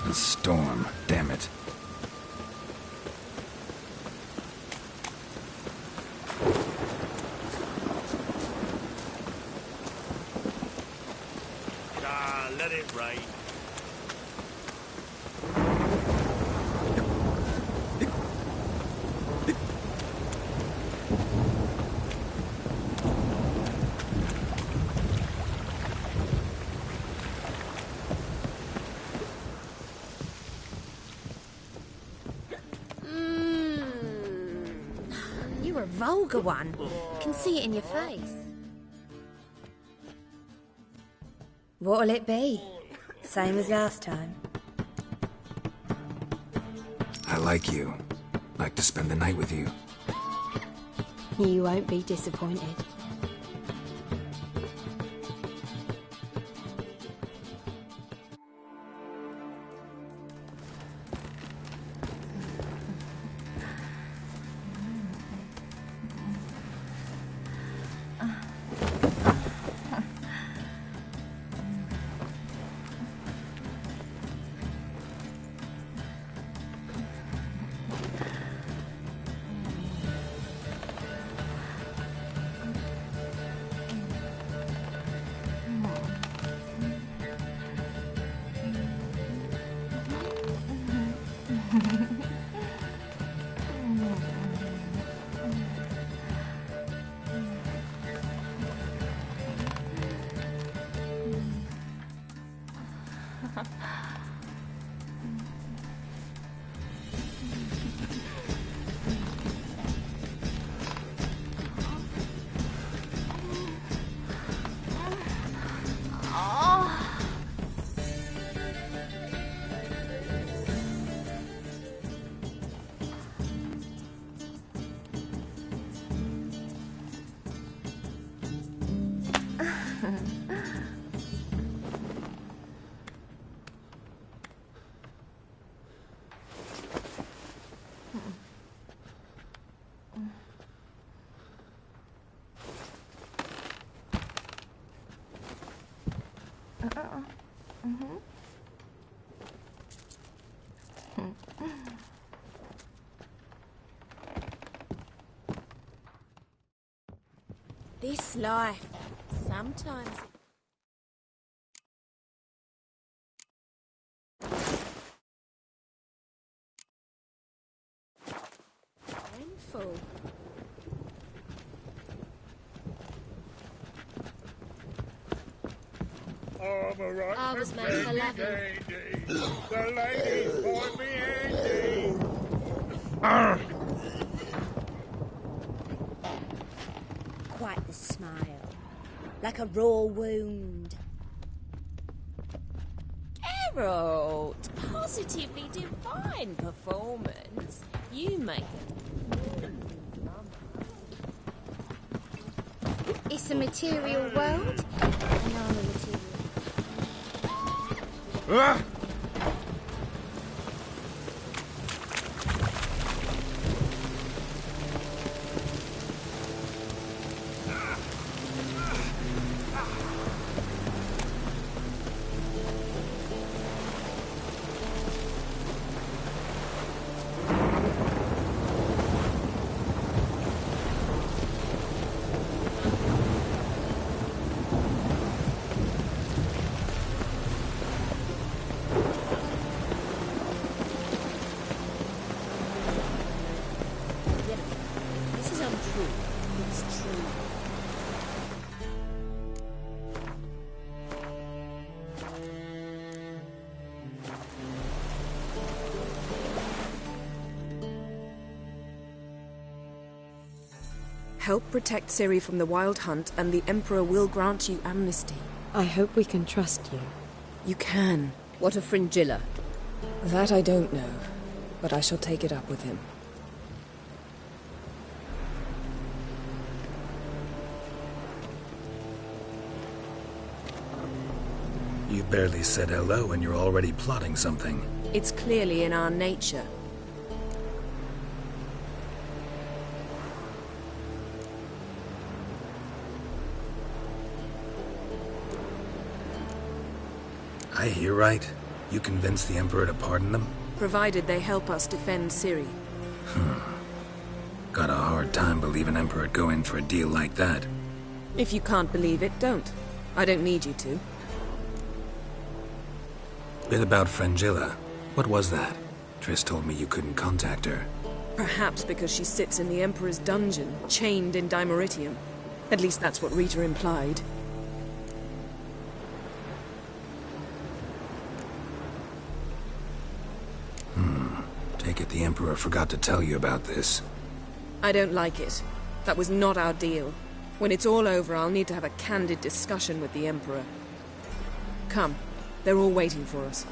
A storm, damn it. Let it rain. You're a vulgar one. I can see it in your face. What'll it be? Same as last time. I like you. Like to spend the night with you. You won't be disappointed. This life, sometimes... painful. I was made for loving. The ladies find me handy. Quite the smile. Like a raw wound. Geralt, positively divine performance. You make It's a material world, and I'm a material. This is untrue. It's true. Help protect Ciri from the Wild Hunt, and the Emperor will grant you amnesty. I hope we can trust you. You can. What of Fringilla? That I don't know, but I shall take it up with him. You barely said hello and you're already plotting something. It's clearly in our nature. I hear right. You convinced the Emperor to pardon them? Provided they help us defend Ciri. Got a hard time believing Emperor'd go in for a deal like that. If you can't believe it, don't. I don't need you to. Bit about Frangilla. What was that? Triss told me you couldn't contact her. Perhaps because she sits in the Emperor's dungeon, chained in Dimeritium. At least that's what Rita implied. Take it the Emperor forgot to tell you about this. I don't like it. That was not our deal. When it's all over, I'll need to have a candid discussion with the Emperor. Come. They're all waiting for us.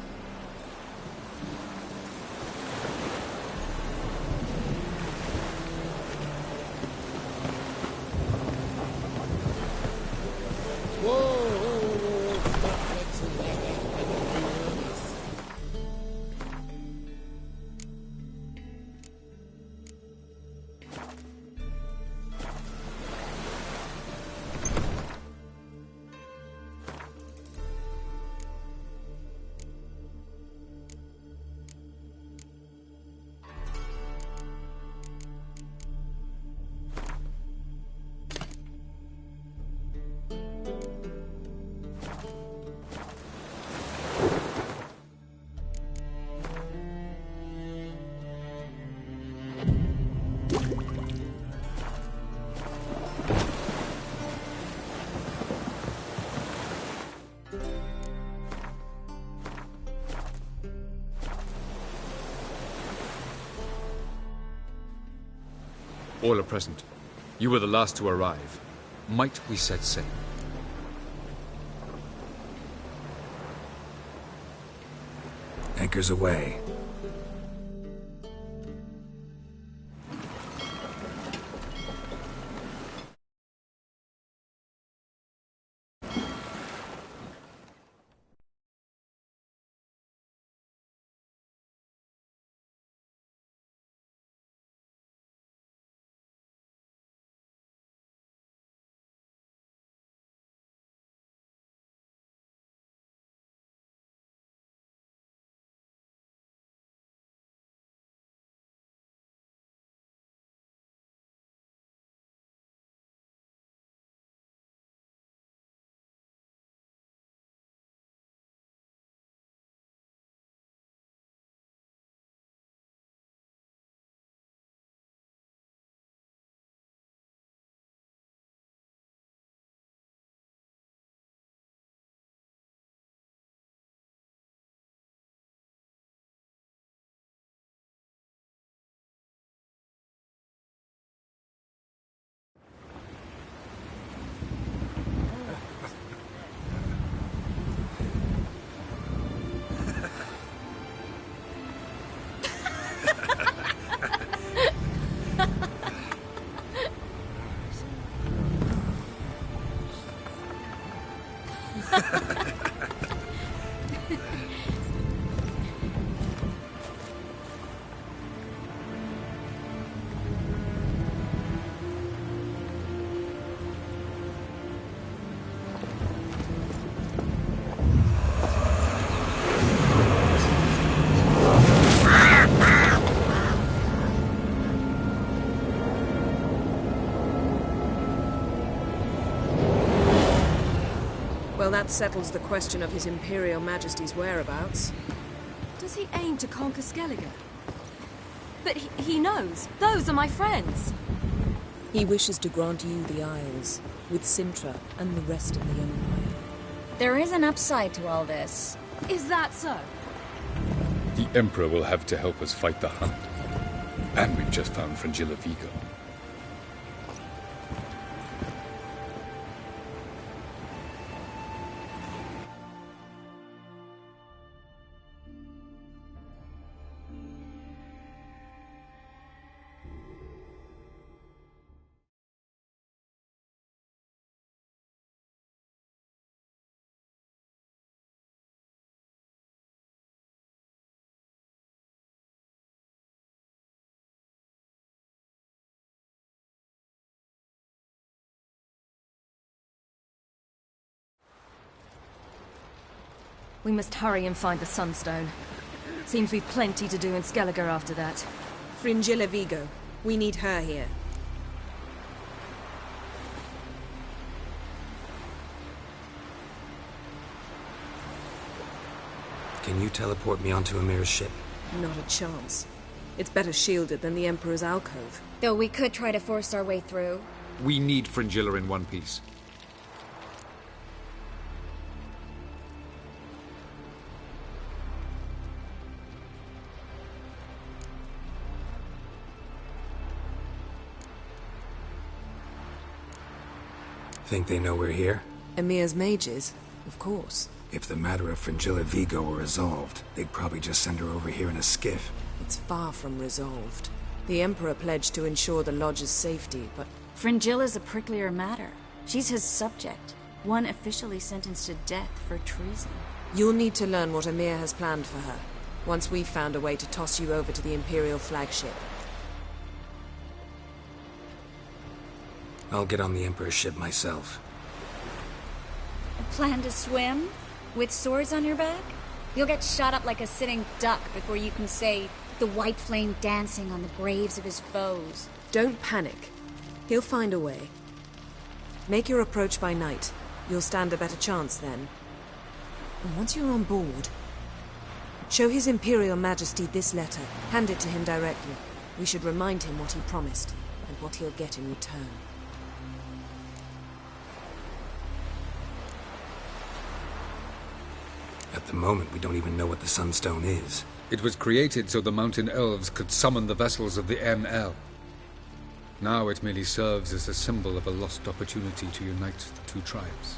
All are present. You were the last to arrive. Might we set sail? Anchors away. Well, that settles the question of His Imperial Majesty's whereabouts. Does he aim to conquer Skellige? But he knows. Those are my friends. He wishes to grant you the Isles, with Sintra and the rest of the Empire. There is an upside to all this. Is that so? The Emperor will have to help us fight the Hunt. And we've just found Frangilla Vigo. We must hurry and find the Sunstone. Seems we've plenty to do in Skellige after that. Fringilla Vigo. We need her here. Can you teleport me onto Amir's ship? Not a chance. It's better shielded than the Emperor's alcove. Though we could try to force our way through. We need Fringilla in one piece. Think they know we're here? Emir's mages, of course. If the matter of Fringilla Vigo were resolved, they'd probably just send her over here in a skiff. It's far from resolved. The Emperor pledged to ensure the Lodge's safety, but... Fringilla's a pricklier matter. She's his subject, one officially sentenced to death for treason. You'll need to learn what Emir has planned for her, once we've found a way to toss you over to the Imperial flagship. I'll get on the Emperor's ship myself. Plan to swim? With swords on your back? You'll get shot up like a sitting duck before you can say, the white flame dancing on the graves of his foes. Don't panic. He'll find a way. Make your approach by night. You'll stand a better chance then. And once you're on board, show His Imperial Majesty this letter. Hand it to him directly. We should remind him what he promised, and what he'll get in return. At the moment, we don't even know what the Sunstone is. It was created so the Mountain Elves could summon the vessels of the ML. Now it merely serves as a symbol of a lost opportunity to unite the two tribes.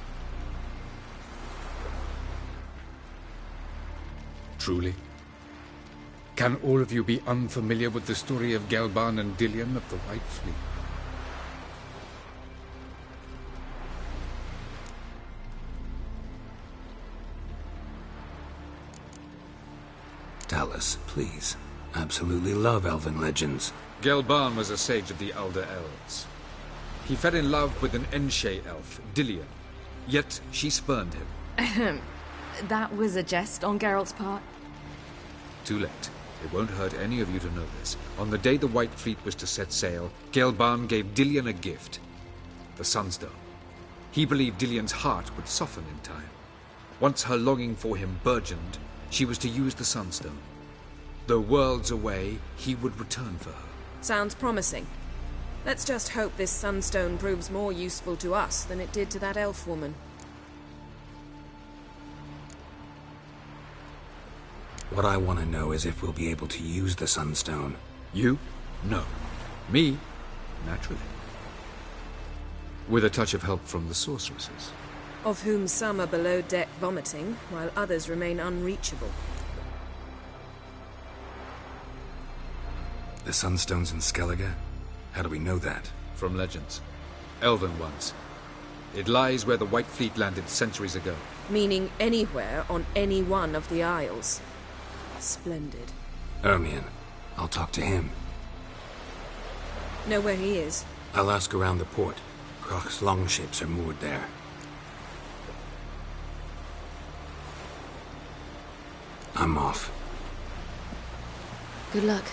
Truly? Can all of you be unfamiliar with the story of Gelban and Dillion of the White Fleet? Tell us, please. Absolutely love elven legends. Gelban was a sage of the Elder Elves. He fell in love with an Enshe elf, Dillion, yet she spurned him. That was a jest on Geralt's part? Too late. It won't hurt any of you to know this. On the day the White Fleet was to set sail, Gelban gave Dillion a gift. The Sunstone. He believed Dillion's heart would soften in time. Once her longing for him burgeoned, she was to use the Sunstone. Though worlds away, he would return for her. Sounds promising. Let's just hope this Sunstone proves more useful to us than it did to that elf woman. What I want to know is if we'll be able to use the Sunstone. You? No. Me? Naturally. With a touch of help from the sorceresses. Of whom some are below deck vomiting, while others remain unreachable. The Sunstone's in Skellige? How do we know that? From legends. Elven ones. It lies where the White Fleet landed centuries ago. Meaning anywhere on any one of the Isles. Splendid. Ermion. I'll talk to him. Know where he is? I'll ask around the port. Croc's longships are moored there. I'm off. Good luck.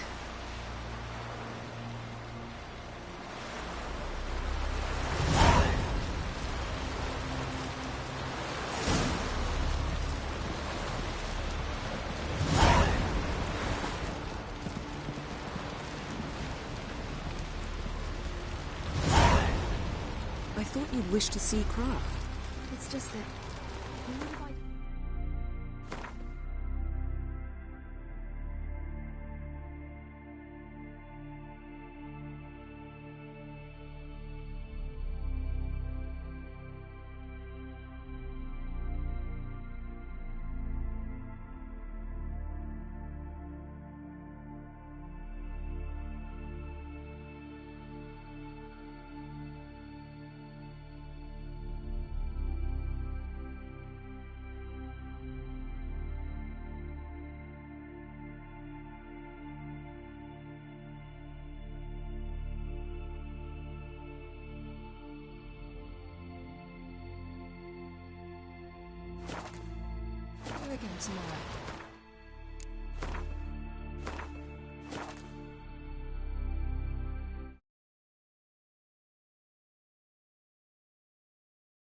I thought you'd wish to see Craft. It's just that... again tomorrow.